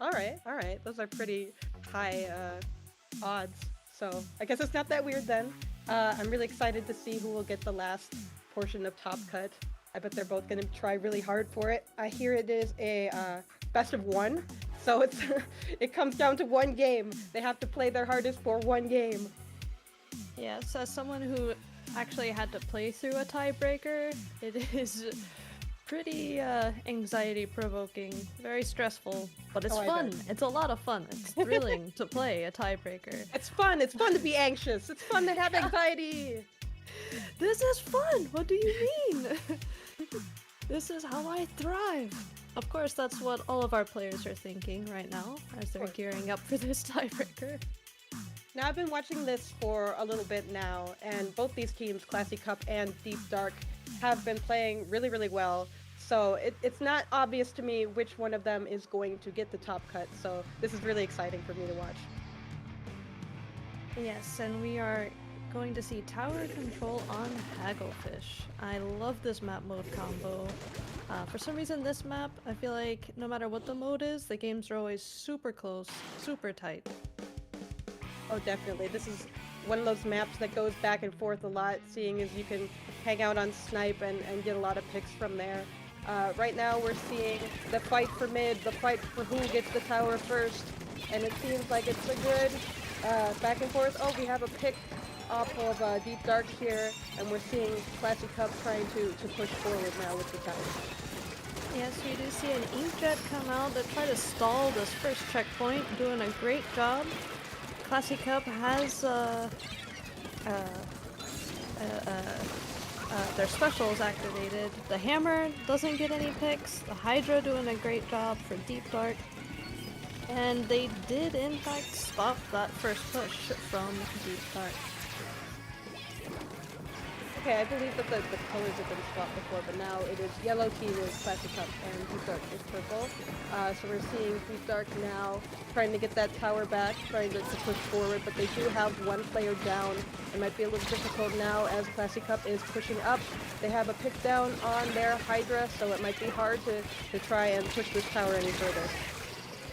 Alright. Those are pretty high odds, so I guess it's not that weird then. I'm really excited to see who will get the last portion of Top Cut. I bet they're both gonna try really hard for it. I hear it is a best of one, so it comes down to one game. They have to play their hardest for one game.
Yes, as someone who actually had to play through a tiebreaker, it is pretty anxiety-provoking, very stressful, but it's fun. It's a lot of fun. It's thrilling to play a tiebreaker.
It's fun to be anxious. It's fun to have anxiety.
This is fun! What do you mean? This is how I thrive! Of course, that's what all of our players are thinking right now, as they're gearing up for this tiebreaker.
Now, I've been watching this for a little bit now, and both these teams, Classy Cup and Deep Dark, have been playing really, really well. So it's not obvious to me which one of them is going to get the top cut, so this is really exciting for me to watch.
Yes, and we are going to see tower control on Hagglefish. I love this map mode combo. For some reason this map, I feel like no matter what the mode is, the games are always super close, super tight.
Oh, definitely. This is one of those maps that goes back and forth a lot, seeing as you can hang out on Snipe and get a lot of picks from there. Right now we're seeing the fight for mid, the fight for who gets the tower first, and it seems like it's a good back and forth. Oh, we have a pick off of Deep Dark here, and we're seeing Classy Cup trying to push forward now with the tower.
Yes, we do see an Inkjet come out to try to stall this first checkpoint, doing a great job. Classy Cup has their specials activated. The Hammer doesn't get any picks. The Hydra doing a great job for Deep Dark. And they did in fact stop that first push from Deep Dark.
Okay, I believe that the colors have been swapped before, but now it is yellow team is Classy Cup and Deep Dark is purple. So we're seeing Deep Dark now trying to get that tower back, trying to push forward, but they do have one player down. It might be a little difficult now as Classy Cup is pushing up. They have a pick down on their Hydra, so it might be hard to try and push this tower any further.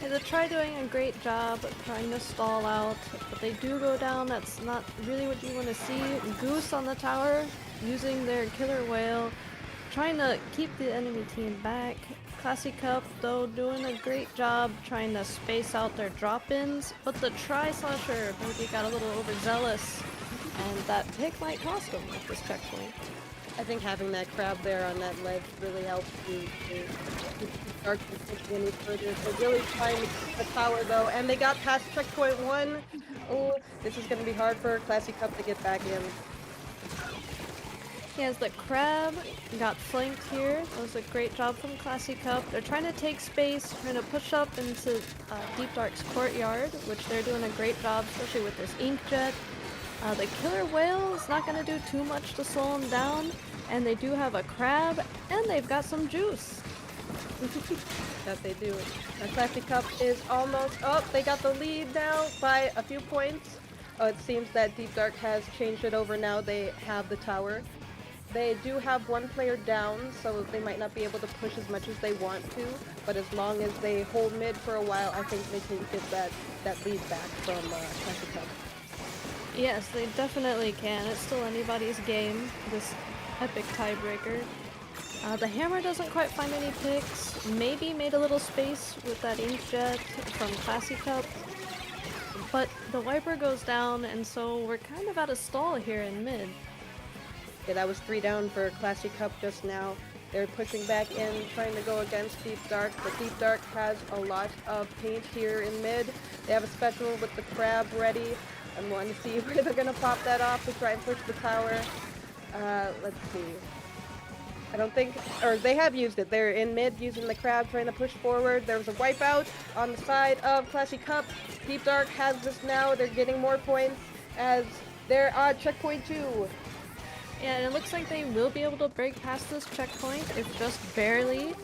Yeah, they try doing a great job of trying to stall out, but they do go down. That's not really what you want to see. Goose on the tower, using their killer whale, trying to keep the enemy team back. Classy Cup, though, doing a great job trying to space out their drop-ins, but the Tri-Slasher maybe got a little overzealous, and that pick might cost them at this checkpoint.
I think having that crab there on that ledge really helps to start to push any further. They're really trying to keep the tower though, and they got past checkpoint 1. Oh, this is going to be hard for Classy Cup to get back in.
Yes, the crab got flanked here. That was a great job from Classy Cup. They're trying to take space, trying to push up into Deep Dark's courtyard, which they're doing a great job, especially with this Inkjet. The killer whale is not going to do too much to slow them down, and they do have a crab, and they've got some juice.
That they do. Classy Cup is almost... Oh, they got the lead now by a few points. Oh, it seems that Deep Dark has changed it over now. They have the tower. They do have one player down, so they might not be able to push as much as they want to, but as long as they hold mid for a while, I think they can get that lead back from Classy Cup.
Yes, they definitely can. It's still anybody's game, this epic tiebreaker. The Hammer doesn't quite find any picks. Maybe made a little space with that Inkjet from Classy Cup. But the Wiper goes down, and so we're kind of at a stall here in mid.
Okay, that was 3 down for Classy Cup just now. They're pushing back in, trying to go against Deep Dark, but Deep Dark has a lot of paint here in mid. They have a special with the crab ready. I'm wanting to see where they're gonna pop that off to try and push the tower. Let's see. I don't think, or they have used it. They're in mid using the crab, trying to push forward. There was a wipeout on the side of Classy Cup. Deep Dark has this now. They're getting more points as they're on checkpoint 2.
Yeah, and it looks like they will be able to break past this checkpoint, if just barely.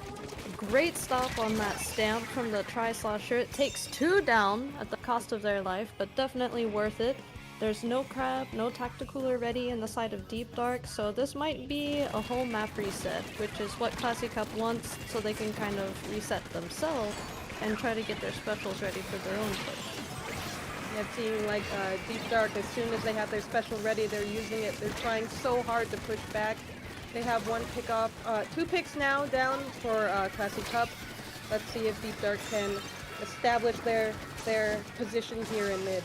Great stop on that stamp from the Tri-Slosher. It takes 2 down at the cost of their life, but definitely worth it. There's no crab, no tacticooler ready in the side of Deep Dark, so this might be a whole map reset, which is what Classy Cup wants, so they can kind of reset themselves and try to get their specials ready for their own push.
Yeah, it seems like Deep Dark, as soon as they have their special ready, they're using it. They're trying so hard to push back. They have 1 pick off, 2 picks now down for Classy Cup. Let's see if Deep Dark can establish their position here in mid.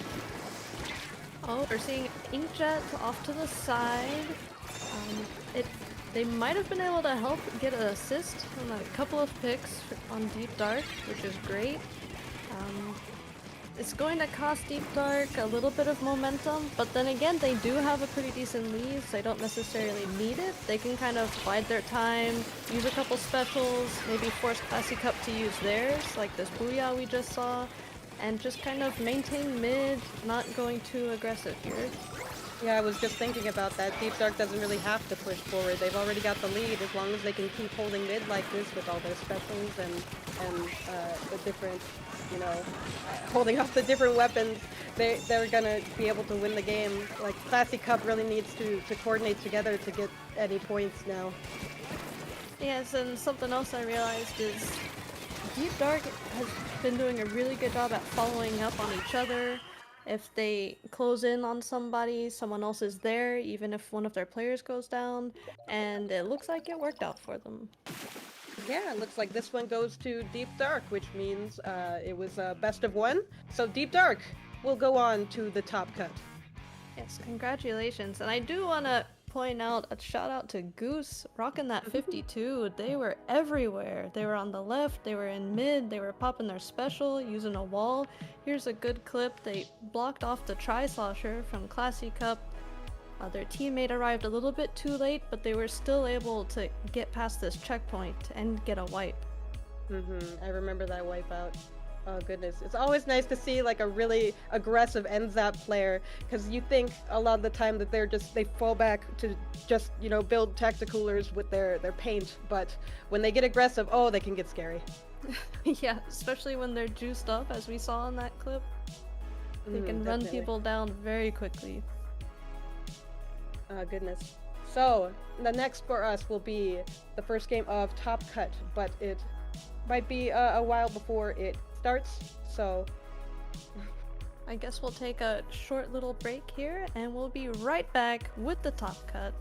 Oh, we're seeing Inkjet off to the side. They might have been able to help get an assist on a couple of picks on Deep Dark, which is great. It's going to cost Deep Dark a little bit of momentum, but then again, they do have a pretty decent lead, so they don't necessarily need it. They can kind of bide their time, use a couple specials, maybe force Classy Cup to use theirs, like this Booyah we just saw, and just kind of maintain mid, not going too aggressive here.
Yeah, I was just thinking about that. Deep Dark doesn't really have to push forward. They've already got the lead as long as they can keep holding mid like this with all their specials and the different, you know, holding up the different weapons. They're gonna be able to win the game. Like, Classy Cup really needs to coordinate together to get any points now.
Yes, and something else I realized is Deep Dark has been doing a really good job at following up on each other. If they close in on somebody, someone else is there, even if one of their players goes down, and it looks like it worked out for them.
Yeah, it looks like this one goes to Deep Dark, which means it was a best of 1. So Deep Dark will go on to the top cut.
Yes, congratulations. And I do want to point out a shout out to Goose rocking that 52. They were everywhere. They were on the left, they were in mid, they were popping their special, using a wall. Here's a good clip. They blocked off the Tri-Slosher from Classy Cup. Their teammate arrived a little bit too late, but they were still able to get past this checkpoint and get a wipe.
I remember that wipeout. Oh goodness, it's always nice to see like a really aggressive NZAP player, because you think a lot of the time that they fall back to just, you know, build tacticoolers with their paint, but when they get aggressive, oh, they can get scary.
Yeah, especially when they're juiced up, as we saw in that clip. They can run
Definitely.
people down very quickly.
Oh goodness. So the next for us will be the first game of Top Cut, but it might be a while before it starts, so
I guess we'll take a short little break here, and we'll be right back with the top cut.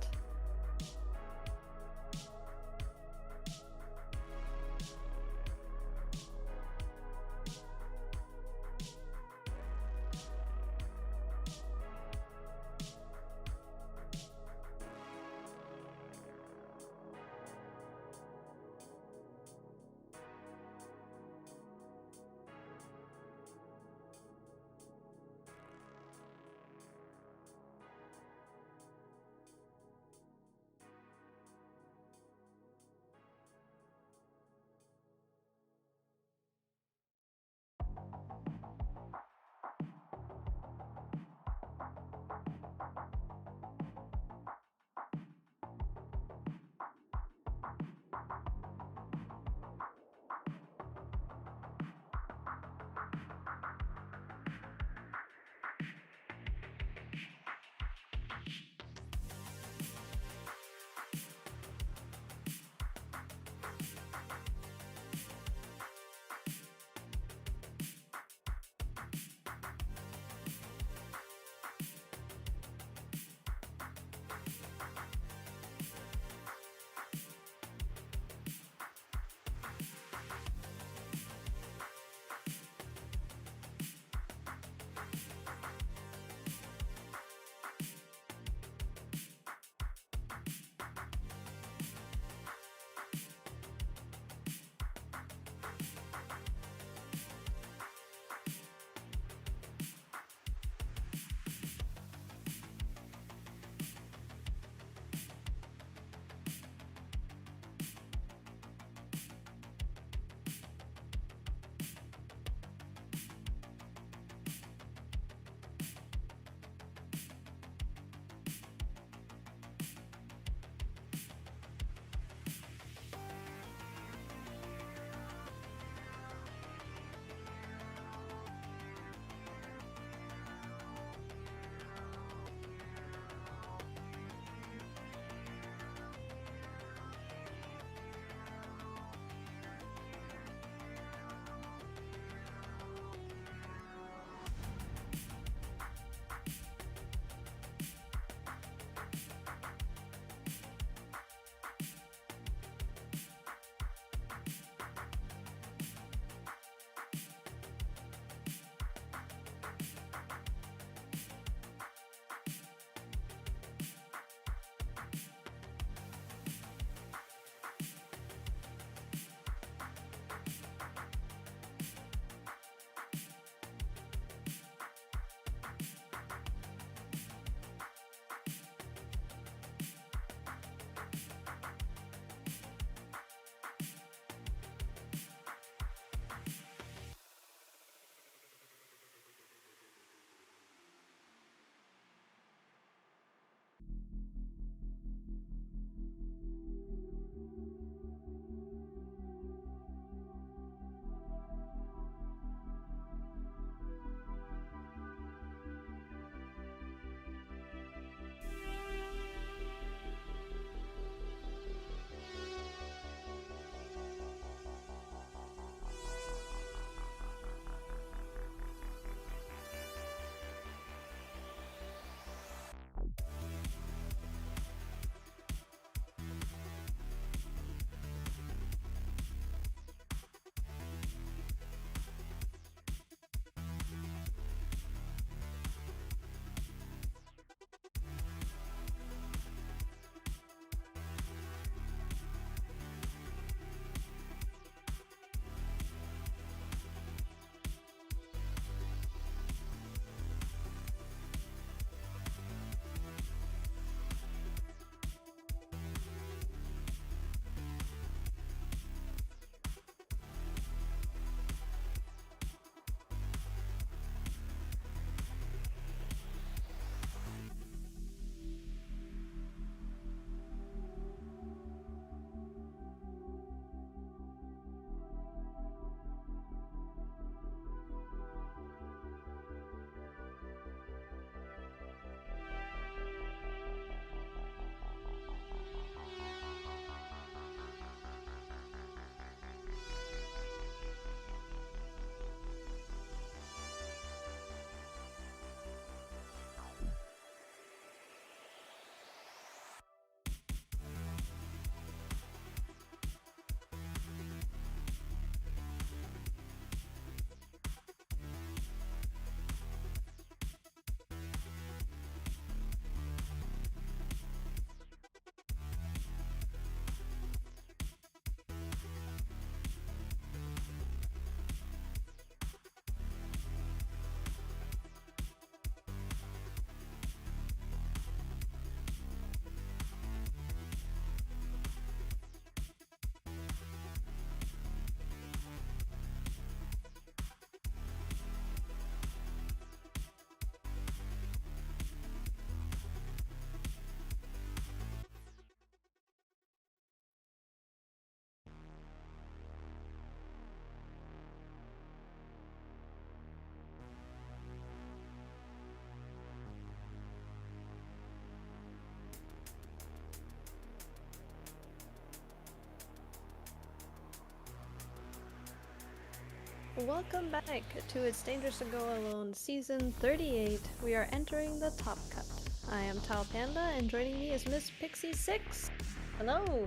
welcome back to It's Dangerous to Go Alone Season 38. We are entering the top cut. I am Tao Panda, and joining me is Miss Pixie6.
Hello.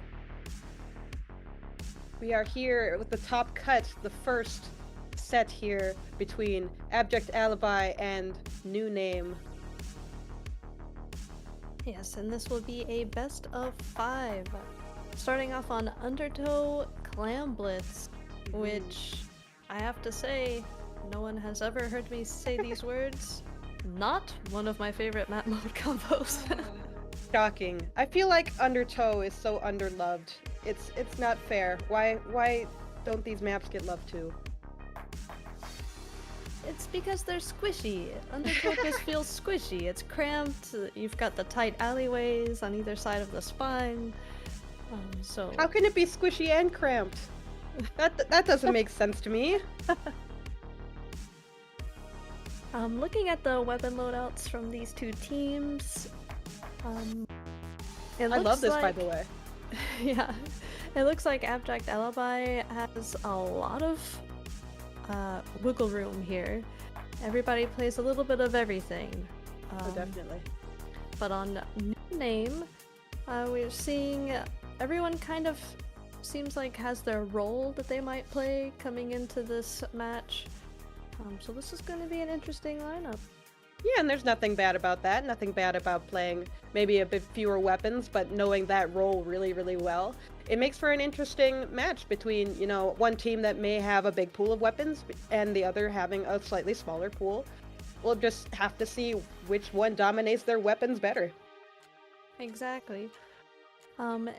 We are here with the top cut, the first set here between Abject, Alibi, and New Name.
Yes, and this will be a best of 5. Starting off on Undertow Clam Blitz, which I have to say, no one has ever heard me say these words. Not one of my favorite map mode combos.
Shocking. I feel like Undertow is so underloved. It's not fair. Why don't these maps get love too?
It's because they're squishy. Undertow just feels squishy. It's cramped. You've got the tight alleyways on either side of the spine. So
How can it be squishy and cramped? That doesn't make sense to me.
Looking at the weapon loadouts from these two teams,
I love this, by the way.
Yeah, it looks like Abject Alibi has a lot of wiggle room here. Everybody plays a little bit of everything.
Oh, definitely.
But on New Name, we're seeing everyone kind of seems like has their role that they might play coming into this match. So this is going to be an interesting lineup.
Yeah, and there's nothing bad about that. Nothing bad about playing maybe a bit fewer weapons, but knowing that role really, really well. It makes for an interesting match between, you know, one team that may have a big pool of weapons and the other having a slightly smaller pool. We'll just have to see which one dominates their weapons better.
Exactly.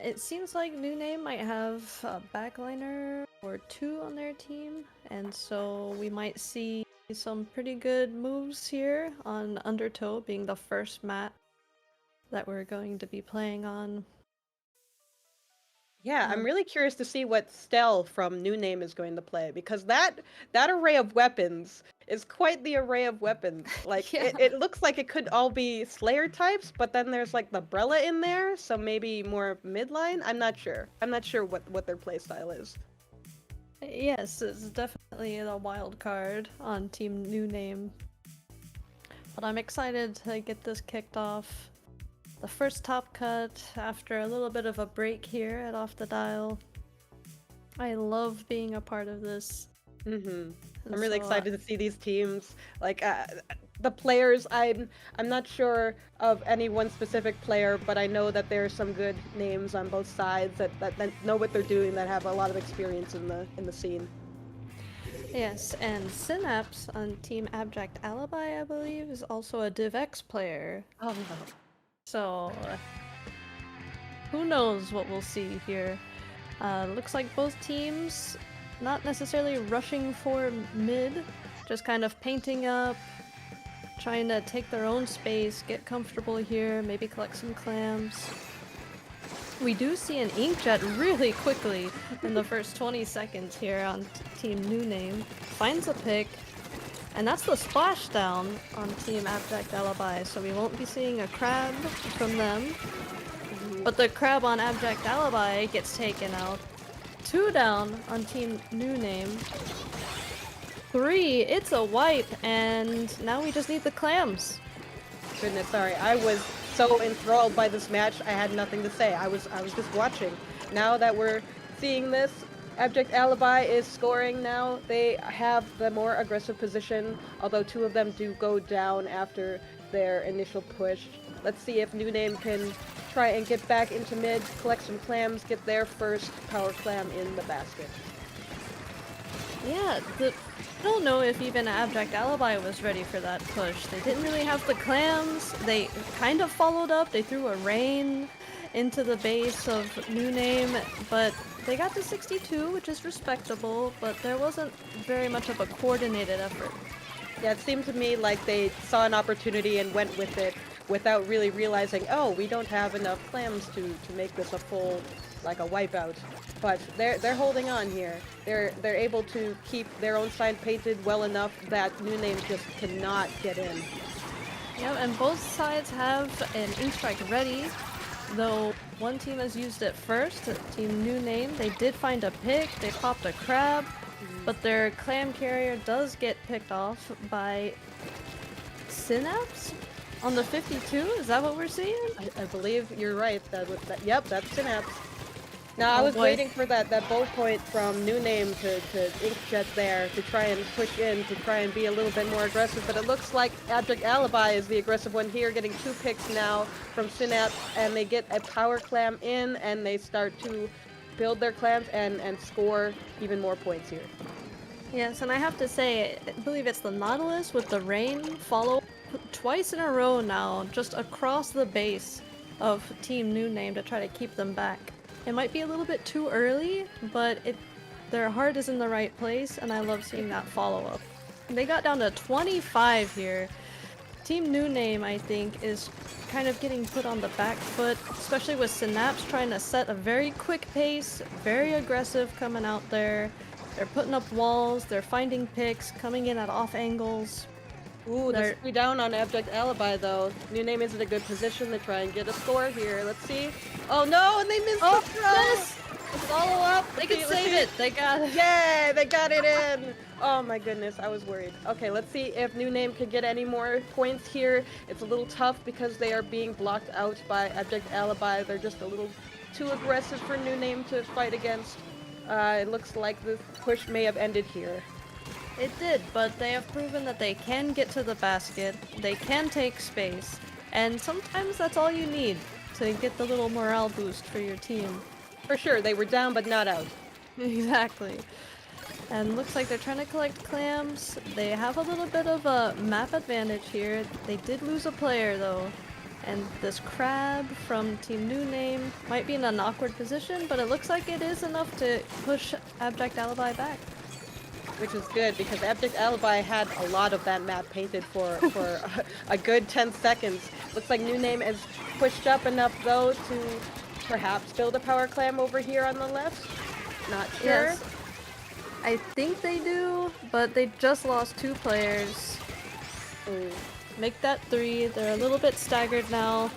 It seems like New Name might have a backliner or 2 on their team, and so we might see some pretty good moves here on Undertow being the first map that we're going to be playing on.
Yeah, I'm really curious to see what Stell from New Name is going to play, because that array of weapons is quite the array of weapons. Like,
Yeah.
it looks like it could all be Slayer types, but then there's like the Brella in there, so maybe more midline? I'm not sure. I'm not sure what their playstyle is.
Yes, it's definitely the wild card on Team New Name. But I'm excited to get this kicked off. The first top cut after a little bit of a break here at Off the Dial. I love being a part of this.
I'm really excited to see these teams. Like, the players, I'm not sure of any one specific player, but I know that there are some good names on both sides that know what they're doing, that have a lot of experience in the scene.
Yes, and Synapse on Team Abject Alibi, I believe, is also a DivX player.
Oh no.
So, who knows what we'll see here. Looks like both teams not necessarily rushing for mid, just kind of painting up, trying to take their own space, get comfortable here, maybe collect some clams. We do see an inkjet really quickly in the first 20 seconds here on Team New Name. Finds a pick, and that's the splashdown on Team Abject Alibi, so we won't be seeing a crab from them. But the crab on Abject Alibi gets taken out. 2 down on Team New Name. 3, it's a wipe, and now we just need the clams.
Goodness, sorry. I was so enthralled by this match, I had nothing to say. I was just watching. Now that we're seeing this, Abject Alibi is scoring now. They have the more aggressive position, although 2 of them do go down after their initial push. Let's see if New Name can try and get back into mid, collect some clams, get their first power clam in the basket.
Yeah, I don't know if even Abject Alibi was ready for that push. They didn't really have the clams. They kind of followed up. They threw a rain into the base of New Name, but they got to 62, which is respectable, but there wasn't very much of a coordinated effort.
Yeah, it seemed to me like they saw an opportunity and went with it without really realizing, oh, we don't have enough clams to make this a full, like a wipeout. But they're holding on here. They're able to keep their own side painted well enough that New Name just cannot get in.
Yep, and both sides have an ink strike ready, though one team has used it first, Team New Name. They did find a pick, they popped a crab, but their clam carrier does get picked off by Synapse on the 52. Is that what we're seeing?
I believe you're right. Yep, that's Synapse. Now, I
Oh,
was
boy.
waiting for that bolt point from New Name to Inkjet there to try and push in, to try and be a little bit more aggressive, but it looks like Abject Alibi is the aggressive one here, getting 2 picks now from Synapse, and they get a power clam in, and they start to build their clams and score even more points here.
Yes, and I have to say, I believe it's the Nautilus with the rain follow twice in a row now, just across the base of Team New Name to try to keep them back. It might be a little bit too early, but their heart is in the right place, and I love seeing that follow-up. They got down to 25 here. Team New Name, I think, is kind of getting put on the back foot, especially with Synapse trying to set a very quick pace, very aggressive coming out there. They're putting up walls, they're finding picks, coming in at off angles.
Ooh, they're 3 down on Abject Alibi, though. New Name is in a good position to try and get a score here. Let's see. Oh no, and they missed the throw!
Yes!
Follow up!
They can save it! They got it!
Yay! They got it in! Oh my goodness, I was worried. Okay, let's see if New Name can get any more points here. It's a little tough because they are being blocked out by Abject Alibi. They're just a little too aggressive for New Name to fight against. It looks like the push may have ended here.
It did, but they have proven that they can get to the basket, they can take space, and sometimes that's all you need to get the little morale boost for your team.
For sure, they were down but not out.
Exactly. And looks like they're trying to collect clams. They have a little bit of a map advantage here. They did lose a player though. And this crab from Team New Name might be in an awkward position, but it looks like it is enough to push Abject Alibi back.
Which is good, because Abject Alibi had a lot of that map painted for a good 10 seconds. Looks like New Name is pushed up enough, though, to perhaps build a power clam over here on the left. Not sure.
Yes. I think they do, but they just lost 2 players.
Ooh.
Make that 3. They're a little bit staggered now.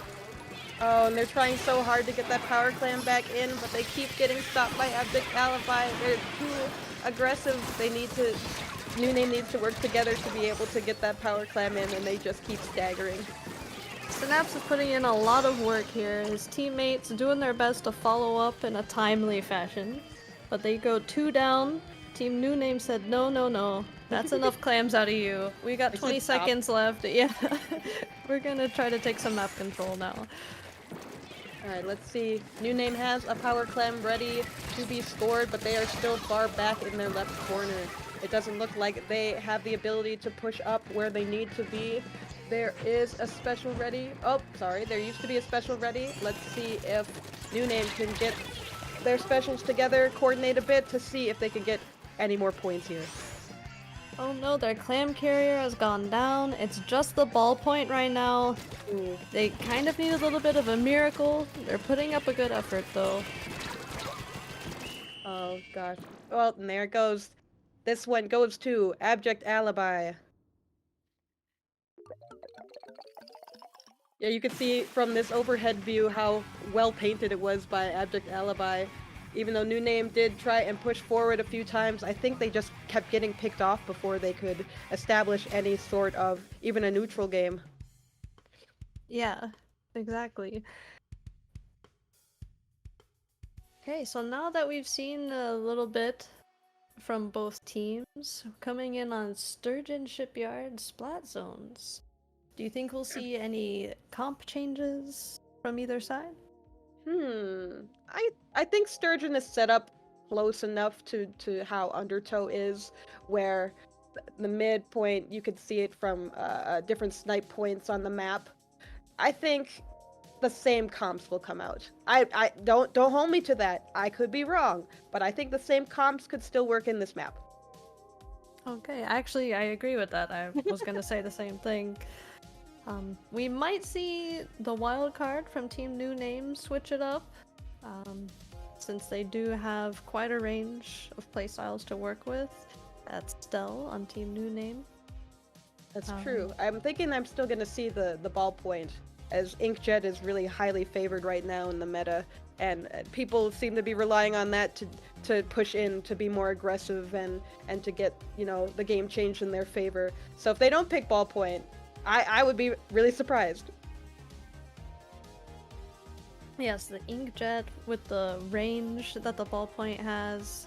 Oh, and they're trying so hard to get that power clam back in, but they keep getting stopped by Abject Alibi. They're too aggressive. New Name needs to work together to be able to get that power clam in, and they just keep staggering.
Synapse is putting in a lot of work here. His teammates doing their best to follow up in a timely fashion, but they go 2 down. Team New Name said, no, no, no. That's enough clams out of you. We got 20 seconds left. Yeah, we're gonna try to take some map control now.
Alright, let's see. New Name has a power clam ready to be scored, but they are still far back in their left corner. It doesn't look like they have the ability to push up where they need to be. There is a special ready. Oh, sorry, there used to be a special ready. Let's see if New Name can get their specials together, coordinate a bit to see if they can get any more points here.
Oh no, their clam carrier has gone down. It's just the ballpoint right now.
Ooh.
They kind of need a little bit of a miracle. They're putting up a good effort though.
Oh gosh. Well, and there it goes. This one goes to Abject Alibi. Yeah, you can see from this overhead view how well painted it was by Abject Alibi. Even though New Name did try and push forward a few times, I think they just kept getting picked off before they could establish any sort of even a neutral game.
Yeah, exactly. Okay, so now that we've seen a little bit from both teams, coming in on Sturgeon Shipyard Splat Zones, do you think we'll see any comp changes from either side?
I think Sturgeon is set up close enough to how Undertow is, where the midpoint, you could see it from different snipe points on the map. I think the same comps will come out. I don't hold me to that. I could be wrong, but I think the same comps could still work in this map.
Okay, actually, I agree with that. I was gonna say the same thing. We might see the wild card from Team New Name switch it up, since they do have quite a range of playstyles to work with. That's Stell on Team New Name.
That's true. I'm thinking I'm still going to see the ballpoint, as Inkjet is really highly favored right now in the meta. people seem to be relying on that to push in, to be more aggressive and to get, you know, the game changed in their favor. So if they don't pick ballpoint, I would be really surprised.
Yes, the inkjet with the range that the ballpoint has,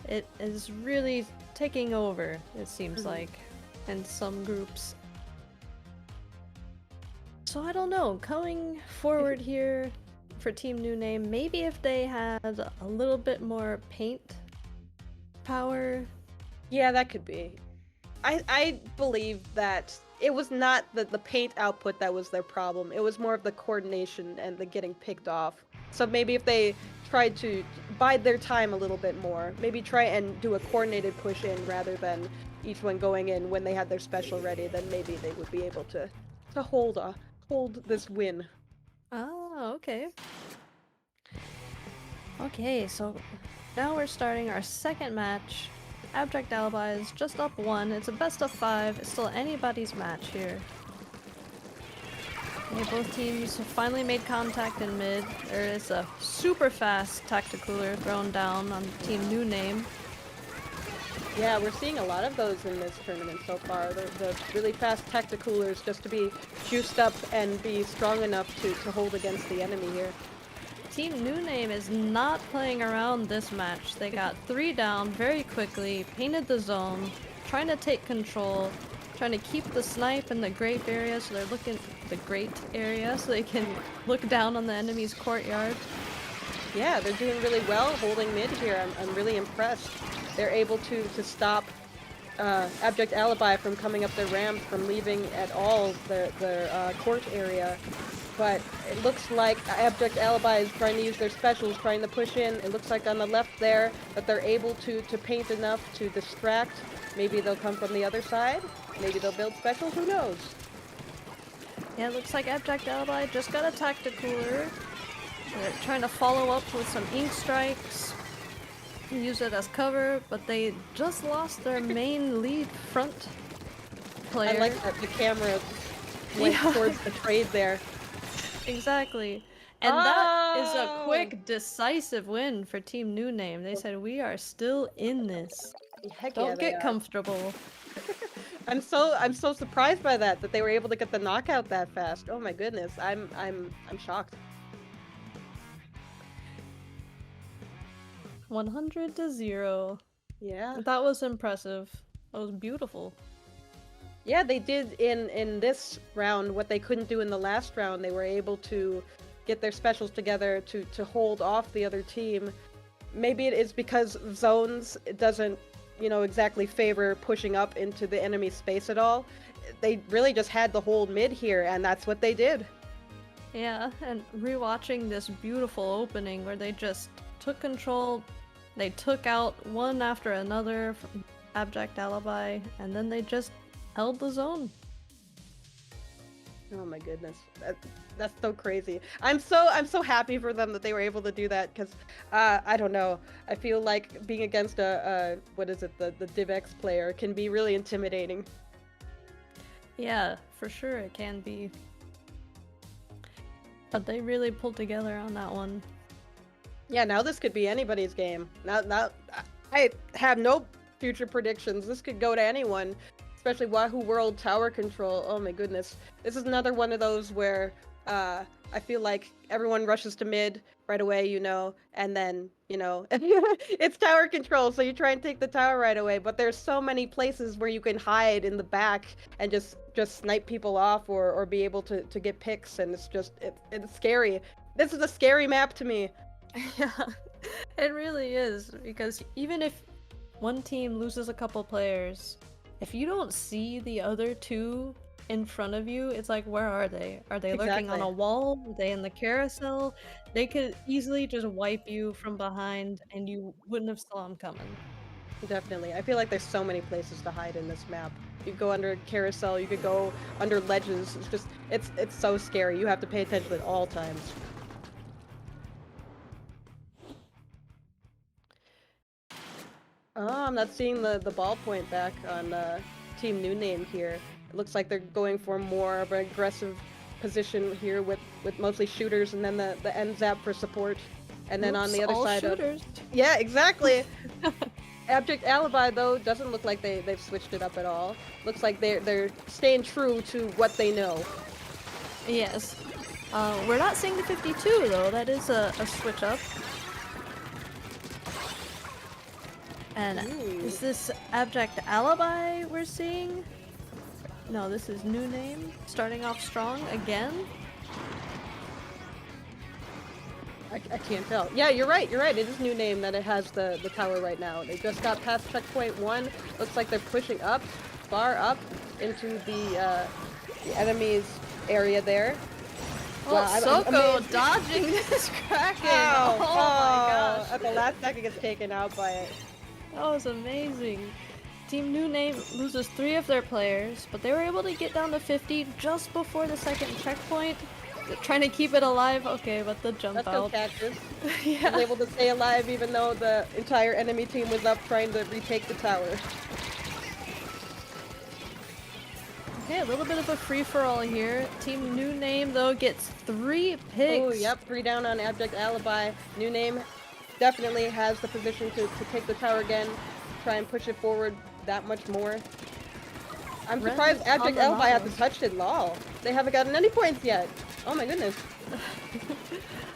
it is really taking over, it seems like, in some groups. So I don't know, going forward here for Team New Name, maybe if they had a little bit more paint power.
Yeah, that could be. I believe that it was not the paint output that was their problem. It was more of the coordination and the getting picked off. So maybe if they tried to bide their time a little bit more, maybe try and do a coordinated push in rather than each one going in when they had their special ready, then maybe they would be able to hold this win.
Oh, okay. Okay, so now we're starting our second match. Abject Alibi is just up 1. It's a best of 5. It's still anybody's match here. Okay, both teams have finally made contact in mid. There is a super fast tacticooler thrown down on Team New Name.
Yeah, we're seeing a lot of those in this tournament so far. The really fast tacticoolers just to be juiced up and be strong enough to hold against the enemy here.
Team New Name is not playing around this match. They got 3 down very quickly, painted the zone, trying to take control, trying to keep the snipe in the grape area so they're looking the great area so they can look down on the enemy's courtyard.
Yeah, they're doing really well holding mid here. I'm really impressed. They're able to stop Abject Alibi from coming up the ramp, from leaving at all their court area. But it looks like Abject Alibi is trying to use their specials, trying to push in. It looks like on the left there that they're able to paint enough to distract. Maybe they'll come from the other side. Maybe they'll build specials, who knows?
Yeah, it looks like Abject Alibi just got a tacticooler. They're trying to follow up with some ink strikes, use it as cover, but they just lost their main lead front player.
I like that the camera went towards the trade there.
Exactly. And that is a quick, decisive win for Team New Name. They said, we are still in this.
Heck
Don't
yeah, they
get
are.
comfortable.
I'm so surprised by that they were able to get the knockout that fast. Oh my goodness, I'm shocked.
100-0.
Yeah.
That was impressive. That was beautiful.
Yeah, they did in this round what they couldn't do in the last round. They were able to get their specials together to hold off the other team. Maybe it is because zones doesn't, you know, exactly favor pushing up into the enemy space at all. They really just had to hold mid here, and that's what they did.
Yeah, and rewatching this beautiful opening where they just took control, they took out one after another from Abject Alibi, and then they just held the zone.
Oh my goodness, that's so crazy. I'm so happy for them that they were able to do that, because I don't know, I feel like being against a what is it, the DivX player can be really intimidating.
Yeah, for sure it can be. But they really pulled together on that one.
Yeah, now this could be anybody's game. Now I have no future predictions. This could go to anyone. Especially Wahoo World Tower Control. Oh my goodness. This is another one of those where I feel like everyone rushes to mid right away, you know, and then, you know, it's tower control, so you try and take the tower right away, but there's so many places where you can hide in the back and just snipe people off or be able to get picks, and it's scary. This is a scary map to me.
Yeah, it really is, because even if one team loses a couple players, if you don't see the other two in front of you, it's like, where are they? Are they lurking on a wall? Are they in the carousel? They could easily just wipe you from behind and you wouldn't have saw them coming.
Definitely. I feel like there's so many places to hide in this map. You could go under a carousel, you could go under ledges. It's just, it's so scary. You have to pay attention at all times. Oh, I'm not seeing the ballpoint back on Team New Name here. It looks like they're going for more of an aggressive position here with with mostly shooters, and then the end zap for support. And then on
Oops,
the other
all
side
shooters.
yeah, exactly. Abject Alibi though doesn't look like they've switched it up at all. Looks like they're staying true to what they know.
Yes. We're not seeing the 52 though. That is a switch up. And
Ooh.
is this Abject Alibi we're seeing? No, this is new name. Starting off strong again.
I can't tell. Yeah, you're right. You're right. It is new name that it has the tower right now. They just got past checkpoint 1. Looks like they're pushing up, far up into the enemy's area there.
Oh,
Wow, I'm
Soko
amazed.
dodging this Kraken!
Ow,
Oh my gosh!
At the last second gets taken out by it.
That was amazing. Team New Name loses 3 of their players, but they were able to get down to 50 just before the second checkpoint. They're trying to keep it alive, okay, but the jump
Let's go
out.
Cactus.
Yeah.
Was able to stay alive even though the entire enemy team was up trying to retake the tower.
Okay, a little bit of a free-for-all here. Team New Name, though, gets 3 picks.
Oh, yep, 3 down on Abject Alibi. New name definitely has the position to take the tower again, try and push it forward that much more. I'm
Ren
surprised
on
Abject
the
Alibi hasn't
Nautilus.
touched it, lol. They haven't gotten any points yet. Oh my goodness.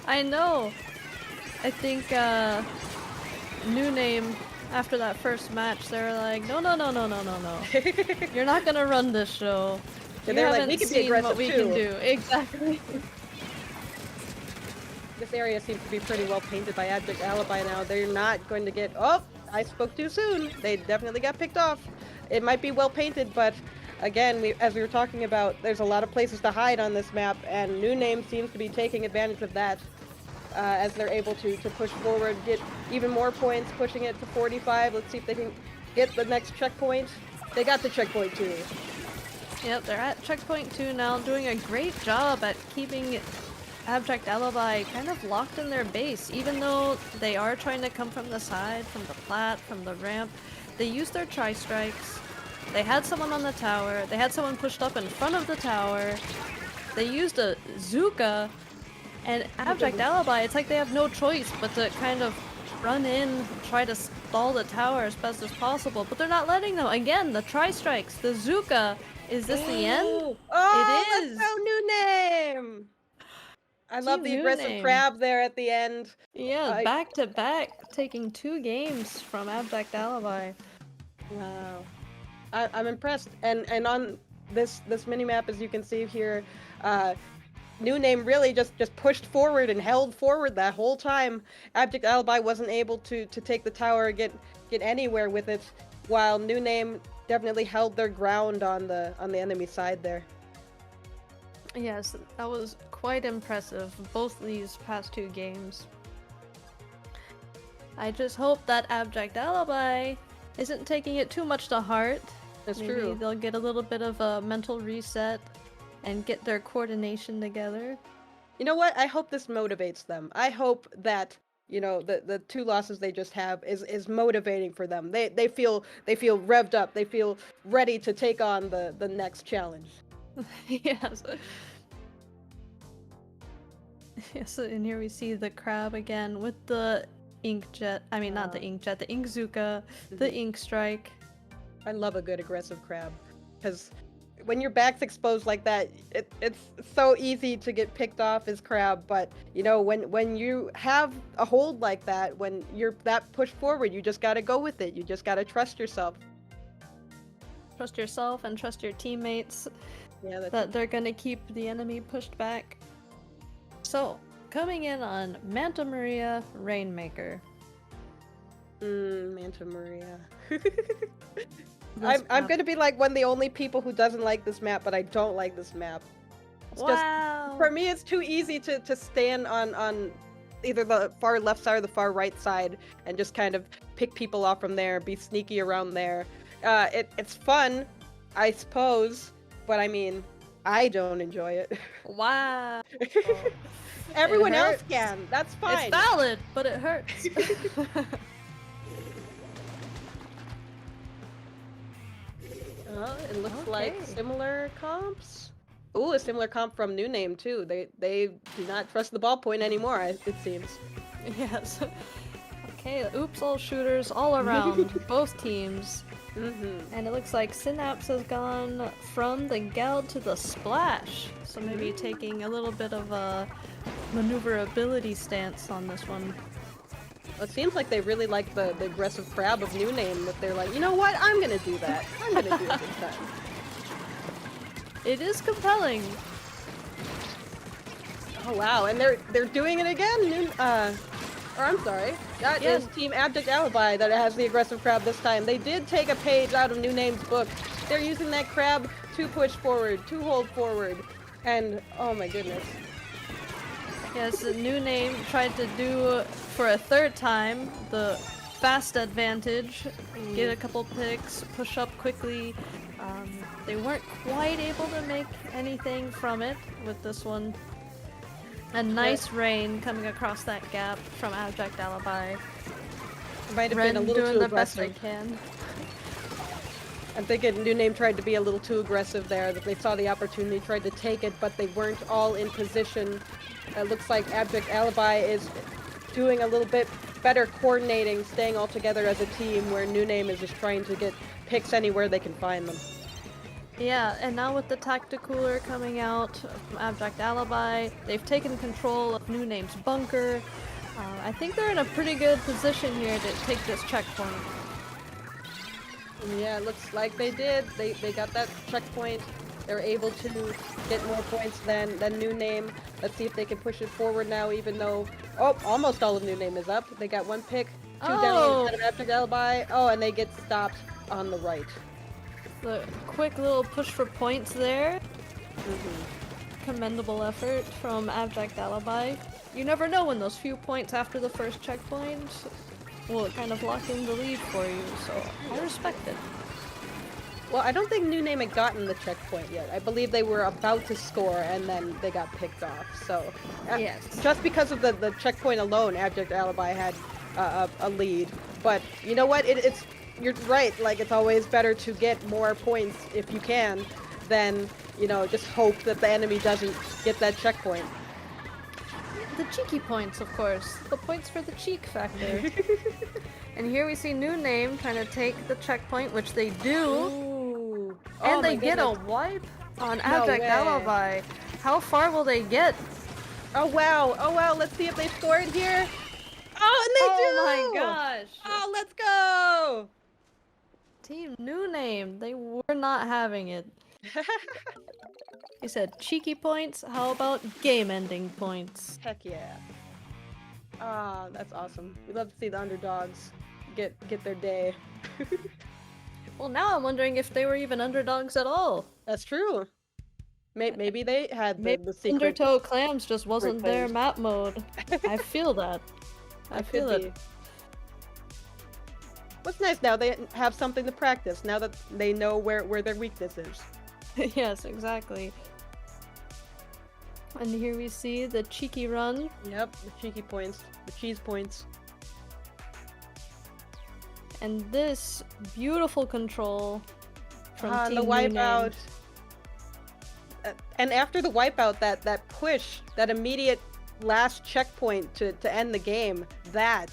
I know. I think, New Name, after that first match, they were like, no. You're not gonna run this show.
Yeah,
You
they were like,
haven't
"We can be
seen what
aggressive
we
too."
can do. Exactly.
This area seems to be pretty well painted by Abject Alibi now. They're not going to get... Oh, I spoke too soon. They definitely got picked off. It might be well painted, but again, as we were talking about, there's a lot of places to hide on this map, and New Name seems to be taking advantage of that as they're able to push forward, get even more points, pushing it to 45. Let's see if they can get the next checkpoint. They got the checkpoint too.
Yep, they're at checkpoint 2 now, doing a great job at keeping Abject Alibi kind of locked in their base. Even though they are trying to come from the side, from the plat, from the ramp, they use their tri-strikes. They had someone on the tower, they had someone pushed up in front of the tower, they used a Zuka, and Abject Alibi, it's like they have no choice but to kind of run in, try to stall the tower as best as possible, but they're not letting them. Again, the tri-strikes, the Zuka. Is this the end?
Oh,
It is!
let's go New Name! I love the
New
aggressive
Name.
crab there at the end.
Yeah, back to back, taking 2 games from Abject Alibi.
Wow. I'm impressed. And on this minimap, as you can see here, New Name really just pushed forward and held forward that whole time. Abject Alibi wasn't able to take the tower, get anywhere with it, while New Name definitely held their ground on the enemy side there.
Yes, that was quite impressive, both these past 2 games. I just hope that Abject Alibi isn't taking it too much to heart.
That's
Maybe
true.
they'll get a little bit of a mental reset and get their coordination together.
You know what? I hope this motivates them. I hope that, you know, the 2 losses they just have is motivating for them. They feel revved up. They feel ready to take on the next challenge.
Yes. Yes, and here we see the crab again with the ink jet. I mean, not the ink jet, the ink Zuka, the ink strike.
I love a good aggressive crab, because when your back's exposed like that, it's so easy to get picked off as crab. But you know, when you have a hold like that, when you're that pushed forward, you just gotta go with it. You just gotta trust yourself.
Trust yourself and trust your teammates
Yeah, that's
that they're gonna keep the enemy pushed back. So, coming in on Manta Maria Rainmaker.
Manta Maria.
This
I'm
map-
gonna be like one of the only people who doesn't like this map, but I don't like this map. It's
Wow!
for me, it's too easy to stand on either the far left side or the far right side and just kind of pick people off from there, be sneaky around there. It's fun, I suppose, but I mean, I don't enjoy it.
Wow!
Everyone else
hurts.
can. That's fine.
It's valid, but it hurts.
It looks like
Okay.
similar comps. Ooh, a similar comp from New Name too. They do not trust the ballpoint anymore, it seems.
Yes. Okay, oops, all shooters all around, both teams. And it looks like Synapse has gone from the Geld to the Splash. So maybe taking a little bit of a maneuverability stance on this one.
It seems like they really like the aggressive crab of New Name, that they're like, you know what, I'm gonna do that. I'm gonna do it this time.
It is compelling.
Oh wow, and they're doing it again. Or I'm sorry, that is Team Abject Alibi that has the aggressive crab this time. They did take a page out of New Name's book. They're using that crab to push forward, to hold forward, and oh my goodness.
Yes, the New Name tried to do for a third time the fast advantage, get a couple picks, push up quickly. They weren't quite able to make anything from it with this one. A nice rain coming across that gap from Abject Alibi.
It might have
Ren
been a little
doing
too
the best they
aggressive.
can.
I'm thinking New Name tried to be a little too aggressive there, that they saw the opportunity, tried to take it, but they weren't all in position. It looks like Abject Alibi is doing a little bit better coordinating, staying all together as a team, where New Name is just trying to get picks anywhere they can find them.
Yeah, and now with the Tacticooler coming out from Abject Alibi, they've taken control of New Name's bunker. I think they're in a pretty good position here to take this checkpoint.
Yeah, it looks like they did. They got that checkpoint. They're able to get more points than New Name. Let's see if they can push it forward now, even though... Oh, almost all of New Name is up. They got one pick, two down instead of Abject Alibi. Oh, and they get stopped on the right.
The quick little push for points there. Commendable effort from Abject Alibi. You never know when those few points after the first checkpoint will kind of lock in the lead for you, so I respect it.
Well, I don't think New Name had gotten the checkpoint yet. I believe they were about to score and then they got picked off. So,
Yes.
just because of the checkpoint alone, Abject Alibi had a lead. But you know what? You're right. Like, it's always better to get more points if you can than, just hope that the enemy doesn't get that checkpoint.
The cheeky points, of course. The points for the cheek factor. And here we see New Name trying to take the checkpoint, which they do.
Ooh.
And
Oh
they
my
get a
goodness.
wipe on
No
Abject
way.
Alibi. How far will they get?
Oh wow, let's see if they score it here. Oh, and they do!
Oh my gosh!
Oh, let's go!
Team New Name, they were not having it. He said cheeky points, how about game-ending points?
Heck yeah. Ah, that's awesome. We love to see the underdogs get their day.
Well, now I'm wondering if they were even underdogs at all.
That's true. Maybe they had
Maybe
the secret.
Undertow Clams just wasn't their
phase.
map mode. I feel that. I
That
feel
could
it.
be. What's nice now, they have something to practice, now that they know where their weakness is.
Yes, exactly. And here we see the cheeky run.
Yep, the cheeky points, the cheese points.
And this beautiful control from Team
the
New
wipeout.
Name.
And after the wipeout, that push, that immediate last checkpoint to end the game, that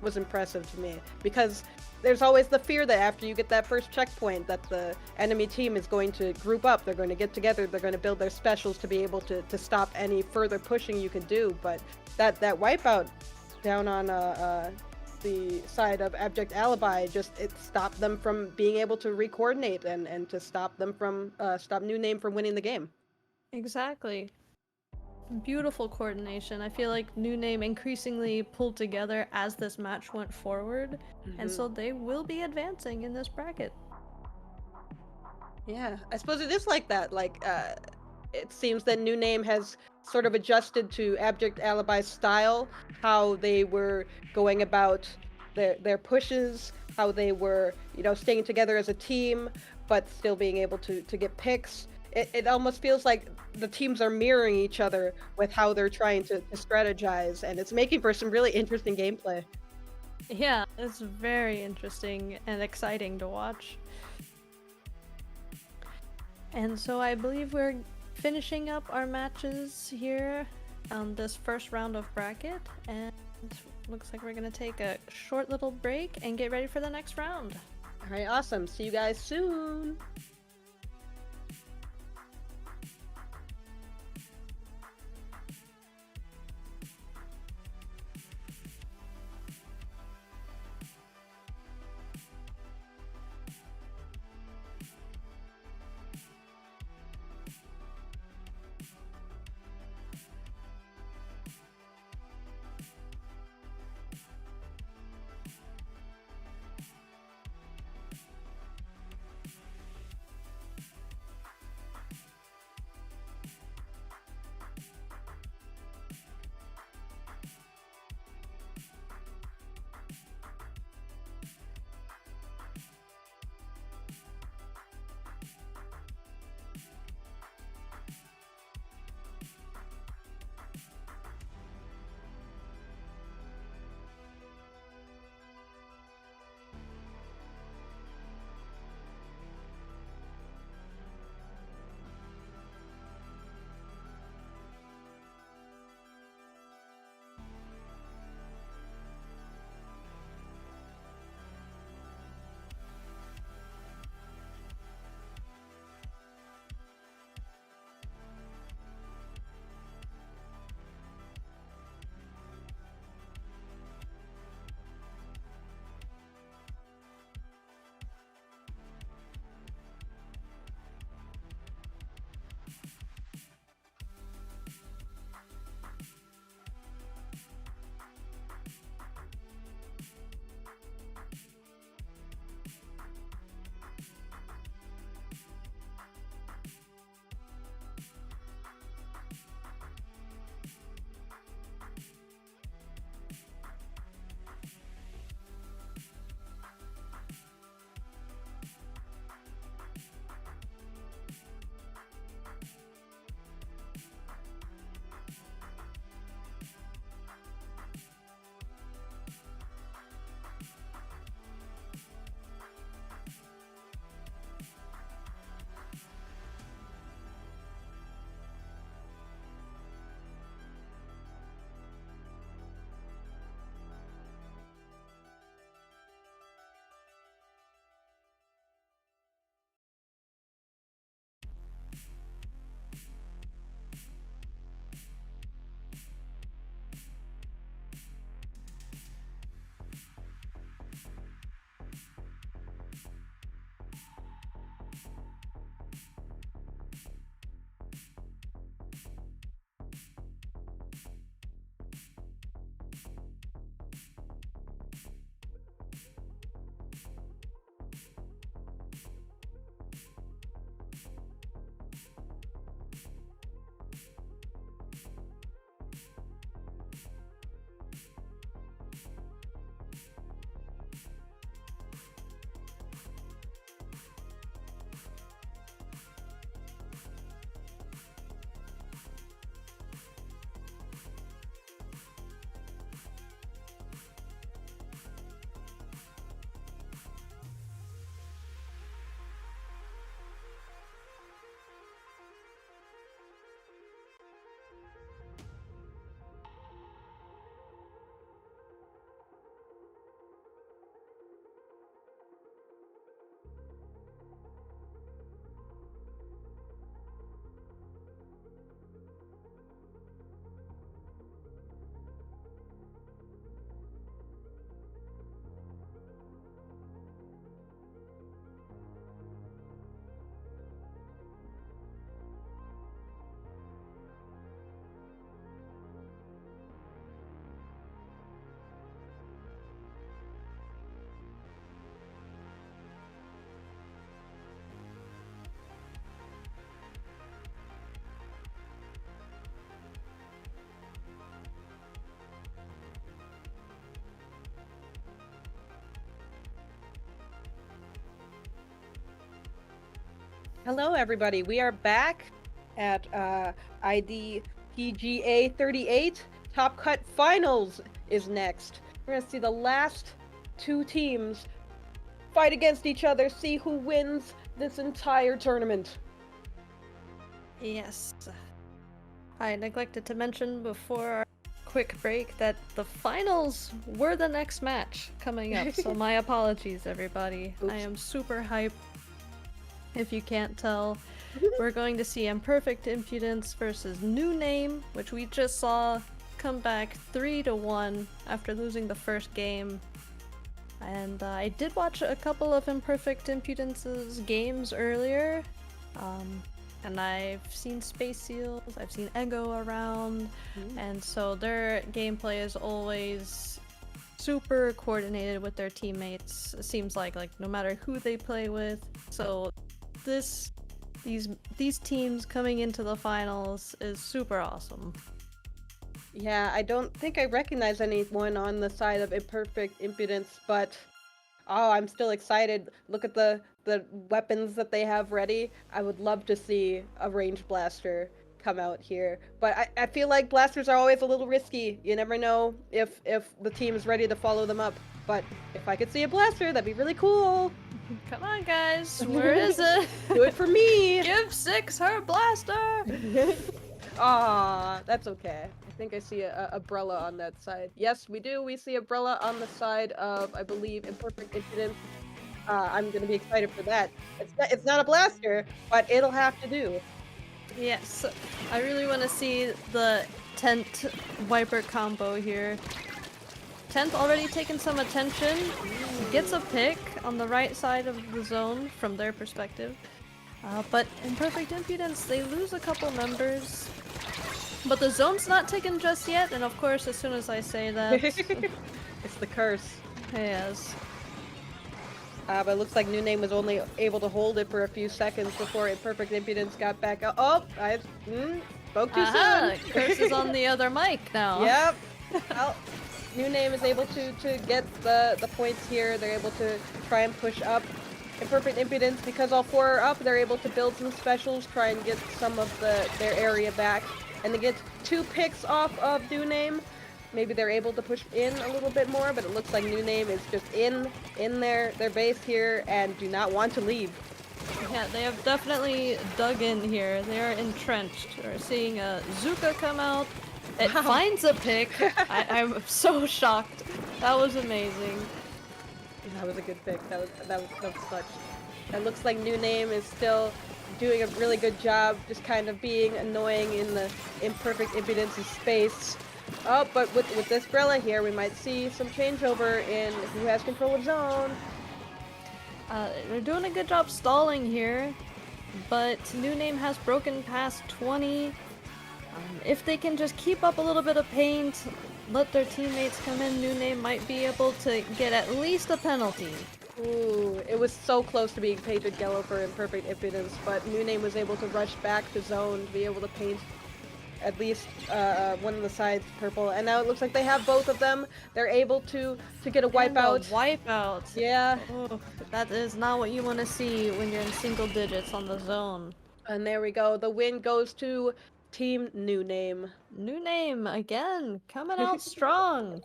was impressive to me. Because there's always the fear that after you get that first checkpoint, that the enemy team is going to group up, they're going to get together, they're going to build their specials to be able to stop any further pushing you could do. But that wipeout down on the side of Abject Alibi, it stopped them from being able to re-coordinate and to stop them from stop New Name from winning the game.
Exactly. Beautiful coordination. I feel like New Name increasingly pulled together as this match went forward, and so they will be advancing in this bracket.
Yeah, I suppose it is like that. Like, it seems that New Name has sort of adjusted to Abject Alibi's style, how they were going about their pushes, how they were, staying together as a team, but still being able to get picks. It almost feels like the teams are mirroring each other with how they're trying to strategize, and it's making for some really interesting gameplay.
Yeah, it's very interesting and exciting to watch. And so I believe we're finishing up our matches here on this first round of bracket, and looks like we're gonna take a short little break and get ready for the next round.
All right, awesome. See you guys soon. Hello, everybody. We are back at ID PGA 38. Top Cut Finals is next. We're going to see the last two teams fight against each other, see who wins this entire tournament.
Yes. I neglected to mention before our quick break that the finals were the next match coming up, so my apologies, everybody.
Oops.
I am super hyped. If you can't tell, we're going to see Imperfect Impudence versus New Name, which we just saw come back 3-1 after losing the first game. And I did watch a couple of Imperfect Impudence's games earlier. And I've seen Space Seals, I've seen Ego around, and so their gameplay is always super coordinated with their teammates. It seems like no matter who they play with. So these teams coming into the finals is super awesome.
Yeah, I don't think I recognize anyone on the side of Imperfect Impudence, but oh, I'm still excited. Look at the weapons that they have ready. I would love to see a ranged blaster come out here. But I feel like blasters are always a little risky. You never know if the team is ready to follow them up. But if I could see a blaster, that'd be really cool.
Come on, guys. Where is it?
Do it for me.
Give 6 her blaster!
Aw, that's okay. I think I see a Brella on that side. Yes, we do. We see a Brella on the side of, I believe, Imperfect Impudence. I'm gonna be excited for that. It's not a blaster, but it'll have to do.
Yes, I really want to see the Tent Wiper combo here. Tent already taken some attention, gets a pick on the right side of the zone from their perspective. But Imperfect Impudence, they lose a couple members. But the zone's not taken just yet, and of course, as soon as I say that...
It's the curse.
Yes.
But it looks like New Name was only able to hold it for a few seconds before Imperfect Impudence got back up. Oh, I spoke too soon.
Curse is on the other mic now.
Yep. Well, New Name is able to get the points here. They're able to try and push up. Imperfect Impudence, because all 4 are up, they're able to build some specials, try and get some of their area back. And they get 2 picks off of New Name. Maybe they're able to push in a little bit more, but it looks like New Name is just in their base here and do not want to leave.
Yeah, they have definitely dug in here. They are entrenched. We're seeing a Zuka come out. It finds a pick. I'm so shocked. That was amazing.
That was a good pick. That was clutch. It looks like New Name is still doing a really good job, just kind of being annoying in the Imperfect Impudence's space. Oh, but with this Brella here, we might see some changeover in who has control of zone.
They're doing a good job stalling here, but New Name has broken past 20. If they can just keep up a little bit of paint, let their teammates come in, New Name might be able to get at least a penalty.
Ooh, it was so close to being painted yellow for Imperfect Impudence, but New Name was able to rush back to zone to be able to paint at least one of the sides purple, and now it looks like they have both of them. They're able to get a wipeout.
Wipeout.
Yeah.
Oh, that is not what you want to see when you're in single digits on the zone.
And there we go. The win goes to Team New Name.
New Name again, coming out strong.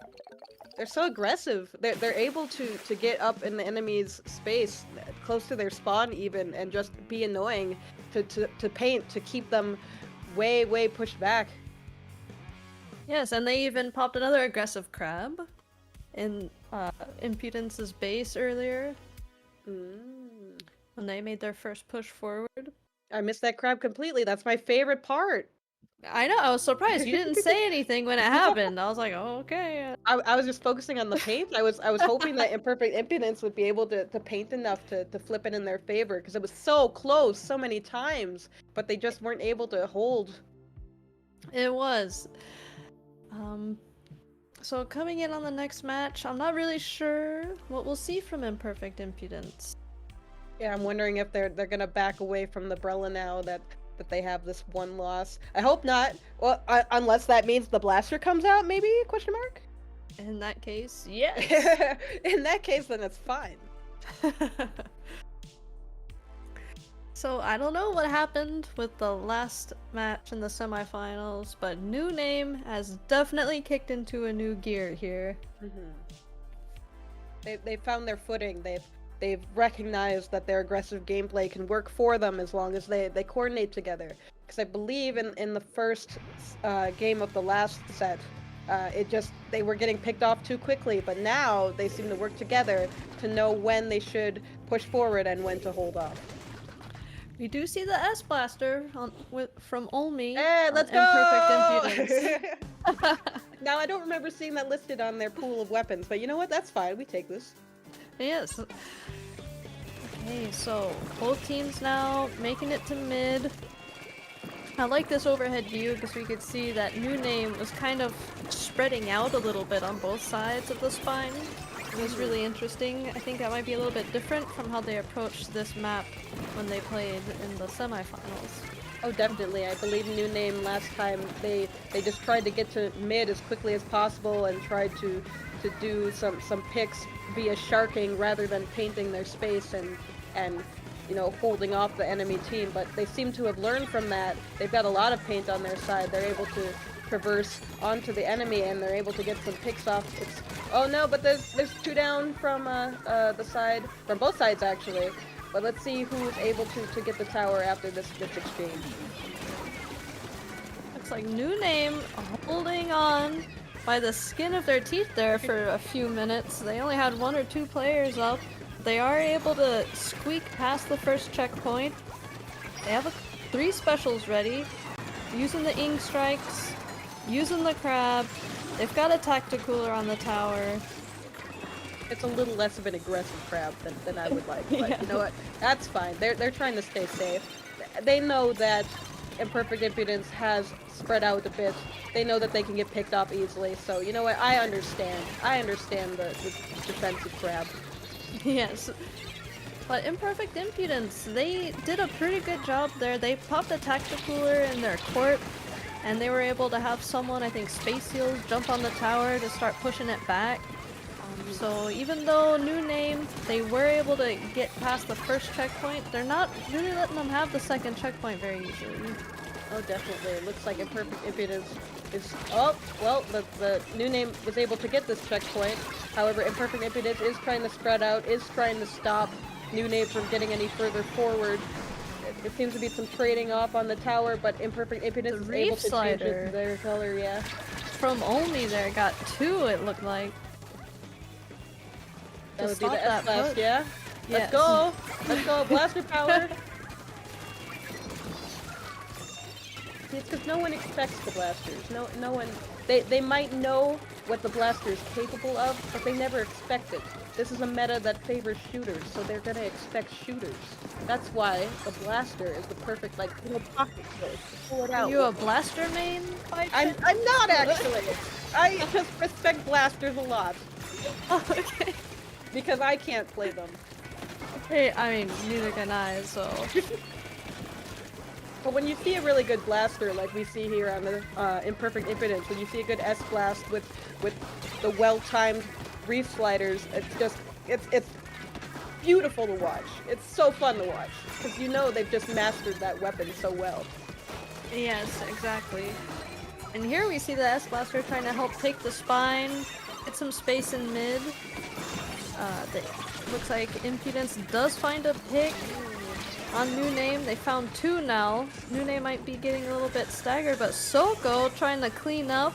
They're so aggressive. They're able to get up in the enemy's space, close to their spawn even, and just be annoying to paint to keep them way pushed back.
Yes, and they even popped another aggressive crab in Impudence's base earlier when they made their first push forward.
I missed that crab completely. That's my favorite part.
I know, I was surprised. You didn't say anything when it happened. I was like, oh, okay.
I was just focusing on the paint. I was hoping that Imperfect Impudence would be able to paint enough to flip it in their favor, because it was so close so many times, but they just weren't able to hold.
It was. So coming in on the next match, I'm not really sure what we'll see from Imperfect Impudence.
Yeah, I'm wondering if they're gonna back away from the Brella now that they have this one loss. I hope not. Well, unless that means the blaster comes out, maybe? Question mark.
In that case, yes.
In that case, then it's fine.
So I don't know what happened with the last match in the semifinals, but New Name has definitely kicked into a new gear here.
They found their footing. They've recognized that their aggressive gameplay can work for them as long as they coordinate together. because I believe in the first game of the last set, they were getting picked off too quickly, but now they seem to work together to know when they should push forward and when to hold off.
We do see the S Blaster from Olmi.
Hey, let's
go!
Impudence.
Impudence.
Now, I don't remember seeing that listed on their pool of weapons, but you know what? That's fine. We take this.
Yes. Okay, so both teams now making it to mid. I like this overhead view because we could see that New Name was kind of spreading out a little bit on both sides of the spine. It was really interesting. I think that might be a little bit different from how they approached this map when they played in the semifinals.
Oh, definitely. I believe New Name last time they just tried to get to mid as quickly as possible and tried to do some picks via sharking rather than painting their space and you know, holding off the enemy team. But they seem to have learned from that. They've got a lot of paint on their side. They're able to traverse onto the enemy and they're able to get some picks off. Oh no, but there's two down from the side, from both sides actually. But let's see who's able to get the tower after this exchange.
Looks like New Name holding on by the skin of their teeth there for a few minutes. They only had 1 or 2 players up. They are able to squeak past the first checkpoint. They have 3 specials ready, using the ink strikes, using the crab. They've got a tacticooler on the tower.
It's a little less of an aggressive crab than I would like, but
Yeah.
You know what? That's fine. They're trying to stay safe. They know that Imperfect Impudence has spread out a bit. They know that they can get picked off easily, so you know what? I understand. I understand the defensive crab.
Yes. But Imperfect Impudence, they did a pretty good job there. They popped a tacticooler in their court, and they were able to have someone, I think Space Heels, jump on the tower to start pushing it back. So even though New Name, they were able to get past the first checkpoint, they're not really letting them have the second checkpoint very easily.
Oh, definitely. It looks like Imperfect Impudence is... Oh, well, the New Name was able to get this checkpoint. However, Imperfect Impudence is trying to spread out, is trying to stop New Name from getting any further forward. There seems to be some trading off on the tower, but Imperfect Impudence is able to change it to their color, yeah.
From Olmi there, got 2 it looked like.
That would be the S-Class, yeah? Let's
Yes.
go! Let's go! Blaster power! See, it's because no one expects the blasters. No one... They might know what the blaster is capable of, but they never expect it. This is a meta that favors shooters, so they're gonna expect shooters. That's why the blaster is the perfect, like, little pocket switch to pull it out.
Are you a blaster main?
I'm not, actually! I just respect blasters a lot.
Oh, okay.
Because I can't play them.
Hey, I mean, neither can I, so...
But when you see a really good blaster, like we see here on the Imperfect Impudence, when you see a good S-Blast with the well-timed reef sliders, it's beautiful to watch. It's so fun to watch, because you know they've just mastered that weapon so well.
Yes, exactly. And here we see the S-Blaster trying to help take the spine, get some space in mid. Looks like Impudence does find a pick on New Name. They found 2 now. New Name might be getting a little bit staggered, but Soko trying to clean up,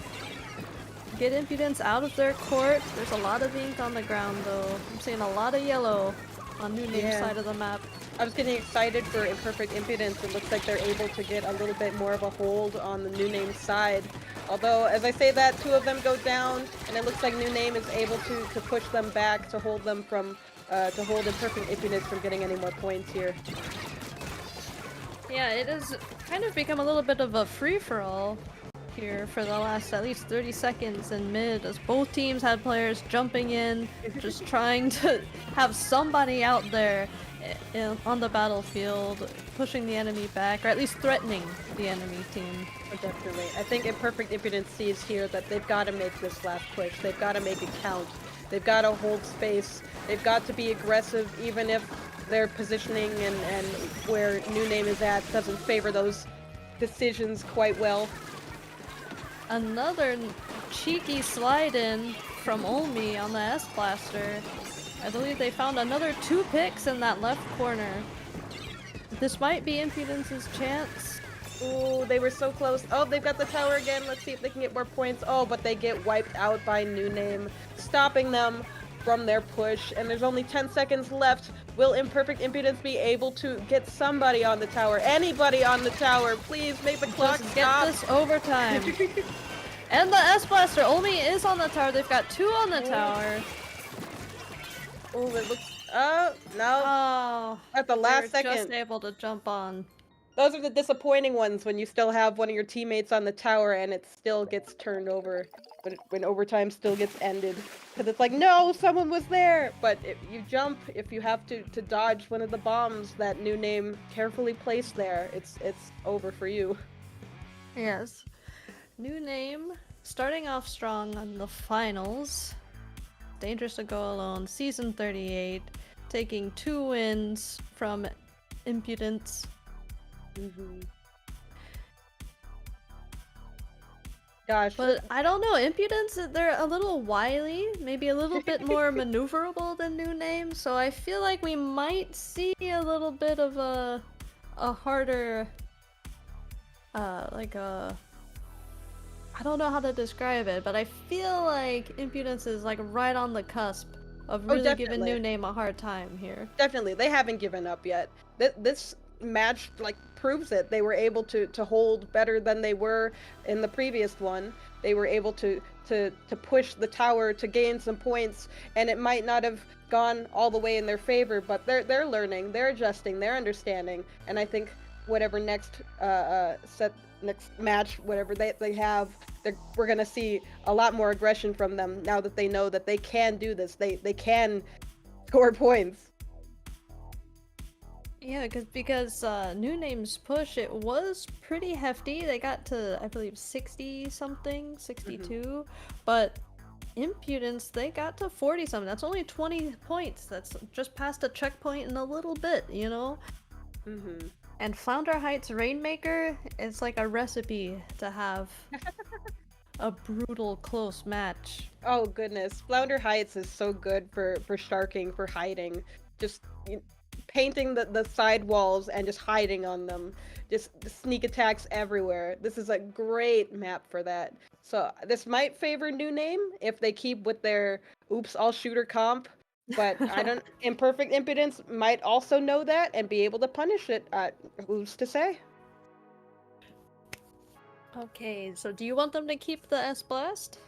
get Impudence out of their court. There's a lot of ink on the ground though. I'm seeing a lot of yellow on New Name's side of the map.
I was getting excited for Imperfect Impudence. It looks like they're able to get a little bit more of a hold on the New Name side. Although, as I say that, 2 of them go down, and it looks like New Name is able to push them back, to hold them from, to hold Imperfect Impudence from getting any more points here.
Yeah, it has kind of become a little bit of a free-for-all here for the last at least 30 seconds in mid, as both teams had players jumping in, just trying to have somebody out there on the battlefield, pushing the enemy back, or at least threatening the enemy team.
Oh, definitely. I think Imperfect Impudence sees here that they've got to make this last push. They've got to make it count. They've got to hold space. They've got to be aggressive, even if their positioning and where New Name is at doesn't favor those decisions quite well.
Another cheeky slide in from Olmi on the S-Blaster. I believe they found another 2 picks in that left corner. This might be Impudence's chance.
Ooh, they were so close. Oh, they've got the tower again. Let's see if they can get more points. Oh, but they get wiped out by New Name, stopping them from their push. And there's only 10 seconds left. Will Imperfect Impudence be able to get somebody on the tower? Anybody on the tower? Please make the clock
Just
stop.
get this overtime. And the S-Blaster only is on the tower. They've got 2 on the tower.
Oh, it looks... Oh, no.
Oh,
At the
they
last
were
second.
just able to jump on.
Those are the disappointing ones when you still have one of your teammates on the tower and it still gets turned over. When overtime still gets ended. Because it's like, no, someone was there! But if you jump, if you have to dodge one of the bombs that New Name carefully placed there, it's over for you.
Yes. New Name, starting off strong on the finals. Dangerous to Go Alone, Season 38, taking 2 wins from Impudence.
Gosh.
But I don't know, Impudence, they're a little wily, maybe a little bit more maneuverable than New Name, so I feel like we might see a little bit of a harder, I don't know how to describe it, but I feel like Impudence is like right on the cusp of really giving New Name a hard time here.
Definitely, they haven't given up yet. This match like proves it. They were able to hold better than they were in the previous one. They were able to push the tower to gain some points, and it might not have gone all the way in their favor, but they're learning, they're adjusting, they're understanding, and I think whatever next next match, whatever they have, we're gonna see a lot more aggression from them now that they know that they can do this. They can score points.
Yeah, because New Name's push, it was pretty hefty. They got to, I believe, 60-something, 62. But Impudence, they got to 40-something. That's only 20 points. That's just past a checkpoint in a little bit, you know? And Flounder Heights Rainmaker is like a recipe to have a brutal, close match.
Oh, goodness. Flounder Heights is so good for sharking, for hiding. Just... painting the side walls and just hiding on them. Just sneak attacks everywhere. This is a great map for that. So this might favor New Name if they keep with their oops, all shooter comp. But I don't... Imperfect Impudence might also know that and be able to punish it. Who's to say?
Okay, so do you want them to keep the S-Blast?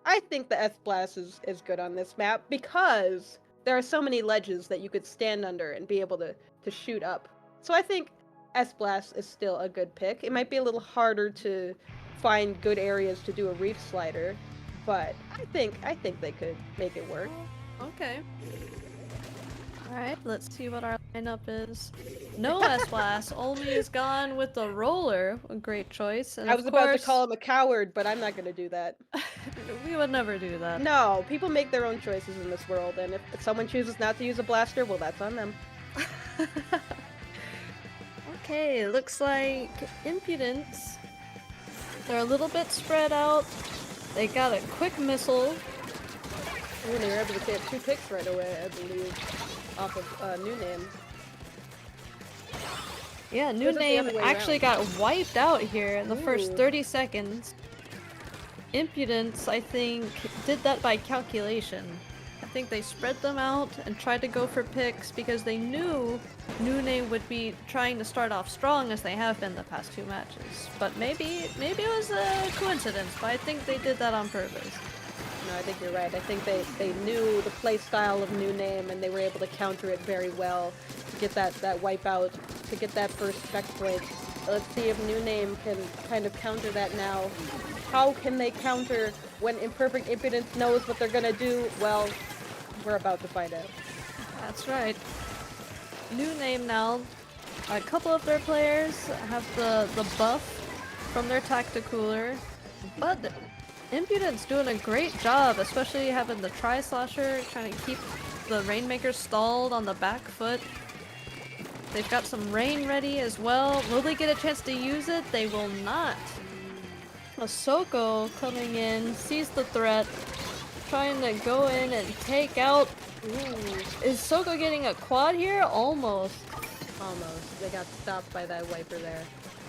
I think the S-Blast is good on this map because there are so many ledges that you could stand under and be able to shoot up. So I think S-Blast is still a good pick. It might be a little harder to find good areas to do a reef slider, but I think they could make it work.
Okay. Alright, let's see what our lineup is. No S-Blast, only is gone with the roller. A great choice. And
I was about to call him a coward, but I'm not going to do that.
We would never do that.
No, people make their own choices in this world, and if someone chooses not to use a blaster, well, that's on them.
Okay, looks like Impudence. They're a little bit spread out. They got a quick missile.
Ooh, they were able to get 2 picks right away, I believe, off of New Name.
Yeah, New Name actually got wiped out here in the first 30 seconds. Impudence, I think, did that by calculation. I think they spread them out and tried to go for picks because they knew New Name would be trying to start off strong as they have been the past 2 matches. But maybe it was a coincidence, but I think they did that on purpose.
No, I think you're right. I think they knew the play style of New Name and they were able to counter it very well to get that wipeout, to get that first checkpoint. Let's see if New Name can kind of counter that now. How can they counter when Imperfect Impudence knows what they're gonna do? Well, we're about to find out.
That's right. New Name now. A couple of their players have the buff from their Tacticooler, but Impudence doing a great job, especially having the Tri-Slasher, trying to keep the Rainmaker stalled on the back foot. They've got some rain ready as well. Will they get a chance to use it? They will not. Ahsoka coming in, sees the threat, trying to go in and take out... Ooh. Is Soko getting a quad here? Almost.
Almost. They got stopped by that wiper there.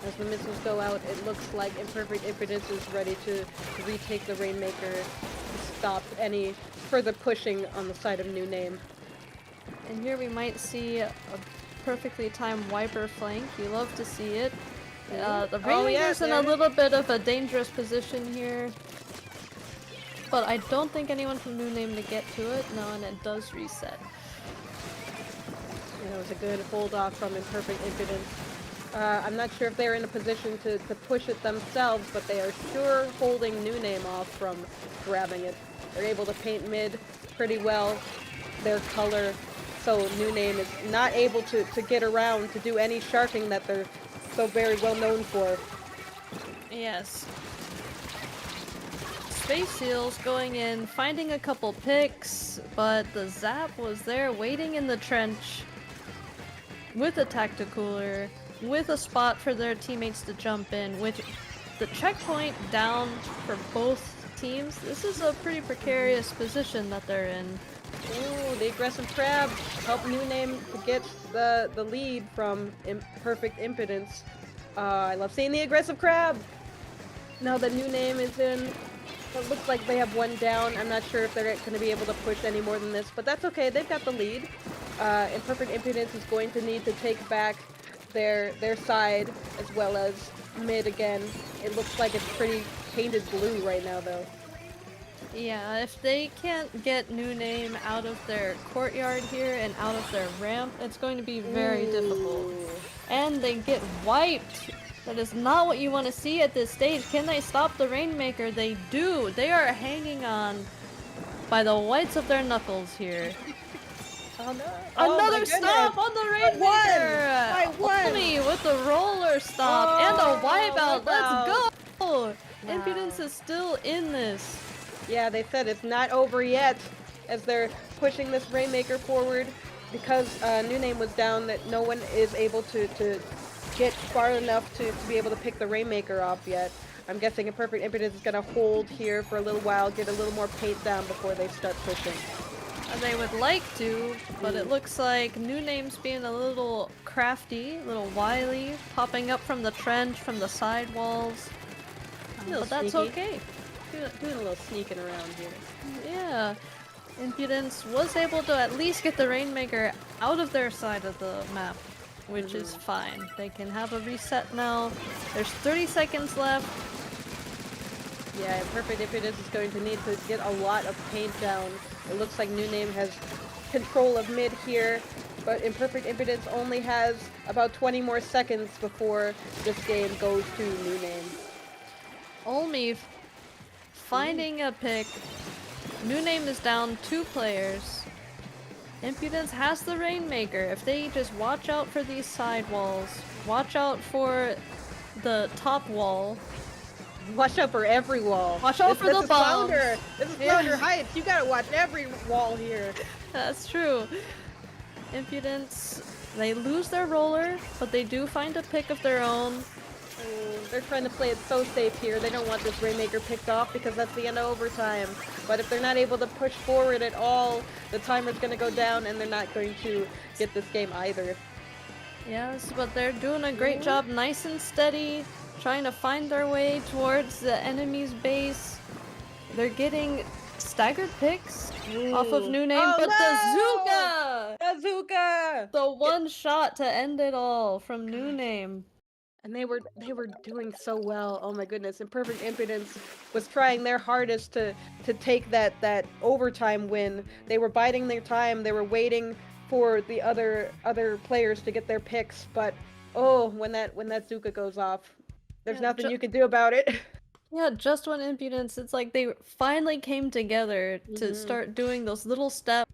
As the missiles go out, it looks like Imperfect Impudence is ready to retake the Rainmaker to stop any further pushing on the side of New Name.
And here we might see a perfectly timed wiper flank. You love to see it. The Rainmaker's in a little bit of a dangerous position here. But I don't think anyone from New Name to get to it. No, and it does reset.
It was a good hold off from Imperfect Impudence. I'm not sure if they're in a position to push it themselves, but they are sure holding New Name off from grabbing it. They're able to paint mid pretty well, their color, so New Name is not able to get around to do any sharking that they're so very well known for.
Yes. Space Seals going in, finding a couple picks, but the Zap was there waiting in the trench with a Tacticooler, with a spot for their teammates to jump in, with the checkpoint down for both teams. This is a pretty precarious position that they're in.
Ooh, the aggressive crab helped New Name to get the lead from Imperfect Impudence. I love seeing the aggressive crab! Now that New Name is in, it looks like they have one down. I'm not sure if they're going to be able to push any more than this, but that's okay. They've got the lead. Imperfect Impudence is going to need to take back their side as well as mid again. It looks like it's pretty painted blue right now though.
Yeah, if they can't get New Name out of their courtyard here and out of their ramp, it's going to be very difficult. And they get wiped! That is not what you want to see at this stage. Can they stop the Rainmaker? They do! They are hanging on by the whites of their knuckles here.
Oh no.
Another stop on the Rainmaker!
I won!
Omni with the roller stop and a wipeout! Let's go!
Wow.
Impudence is still in this.
Yeah, they said it's not over yet as they're pushing this Rainmaker forward because New Name was down that no one is able to get far enough to be able to pick the Rainmaker off yet. I'm guessing Imperfect Impudence is going to hold here for a little while, get a little more paint down before they start pushing.
They would like to, but it looks like New Name's being a little crafty, a little wily, popping up from the trench, from the side walls. But that's
sneaky.
okay.
Doing a little sneaking around here.
Yeah. Impudence was able to at least get the Rainmaker out of their side of the map, which is fine. They can have a reset now. There's 30 seconds left.
Yeah, Imperfect Impudence is going to need to get a lot of paint down. It looks like New Name has control of mid here, but Imperfect Impudence only has about 20 more seconds before this game goes to New Name.
Olmi finding a pick. New Name is down 2 players. Impudence has the Rainmaker. If they just watch out for these side walls, watch out for the top wall.
Watch out for every wall.
Watch out for the bombs.
Flounder. This is Flounder Heights. You gotta watch every wall here.
That's true. Impudence, they lose their roller, but they do find a pick of their own.
They're trying to play it so safe here. They don't want this Rainmaker picked off because that's the end of overtime. But if they're not able to push forward at all, the timer's gonna go down and they're not going to get this game either.
Yes, but they're doing a great job, nice and steady, trying to find their way towards the enemy's base. They're getting staggered picks off of New Name, but
no!
the
Bazooka!
the one shot to end it all from New Name.
And they were doing so well. Oh my goodness. Imperfect Impudence was trying their hardest to take that overtime win. They were biding their time. They were waiting for the other players to get their picks, but oh, when that Zuka goes off, there's nothing you can do about it.
Yeah, just when Impudence, it's like they finally came together to start doing those little steps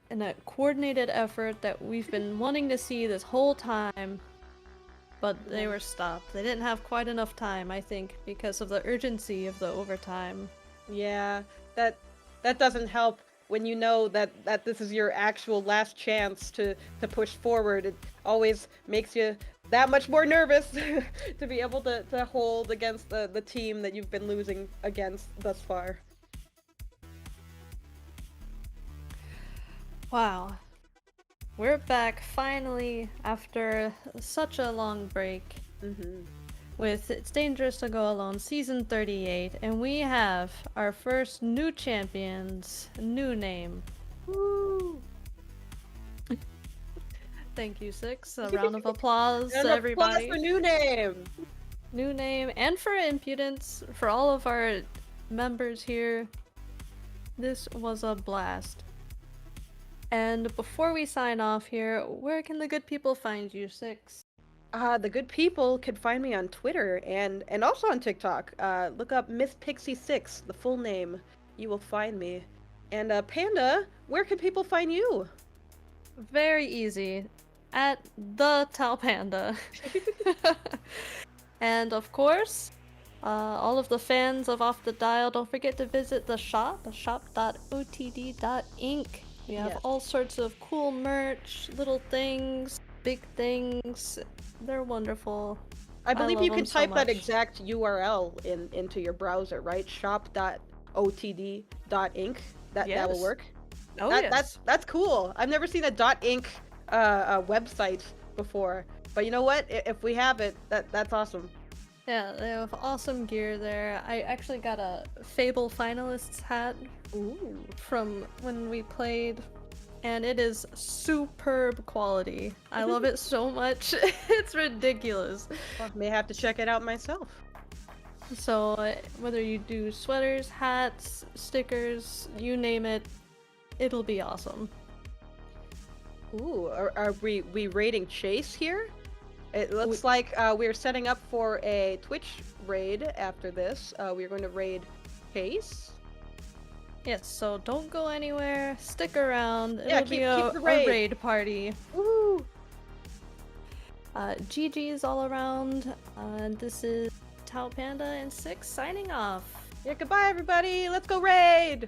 in a coordinated effort that we've been wanting to see this whole time. But they were stopped. They didn't have quite enough time, I think, because of the urgency of the overtime.
Yeah, that doesn't help when you know that this is your actual last chance to push forward. It always makes you that much more nervous to be able to hold against the team that you've been losing against thus far.
Wow. We're back finally after such a long break with It's Dangerous to Go Alone Season 38, and we have our first new champions, new name. Woo! Thank you, Six. A round of applause to everybody.
Applause for new name.
New name, and for Impudence, for all of our members here. This was a blast. And before we sign off here, where can the good people find you, Six?
The good people can find me on Twitter and also on TikTok. Look up Miss Pixie 6, the full name. You will find me. And Panda, where can people find you?
Very easy. At the Talpanda. And of course, all of the fans of Off the Dial, don't forget to visit the shop, shop.otd.inc. We have all sorts of cool merch, little things, big things. They're wonderful.
I believe you can
so
type that
much.
exact URL into your browser, right? shop.otd.inc. That
Yes.
will work.
Oh, yes.
That's cool. I've never seen a .inc website before. But you know what? If we have it, that's awesome.
Yeah, they have awesome gear there. I actually got a Fable Finalists hat from when we played, and it is superb quality. I love it so much. It's ridiculous.
Well, may have to check it out myself.
So whether you do sweaters, hats, stickers, you name it, it'll be awesome.
Ooh, are we raiding Chase here? It looks like we're setting up for a Twitch raid after this. We're going to raid Chase.
Yes, so don't go anywhere. Stick around. It'll
Yeah,
be
keep
a
the raid.
raid party.
Woo!
GG's all around. This is Tau Panda and Six signing off.
Yeah, goodbye everybody. Let's go raid.